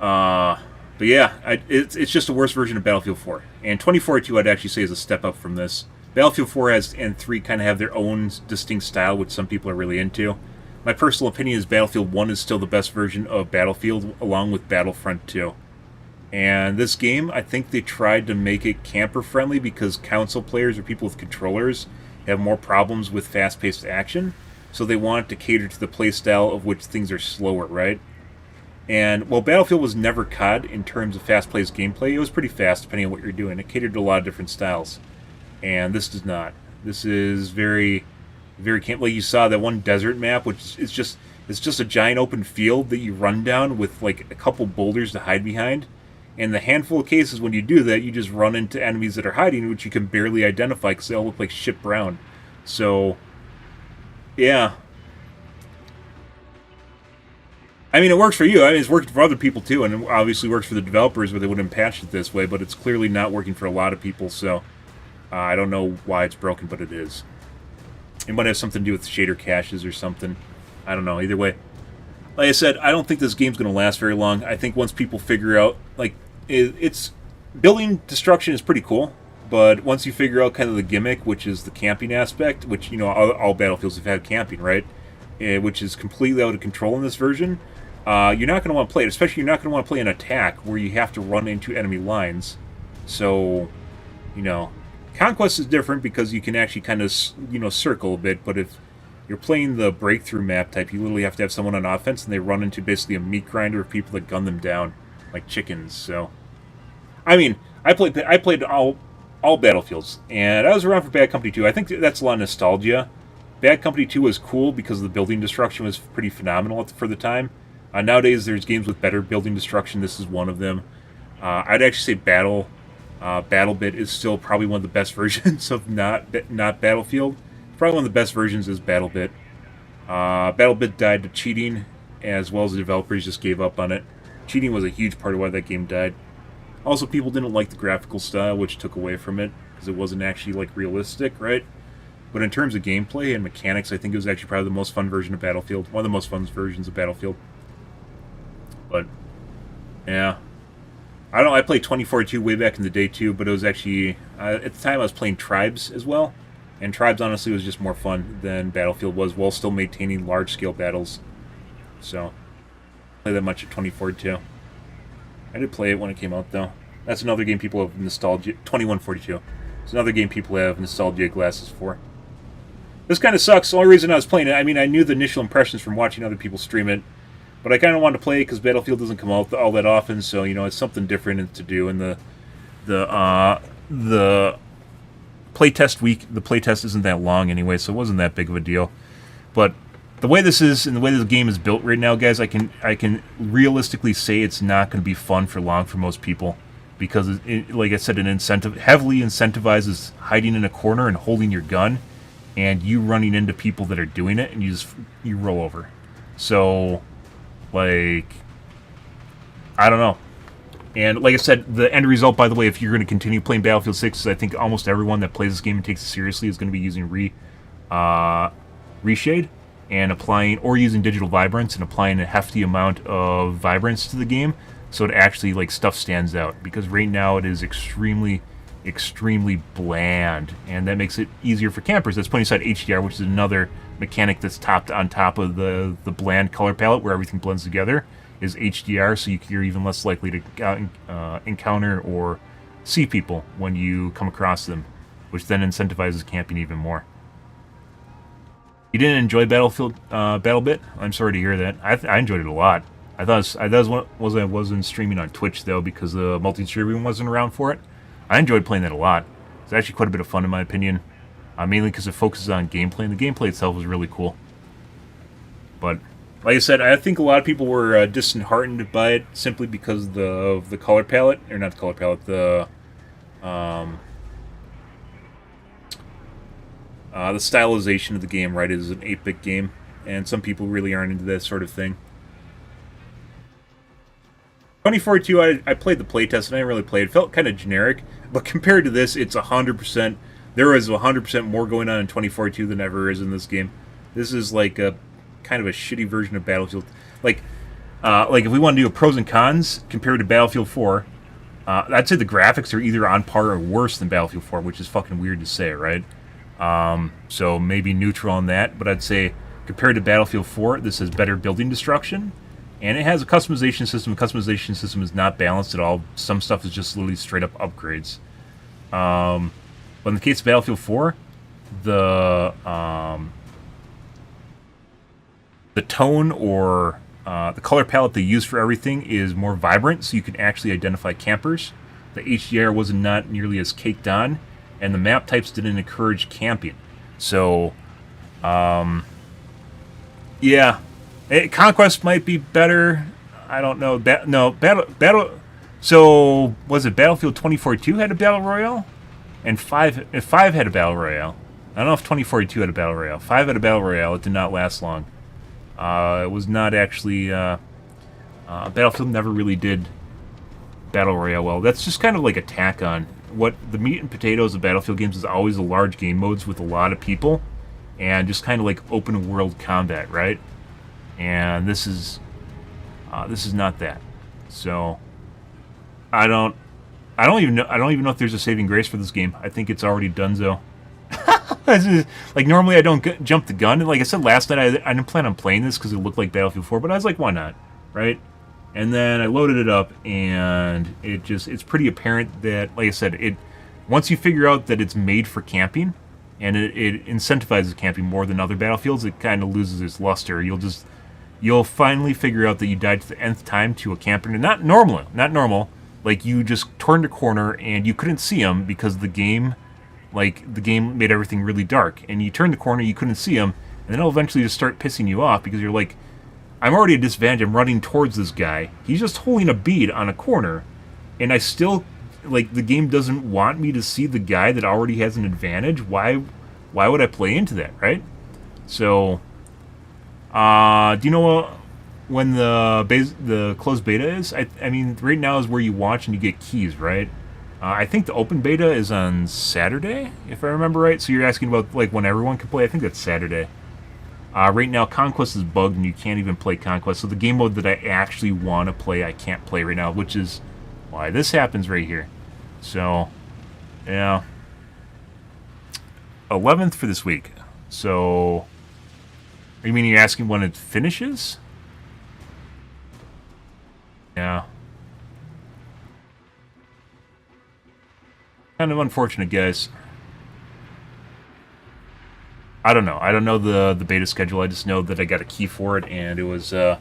But yeah, it's just a worse version of Battlefield 4. And 2042 I'd actually say is a step up from this. Battlefield 4 and 3 kind of have their own distinct style, which some people are really into. My personal opinion is Battlefield 1 is still the best version of Battlefield, along with Battlefront 2. And this game, I think they tried to make it camper-friendly because console players or people with controllers have more problems with fast-paced action. So they wanted to cater to the playstyle of which things are slower, right? And while Battlefield was never COD in terms of fast-paced gameplay, it was pretty fast depending on what you're doing. It catered to a lot of different styles. And this does not. This is very, very camp. Like you saw that one desert map, which is just a giant open field that you run down with like a couple boulders to hide behind. And the handful of cases when you do that, you just run into enemies that are hiding, which you can barely identify because they all look like shit brown. So, yeah. I mean, it works for you. I mean, it's working for other people too, and it obviously works for the developers where they wouldn't patch it this way, but it's clearly not working for a lot of people, so I don't know why it's broken, but it is. It might have something to do with shader caches or something. I don't know. Either way. Like I said, I don't think this game's going to last very long. I think once people figure out, like, it's building destruction is pretty cool, but once you figure out kind of the gimmick, which is the camping aspect, which, you know, all Battlefields have had camping, right? Which is completely out of control in this version. You're not going to want to play it, especially you're not going to want to play an attack where you have to run into enemy lines. So, you know, Conquest is different because you can actually kind of, you know, circle a bit, but if you're playing the breakthrough map type, you literally have to have someone on offense, and they run into basically a meat grinder of people that gun them down like chickens. So, I mean, I played all Battlefields, and I was around for Bad Company 2. I think that's a lot of nostalgia. Bad Company 2 was cool because the building destruction was pretty phenomenal for the time. Nowadays, there's games with better building destruction. This is one of them. I'd actually say BattleBit is still probably one of the best versions of not Battlefield. Probably one of the best versions is BattleBit. BattleBit died to cheating, as well as the developers just gave up on it. Cheating was a huge part of why that game died. Also, people didn't like the graphical style, which took away from it, because it wasn't actually, like, realistic, right? But in terms of gameplay and mechanics, I think it was actually probably the most fun version of Battlefield. One of the most fun versions of Battlefield. But, yeah. I don't know, I played 2042 way back in the day, too, but it was actually... at the time, I was playing Tribes as well. And Tribes, honestly, was just more fun than Battlefield was, while still maintaining large-scale battles. So, play that much at 2042. I did play it when it came out, though. That's another game people have nostalgia... 2142. It's another game people have nostalgia glasses for. This kind of sucks. The only reason I was playing it, I mean, I knew the initial impressions from watching other people stream it, but I kind of wanted to play it because Battlefield doesn't come out all that often, so, you know, it's something different to do, and the playtest week, the playtest isn't that long anyway, so it wasn't that big of a deal. But the way this is, and the way the game is built right now, guys, I can realistically say it's not going to be fun for long for most people, because, like I said, it heavily incentivizes hiding in a corner and holding your gun, and you running into people that are doing it, and you roll over. So, like, I don't know. And like I said, the end result, by the way, if you're going to continue playing Battlefield 6, is I think almost everyone that plays this game and takes it seriously is going to be using reshade and applying, or using digital vibrance and applying a hefty amount of vibrance to the game, so it actually like stuff stands out. Because right now it is extremely bland, and that makes it easier for campers. That's putting aside HDR, which is another mechanic that's topped on top of the bland color palette where everything blends together, is HDR, so you're even less likely to encounter or see people when you come across them, which then incentivizes camping even more. You didn't enjoy Battlefield BattleBit? I'm sorry to hear that. I enjoyed it a lot. I thought I wasn't streaming on Twitch though, because the multi-streaming wasn't around for it. I enjoyed playing that a lot. It's actually quite a bit of fun in my opinion, mainly because it focuses on gameplay, and the gameplay itself was really cool. But like I said, I think a lot of people were disheartened by it simply because of the color palette, or not the color palette, the stylization of the game, right? It is an 8-bit game, and some people really aren't into that sort of thing. 2042, I played the playtest, and I didn't really play it. It felt kind of generic, but compared to this, it's 100%. There is 100% more going on in 2042 than ever is in this game. This is like a kind of a shitty version of Battlefield. Like if we want to do a pros and cons compared to Battlefield 4, I'd say the graphics are either on par or worse than Battlefield 4, which is fucking weird to say, right? So maybe neutral on that, but I'd say compared to Battlefield 4, this has better building destruction, and it has a customization system. The customization system is not balanced at all. Some stuff is just literally straight up upgrades. But in the case of Battlefield 4, the tone or the color palette they use for everything is more vibrant, so you can actually identify campers. The HDR was not nearly as caked on, and the map types didn't encourage camping. So, yeah, Conquest might be better. I don't know. Battle. So was it Battlefield 2042 had a battle royale, and 5 had a battle royale. I don't know if 2042 had a battle royale. 5 had a battle royale. It did not last long. It was not actually Battlefield never really did battle royale well. That's just kind of like a tack on. What the meat and potatoes of Battlefield games is always the large game modes with a lot of people, and just kind of like open world combat, right? And this is not that. So I don't even know if there's a saving grace for this game. I think it's already donezo. Like normally I don't jump the gun, and like I said last night, I didn't plan on playing this because it looked like Battlefield 4, but I was like, why not, right? And then I loaded it up, and it's pretty apparent that, like I said, once you figure out that it's made for camping, and it incentivizes camping more than other Battlefields, it kind of loses its luster. You'll finally figure out that you died to the nth time to a camper, and not normal. Like you just turned a corner and you couldn't see them because the game made everything really dark, and you turned the corner, you couldn't see them, and then it'll eventually just start pissing you off because you're like, I'm already at a disadvantage. I'm running towards this guy. He's just holding a bead on a corner, and I still, like, the game doesn't want me to see the guy that already has an advantage. Why would I play into that, right? So, do you know when the closed beta is? I mean, right now is where you watch and you get keys, right? I think the open beta is on Saturday, if I remember right. So you're asking about like when everyone can play. I think that's Saturday. Right now, Conquest is bugged and you can't even play Conquest. So the game mode that I actually want to play, I can't play right now, which is why this happens right here. So, yeah. 11th for this week. So, you mean you're asking when it finishes? Yeah. Kind of unfortunate, guys. I don't know. I don't know the beta schedule. I just know that I got a key for it, and it was the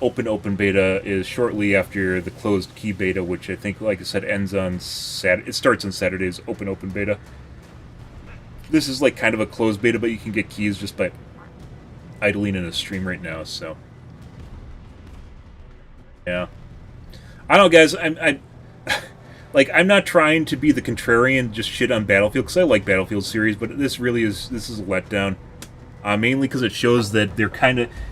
open beta is shortly after the closed key beta, which I think, like I said, ends on Saturday. It starts on Saturday's open beta. This is like kind of a closed beta, but you can get keys just by idling in a stream right now. So, yeah. I don't know, guys. I'm not trying to be the contrarian, just shit on Battlefield, because I like Battlefield series, but this is a letdown. Mainly because it shows that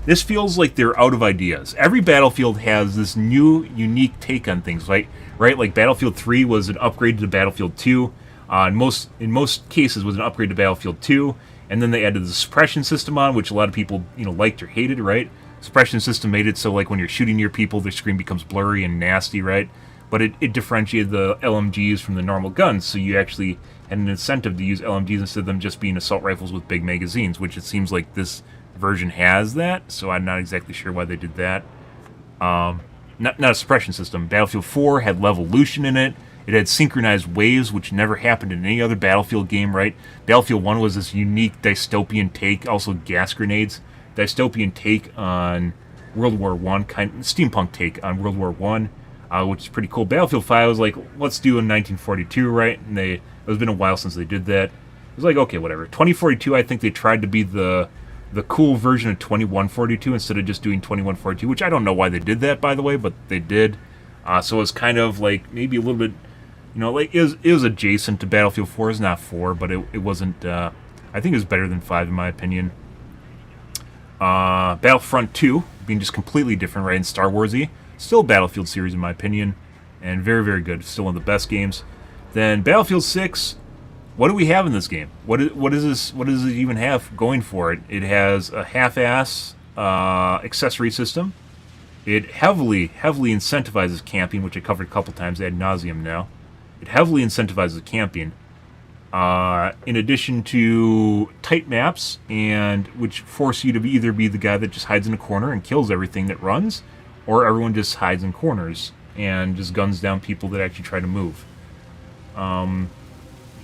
this feels like they're out of ideas. Every Battlefield has this new, unique take on things, right? Like Battlefield 3 was an upgrade to Battlefield 2. In most cases, was an upgrade to Battlefield 2, and then they added the suppression system on, which a lot of people liked or hated, right? Suppression system made it so like when you're shooting near people, their screen becomes blurry and nasty, right? But it differentiated the LMGs from the normal guns, so you actually had an incentive to use LMGs instead of them just being assault rifles with big magazines, which it seems like this version has that, so I'm not exactly sure why they did that. Not a suppression system. Battlefield 4 had Levolution in it. It had synchronized waves, which never happened in any other Battlefield game, right? Battlefield 1 was this unique dystopian take, also gas grenades, dystopian take on World War I, steampunk take on World War I, which is pretty cool. Battlefield 5 was like, let's do in 1942, right? And it was been a while since they did that. It was like, okay, whatever. 2042, I think they tried to be the cool version of 2142 instead of just doing 2142, which I don't know why they did that, by the way, but they did. So it was kind of like maybe a little bit, like it was adjacent to Battlefield 4. It's not 4, but it wasn't. I think it was better than 5 in my opinion. Battlefront 2 being just completely different, right? And Star Warsy, still a Battlefield series in my opinion, and very, very good. Still one of the best games. Then Battlefield 6. What do we have in this game? What is this? What does it even have going for it? It has a half-ass accessory system. It heavily incentivizes camping, which I covered a couple times ad nauseum now. It heavily incentivizes camping. In addition to tight maps, and which force you to either be the guy that just hides in a corner and kills everything that runs, or everyone just hides in corners and just guns down people that actually try to move.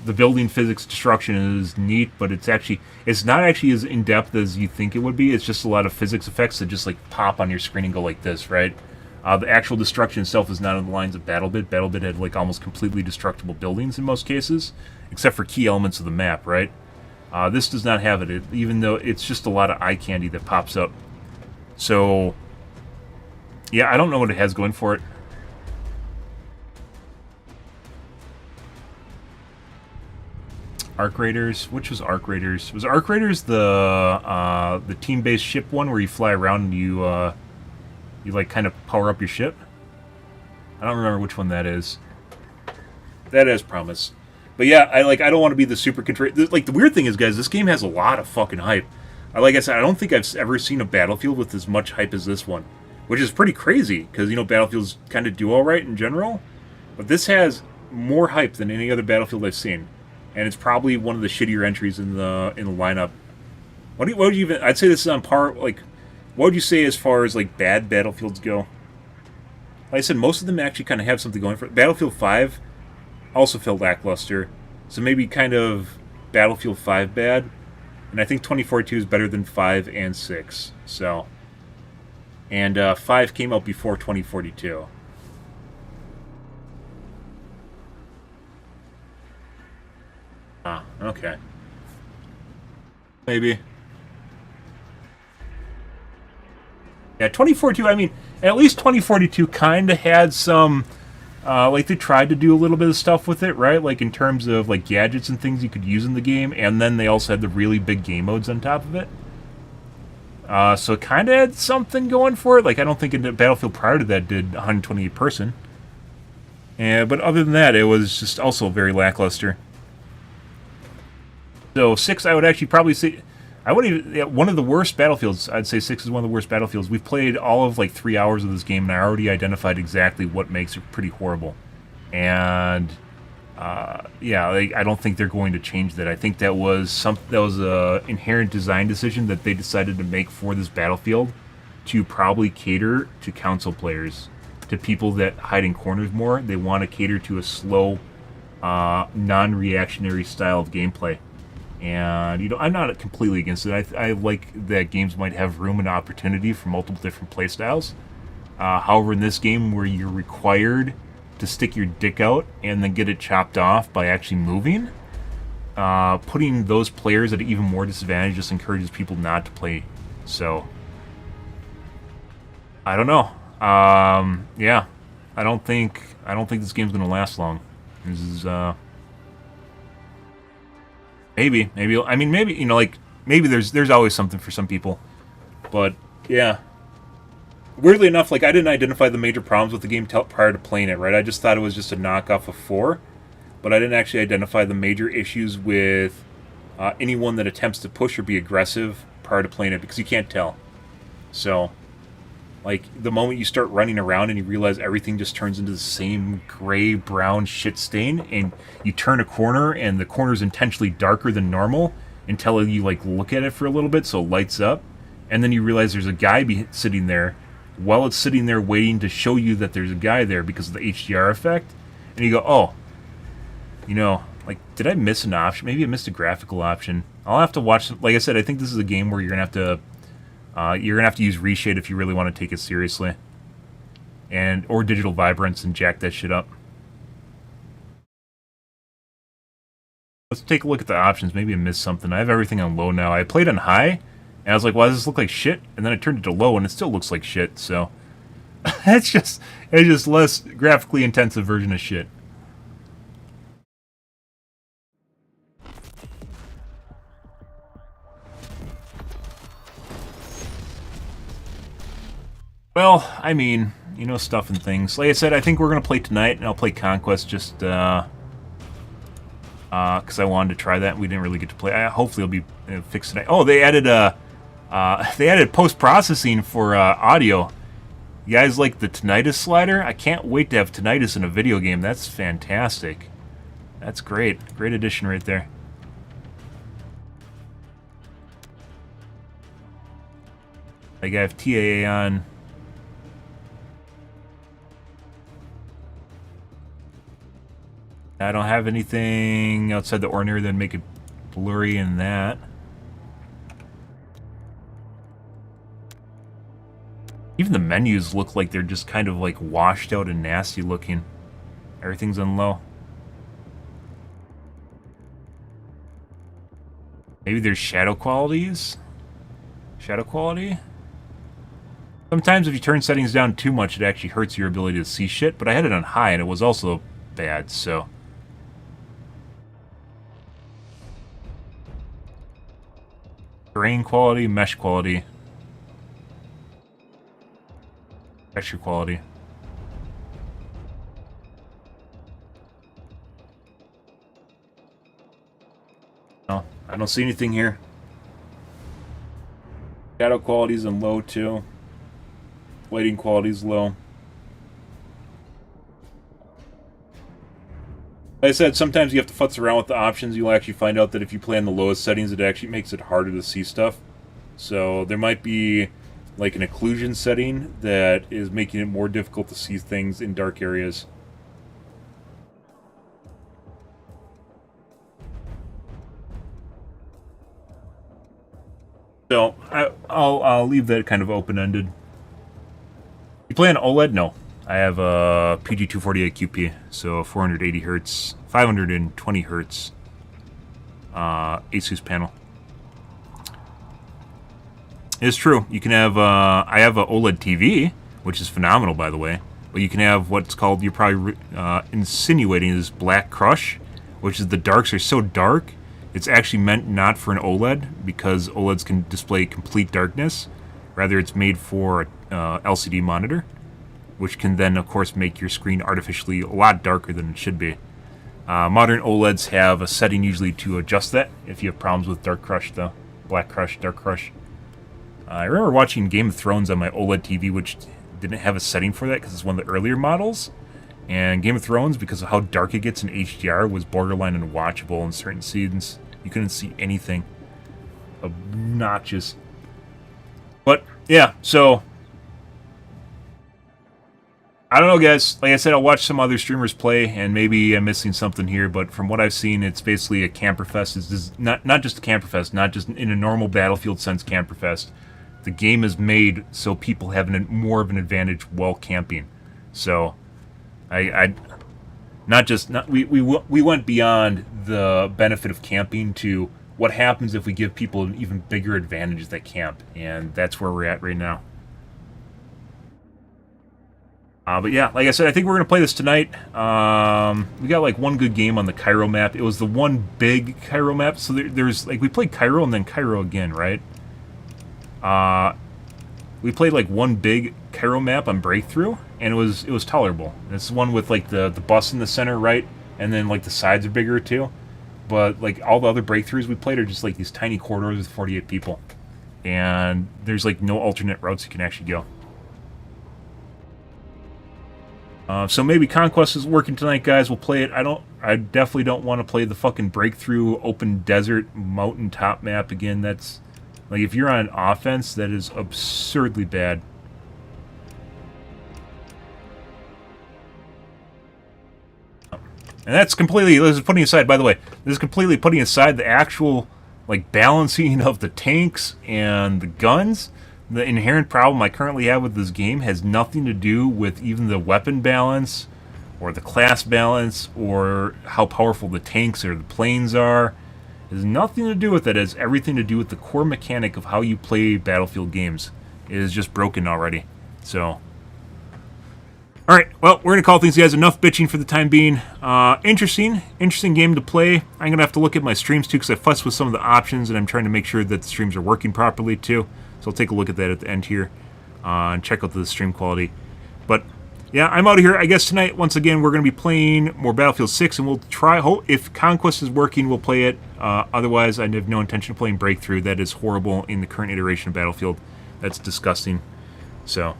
The building physics destruction is neat, but it's not actually as in-depth as you think it would be. It's just a lot of physics effects that just like pop on your screen and go like this, right? The actual destruction itself is not on the lines of BattleBit. BattleBit had like almost completely destructible buildings in most cases, except for key elements of the map, right? This does not have it, even though it's just a lot of eye candy that pops up. So, yeah, I don't know what it has going for it. Arc Raiders. Which was Arc Raiders? Was Arc Raiders the team-based ship one where you fly around and you like kind of power up your ship? I don't remember which one that is. That has promise. But yeah, I don't want to be the super control. Like the weird thing is, guys, this game has a lot of fucking hype. Like I said, I don't think I've ever seen a Battlefield with as much hype as this one, which is pretty crazy because Battlefields kind of do all right in general, but this has more hype than any other Battlefield I've seen. And it's probably one of the shittier entries in the lineup. What would you even? I'd say this is on par. Like, what would you say as far as like bad Battlefields go? Like I said, most of them actually kind of have something going for it. Battlefield 5 also felt lackluster, so maybe kind of Battlefield 5 bad. And I think 2042 is better than 5 and 6. So, and 5 came out before 2042. Ah, okay. Maybe. Yeah, 2042, I mean, at least 2042 kind of had some, like they tried to do a little bit of stuff with it, right? Like in terms of like gadgets and things you could use in the game, and then they also had the really big game modes on top of it. So it kind of had something going for it. Like I don't think Battlefield prior to that did 128 person. But other than that, it was just also very lackluster. So 6, I would actually probably say, one of the worst Battlefields. I'd say 6 is one of the worst Battlefields. We've played all of like 3 hours of this game, and I already identified exactly what makes it pretty horrible. And yeah, I don't think they're going to change that. I think that was a inherent design decision that they decided to make for this Battlefield to probably cater to console players, to people that hide in corners more. They want to cater to a slow, non-reactionary style of gameplay. And, I'm not completely against it. I like that games might have room and opportunity for multiple different playstyles. However, in this game where you're required to stick your dick out and then get it chopped off by actually moving, putting those players at an even more disadvantage just encourages people not to play. So, I don't know. Yeah, I don't think this game's going to last long. This is, Maybe, I mean, maybe, maybe there's always something for some people. But, yeah. Weirdly enough, I didn't identify the major problems with the game prior to playing it, right? I just thought it was just a knockoff of 4. but I didn't actually identify the major issues with anyone that attempts to push or be aggressive prior to playing it, because you can't tell. So, like, the moment you start running around and you realize everything just turns into the same gray-brown shit stain, and you turn a corner and the corner's intentionally darker than normal until you, like, look at it for a little bit so it lights up, and then you realize there's a guy sitting there while it's sitting there waiting to show you that there's a guy there because of the HDR effect, and you go, oh, you know, like, did I miss an option? Maybe I missed a graphical option. I'll have to watch. Like I said, I think this is a game where you're gonna have to use reshade if you really want to take it seriously, or digital vibrance and jack that shit up. Let's take a look at the options. Maybe I missed something. I have everything on low now. I played on high, and I was like, "Why does this look like shit?" And then I turned it to low, and it still looks like shit. So it's just less graphically intensive version of shit. Well, I mean, you know, stuff and things. Like I said, I think we're going to play tonight, and I'll play Conquest just because I wanted to try that. We didn't really get to play. Hopefully it'll be fixed tonight. Oh, they added post-processing for audio. You guys like the tinnitus slider? I can't wait to have tinnitus in a video game. That's fantastic. That's great. Great addition right there. Like, I have TAA on. I don't have anything outside the ordinary that make it blurry in that. Even the menus look like they're just kind of like washed out and nasty looking. Everything's on low. Maybe there's shadow qualities? Shadow quality? Sometimes if you turn settings down too much, it actually hurts your ability to see shit, but I had it on high and it was also bad, so... Terrain quality, mesh quality, texture quality. No, I don't see anything here. Shadow quality's in low too. Lighting quality's low. Like I said, sometimes you have to futz around with the options. You'll actually find out that if you play on the lowest settings, it actually makes it harder to see stuff. So there might be like an occlusion setting that is making it more difficult to see things in dark areas. So I'll leave that kind of open-ended. You play on OLED? No. I have a PG248 QP, so 480 hertz, 520 hertz Asus panel. It's true. You can have, I have a OLED TV, which is phenomenal, by the way. But you can have what's called, you're probably insinuating, is black crush, which is the darks are so dark, it's actually meant not for an OLED, because OLEDs can display complete darkness. Rather, it's made for a LCD monitor, which can then, of course, make your screen artificially a lot darker than it should be. Modern OLEDs have a setting usually to adjust that if you have problems with dark crush, though. Black crush, dark crush. I remember watching Game of Thrones on my OLED TV, which didn't have a setting for that because it's one of the earlier models. And Game of Thrones, because of how dark it gets in HDR, was borderline unwatchable in certain scenes. You couldn't see anything. Obnoxious. But, yeah, so... I don't know, guys. Like I said, I'll watch some other streamers play, and maybe I'm missing something here, but from what I've seen, it's basically a camperfest. It's not just a camperfest, not just in a normal Battlefield sense camperfest. The game is made so people have more of an advantage while camping. So, we went beyond the benefit of camping to what happens if we give people an even bigger advantage that camp, and that's where we're at right now. But yeah, like I said, I think we're going to play this tonight. We got like one good game on the Cairo map. It was the one big Cairo map. So there's like, we played Cairo and then Cairo again, right? We played like one big Cairo map on Breakthrough, and it was tolerable. It's one with like the bus in the center, right? and then like the sides are bigger too. But like all the other breakthroughs we played are just like these tiny corridors with 48 people, and there's like no alternate routes you can actually go. So maybe Conquest is working tonight, guys. We'll play it. I definitely don't want to play the fucking breakthrough open desert mountaintop map again. That's like, if you're on offense, that is absurdly bad. And that's completely, this is putting aside, by the way, this is completely putting aside the actual like balancing of the tanks and the guns. The inherent problem I currently have with this game has nothing to do with even the weapon balance or the class balance or how powerful the tanks or the planes are. It has nothing to do with it. It has everything to do with the core mechanic of how you play Battlefield games. It is just broken already. So, alright, well, we're going to call things, guys. Enough bitching for the time being. Interesting game to play. I'm going to have to look at my streams too, because I fussed with some of the options and I'm trying to make sure that the streams are working properly too. So I'll take a look at that at the end here and check out the stream quality. But yeah, I'm out of here. I guess tonight, once again, we're going to be playing more Battlefield 6, and we'll try, if Conquest is working, we'll play it. Otherwise, I have no intention of playing Breakthrough. That is horrible in the current iteration of Battlefield. That's disgusting. So,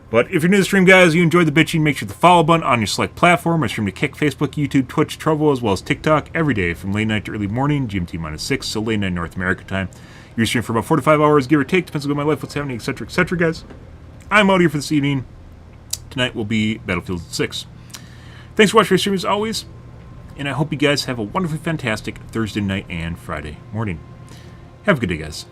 but if you're new to the stream, guys, you enjoyed the bitching, make sure the follow button on your select platform. I stream to Kick, Facebook, YouTube, Twitch, Trovo, as well as TikTok every day from late night to early morning, GMT-6, so late night North America time. You're streaming for about 4 to 5 hours, give or take, depends on my life, what's happening, etc., etc., guys. I'm out here for this evening. Tonight will be Battlefield 6. Thanks for watching your stream as always, and I hope you guys have a wonderfully fantastic Thursday night and Friday morning. Have a good day, guys.